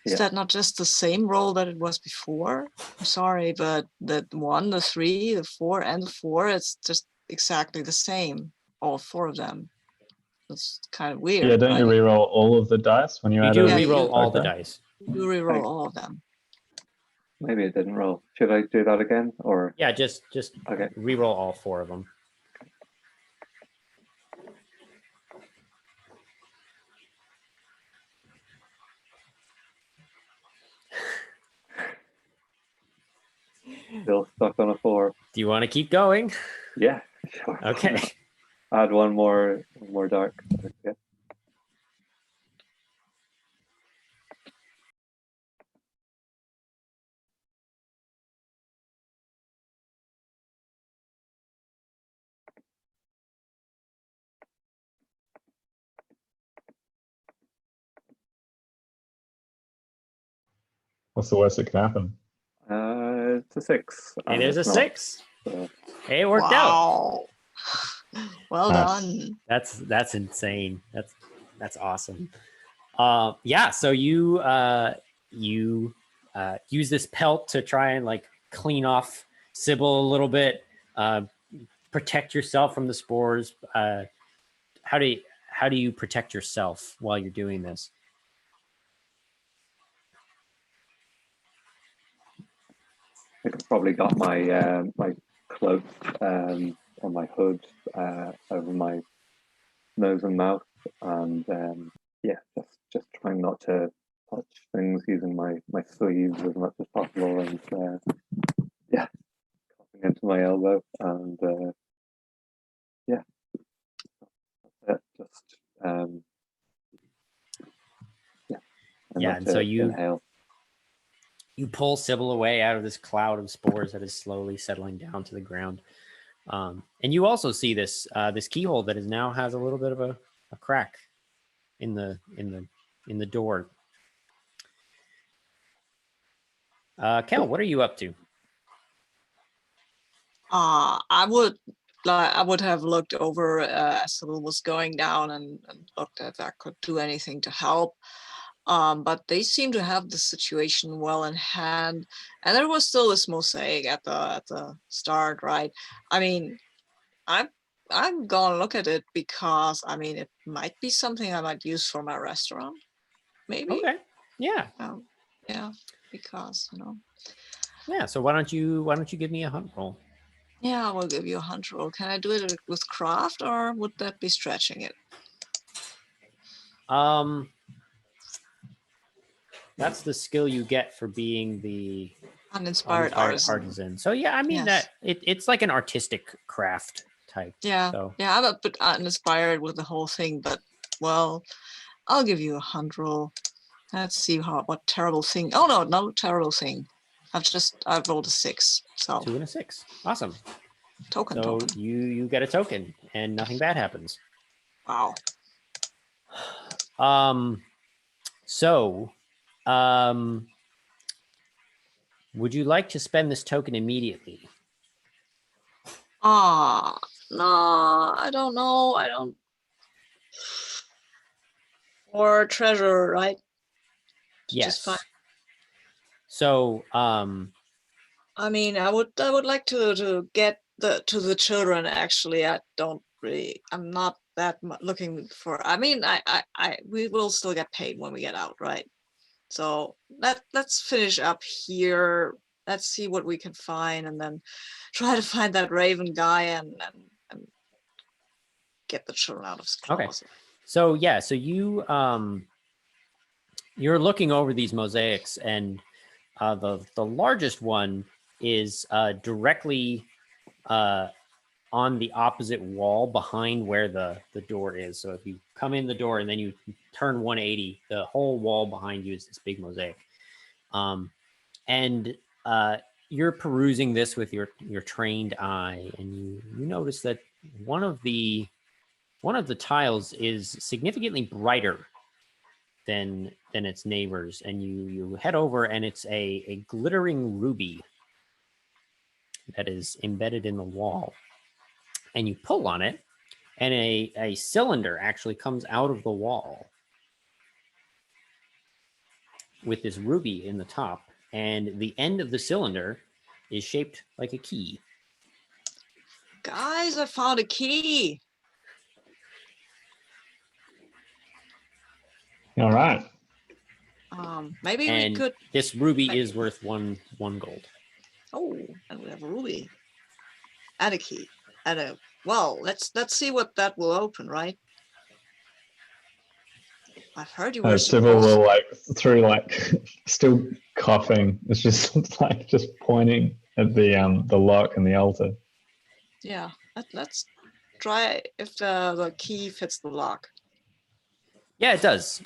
Is that not just the same roll that it was before? I'm sorry, but the 1, the 3, the 4, and the 4, it's just exactly the same. All 4 of them. It's kind of weird.
Yeah, don't you re-roll all of the dice when you add
do
a
re-roll
dark
all the
dice?
You re-roll all of them.
Maybe it didn't roll. Should I do that again, or?
Yeah, just
Okay.
re-roll all 4 of them.
Still stuck on a 4.
Do you want to keep going?
Yeah, sure.
Okay.
Add one more dark. Yeah.
What's the worst that could happen?
It's a 6.
It is a
it's not,
6. It worked out.
Wow. Well
Nice.
done.
That's insane. That's awesome. Yeah. So you use this pelt to try and like clean off Sibil a little bit, protect yourself from the spores. How do you protect yourself while you're doing this?
I think I've probably got my my cloak or my hood over my nose and mouth, and yeah, just trying not to touch things using my sleeves as much as possible, and yeah, coughing into my elbow, and yeah, that's it. Just yeah, and
Yeah,
not
and
to
so you
inhale.
pull Sibyl away out of this cloud of spores that is slowly settling down to the ground. And you also see this this keyhole that is now has a little bit of a crack in the door. Kel, what are you up to?
I would have looked over as Sibyl was going down and looked if I could do anything to help. But they seem to have the situation well in hand, and there was still this mosaic at the start, right? I mean, I'm gonna look at it because I mean it might be something I might use for my restaurant, maybe.
Okay. Yeah.
Yeah, because
Yeah. So why don't you give me a hunt roll?
Yeah, I will give you a hunt roll. Can I do it with craft, or would that be stretching it?
That's the skill you get for being the
Uninspired artisan.
So yeah, I mean
Yes.
that it's like an artistic craft type.
Yeah,
So
yeah, I'm a bit uninspired with the whole thing, but well, I'll give you a hunt roll. Let's see what terrible thing. Oh no terrible thing. I've rolled a 6. So
2 and a 6. Awesome.
token.
You get a token and nothing bad happens.
Wow.
Would you like to spend this token immediately?
No, I don't know. I don't. Or treasure, right?
Yes.
Just fine.
So,
I mean, I would like to get to the children. Actually, I'm not that looking for. I mean, we will still get paid when we get out, right? So let's finish up here. Let's see what we can find, and then try to find that Raven guy and get the children out of his claws.
Okay. So yeah, so you you're looking over these mosaics, and the largest one is directly on the opposite wall behind where the door is. So if you come in the door and then you turn 180, the whole wall behind you is this big mosaic. And you're perusing this with your trained eye, and you notice that one of the tiles is significantly brighter than its neighbors, and you head over, and it's a glittering ruby that is embedded in the wall. And you pull on it, and a cylinder actually comes out of the wall with this ruby in the top, and the end of the cylinder is shaped like a key.
Guys, I found a key.
All right.
Maybe
and
we could.
This ruby is worth one gold.
Oh, and we have a ruby and a key and a. Well, let's see what that will open, right? I've heard you were
Sibyl
supposed.
will still coughing. It's just just pointing at the lock and the altar.
Yeah, let's try if the key fits the lock.
Yeah, it does.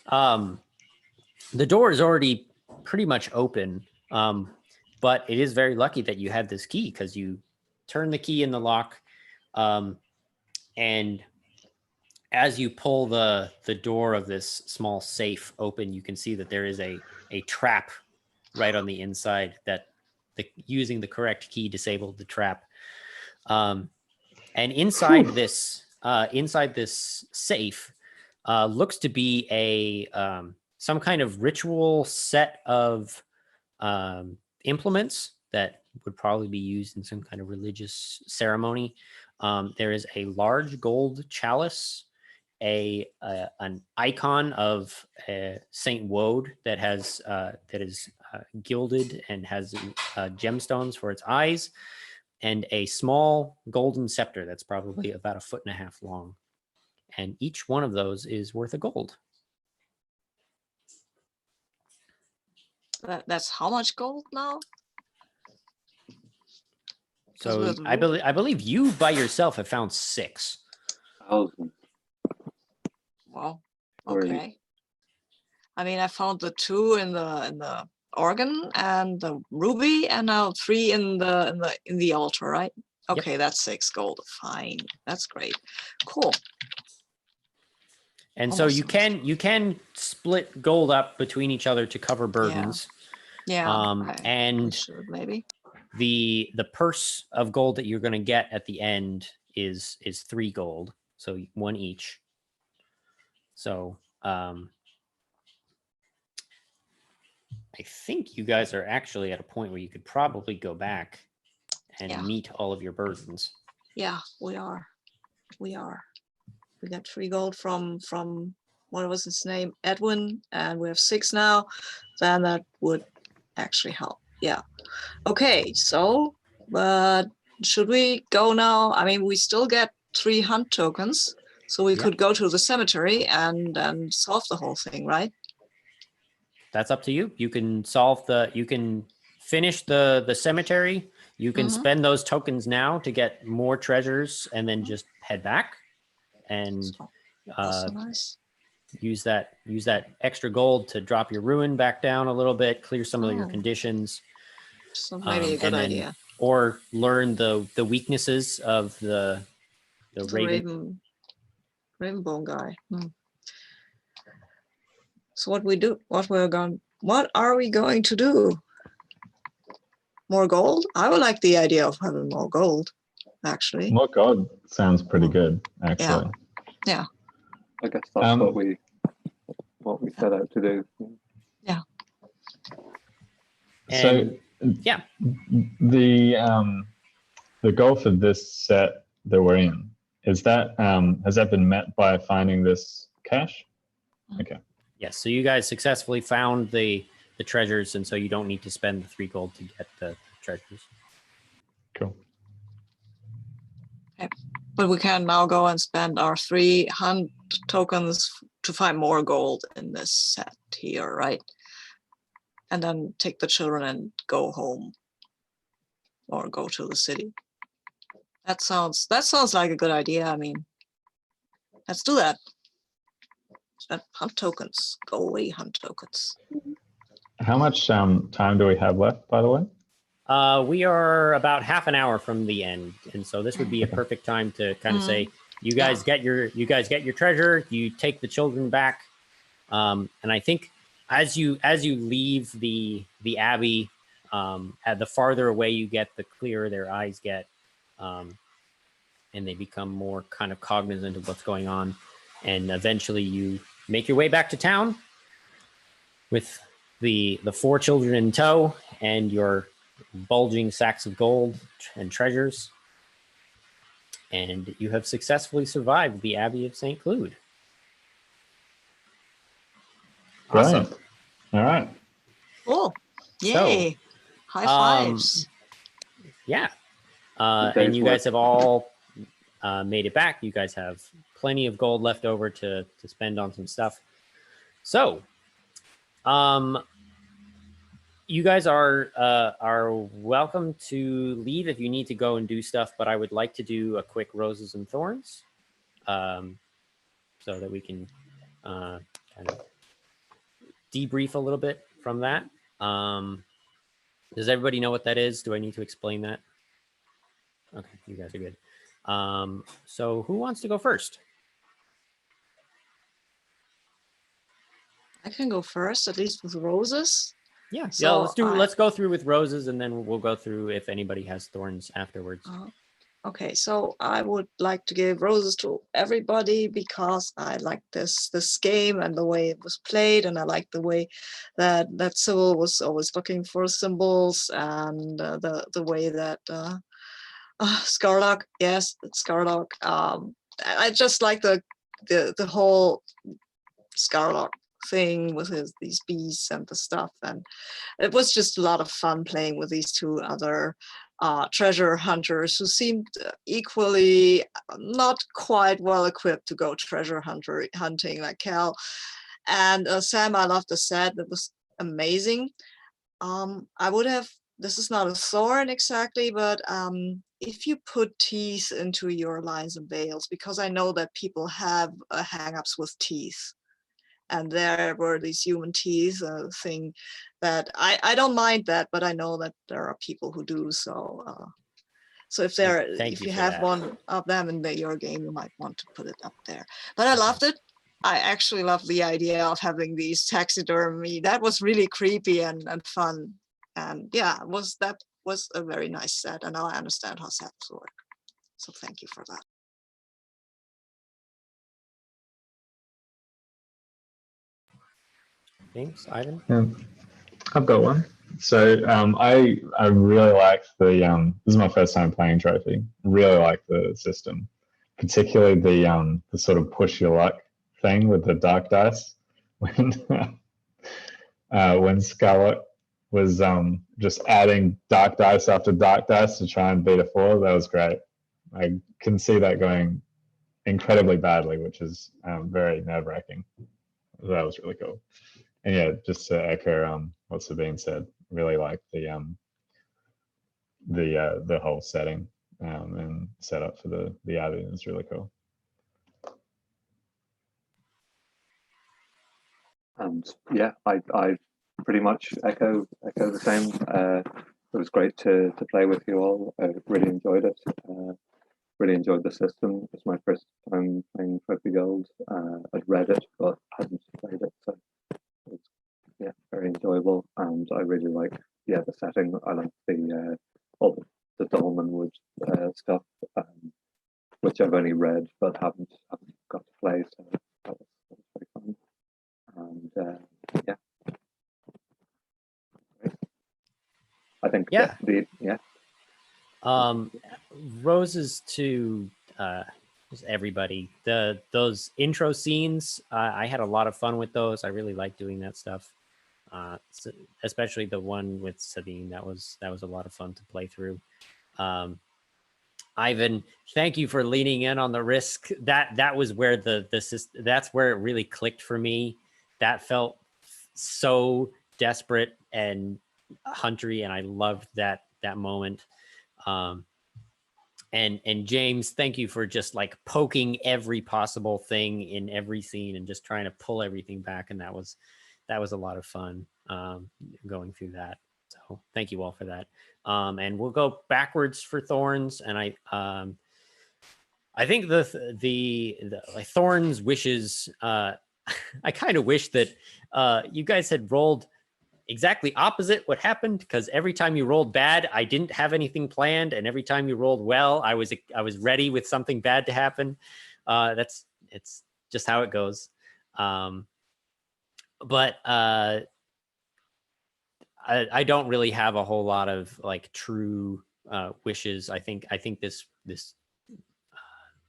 The door is already pretty much open, but it is very lucky that you had this key, because you turn the key in the lock, and as you pull the door of this small safe open, you can see that there is a trap right on the inside that using the correct key disabled the trap. And inside this safe looks to be a some kind of ritual set of implements that would probably be used in some kind of religious ceremony. There is a large gold chalice, an icon of Saint Woad that is gilded and has gemstones for its eyes, and a small golden scepter that's probably about 1.5 feet long. And each one of those is worth a gold.
That's how much gold now?
So I believe you by yourself have found 6.
1,000.
Wow.
Already.
Okay. I mean, I found the 2 in the organ and the ruby, and now 3 in the altar, right? Okay, yep. That's 6 gold. Fine. That's great. Cool.
And so you can split gold up between each other to cover burdens.
Yeah.
And
should, maybe.
The purse of gold that you're going to get at the end is 3 gold, so 1 each. So I think you guys are actually at a point where you could probably go back and meet all of your burdens.
Yeah, we are. We got 3 gold from what was his name, Edwin, and we have 6 now. Then that would actually help. Yeah. Okay, so but should we go now? I mean, we still get 3 hunt tokens, so we could go to the cemetery and solve the whole thing, right?
That's up to you. You can finish the cemetery. You can spend those tokens now to get more treasures, and then just head back and
nice.
use that extra gold to drop your ruin back down a little bit, clear some of your conditions.
So maybe a good idea.
Or learn the weaknesses of the
Ravenbone guy. So what are we going to do? More gold? I would like the idea of having more gold, actually.
More gold sounds pretty good, actually.
Yeah.
I guess that's what we set out to do.
Yeah.
So the goal for this set that we're in, is that has that been met by finding this cache? Okay.
Yes. So you guys successfully found the treasures, and so you don't need to spend the 3 gold to get the treasures.
Cool.
Okay. But we can now go and spend our 3 hunt tokens to find more gold in this set here, right? And then take the children and go home or go to the city. That sounds like a good idea. I mean, let's do that. Spend hunt tokens. Go away, hunt tokens.
How much time do we have left, by the way?
We are about half an hour from the end, and so this would be a perfect time to kind of say, you guys get your treasure. You take the children back, and I think as you leave the abbey, the farther away you get, the clearer their eyes get, and they become more kind of cognizant of what's going on, and eventually you make your way back to town with the 4 children in tow and your bulging sacks of gold and treasures, and you have successfully survived the Abbey of St. Clewd.
Awesome. All right.
Cool. Yay. So, high fives.
Yeah. And you guys have all made it back. You guys have plenty of gold left over to spend on some stuff. So, you guys are welcome to leave if you need to go and do stuff, but I would like to do a quick roses and thorns, so that we can kind of debrief a little bit from that. Does everybody know what that is? Do I need to explain that? Okay, you guys are good. So who wants to go first?
I can go first, at least with roses.
Yeah,
So
let's go through with roses, and then we'll go through if anybody has thorns afterwards.
Okay, so I would like to give roses to everybody because I like this game and the way it was played, and I like the way that Sibil was always looking for symbols, and the way that Skarloc, yes, it's Skarloc. I just like the whole Skarloc thing with these bees and the stuff, and it was just a lot of fun playing with these two other treasure hunters who seemed equally not quite well equipped to go treasure hunting like Cal. And Sam, I loved the set. It was amazing. I would have, this is not a thorn exactly, but if you put teeth into your lines and veils, because I know that people have hang-ups with teeth, and there were these human teeth thing that I don't mind that, but I know that there are people who do. So so if you have one of them in your game, you might want to put it up there. But I loved it. I actually loved the idea of having these taxidermy. That was really creepy and fun. And yeah, that was a very nice set. And now I understand how sets work. So thank you for that.
Thanks, Ivan.
I've got one. So I really liked the this is my first time playing Trophy. Really like the system, particularly the sort of push your luck thing with the dark dice when Skarloc was just adding dark dice after dark dice to try and beat a 4. That was great. I can see that going incredibly badly, which is very nerve-wracking. That was really cool. And yeah, just to echo what Sabine said, really like the whole setting and setup for the Abbey. It was really cool.
And yeah, I pretty much echo the same. It was great to play with you all. I really enjoyed it. Really enjoyed the system. It's my first time playing Trophy Gold. I'd read it, but hadn't played it, so it was very enjoyable. And I really like the setting. I like the all the Dolmenwood stuff, which I've only read but haven't got to play. So that was very fun. And I think
roses to everybody. Those intro scenes, I had a lot of fun with those. I really like doing that stuff, especially the one with Sabine. That was a lot of fun to play through. Ivan, thank you for leaning in on the risk. That was where that's where it really clicked for me. That felt so desperate and huntery, and I loved that moment. And James, thank you for just like poking every possible thing in every scene and just trying to pull everything back. And that was a lot of fun going through that. So thank you all for that. And we'll go backwards for thorns. And I think the like thorns wishes. I kind of wish that you guys had rolled exactly opposite what happened, because every time you rolled bad, I didn't have anything planned, and every time you rolled well, I was ready with something bad to happen. It's just how it goes. But I don't really have a whole lot of like true wishes. I think this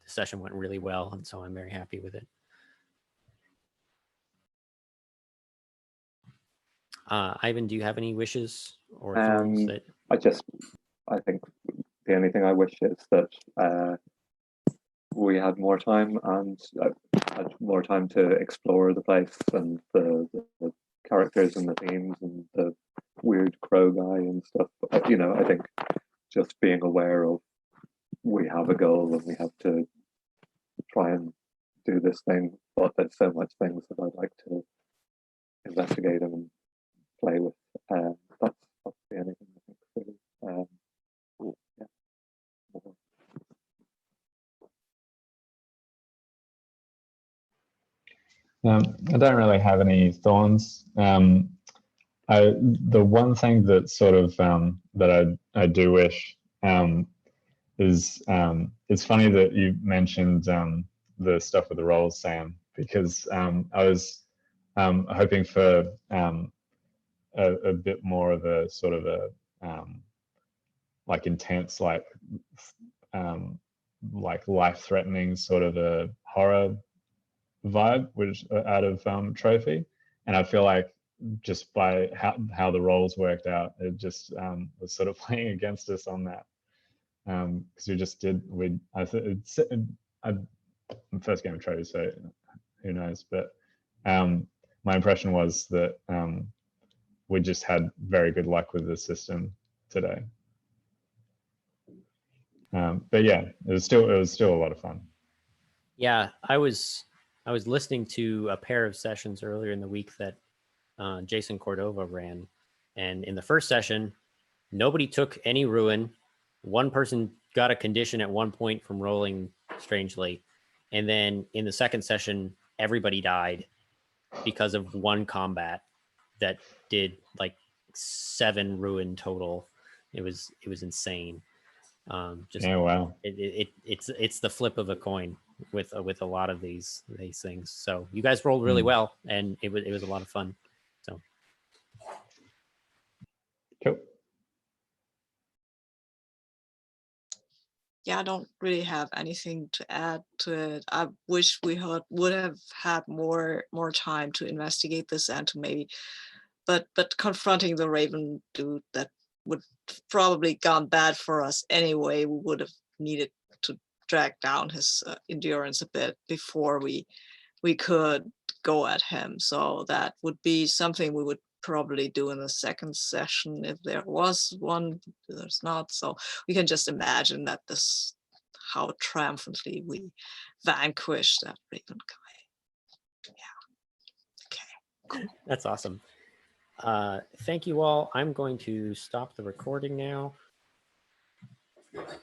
session went really well, and so I'm very happy with it. Ivan, do you have any wishes or thorns that?
I think the only thing I wish is that we had more time and had more time to explore the place and the characters and the themes and the weird crow guy and stuff. I think just being aware of we have a goal and we have to try and do this thing, but there's so much things that I'd like to investigate and play with. That's the only thing I think really.
I don't really have any thorns. the one thing that sort of that I do wish is it's funny that you mentioned the stuff with the rolls, Sam, because I was hoping for a bit more of a sort of a like intense, like life-threatening sort of a horror vibe, which out of trophy, and I feel like just by how the rolls worked out, it just was sort of playing against us on that, because we just did first game of trophy, so who knows, but my impression was that we just had very good luck with the system today. But yeah, it was still a lot of fun.
Yeah, I was listening to a pair of sessions earlier in the week that Jason Cordova ran, and in the first session, nobody took any ruin. One person got a condition at one point from rolling strangely, and then in the second session, everybody died because of one combat that did like 7 ruin total. It was insane. Just
Yeah, wow.
It's the flip of a coin with a lot of these things. So you guys rolled really well, and it was a lot of fun. So
cool.
Yeah, I don't really have anything to add to it. I wish we would have had more time to investigate this and to maybe, but confronting the Raven dude, that would probably gone bad for us anyway. We would have needed to drag down his endurance a bit before we could go at him. So that would be something we would probably do in the second session if there was one. There's not, so we can just imagine that how triumphantly we vanquished that Raven guy. Yeah. Okay, cool.
That's awesome. Thank you all. I'm going to stop the recording now.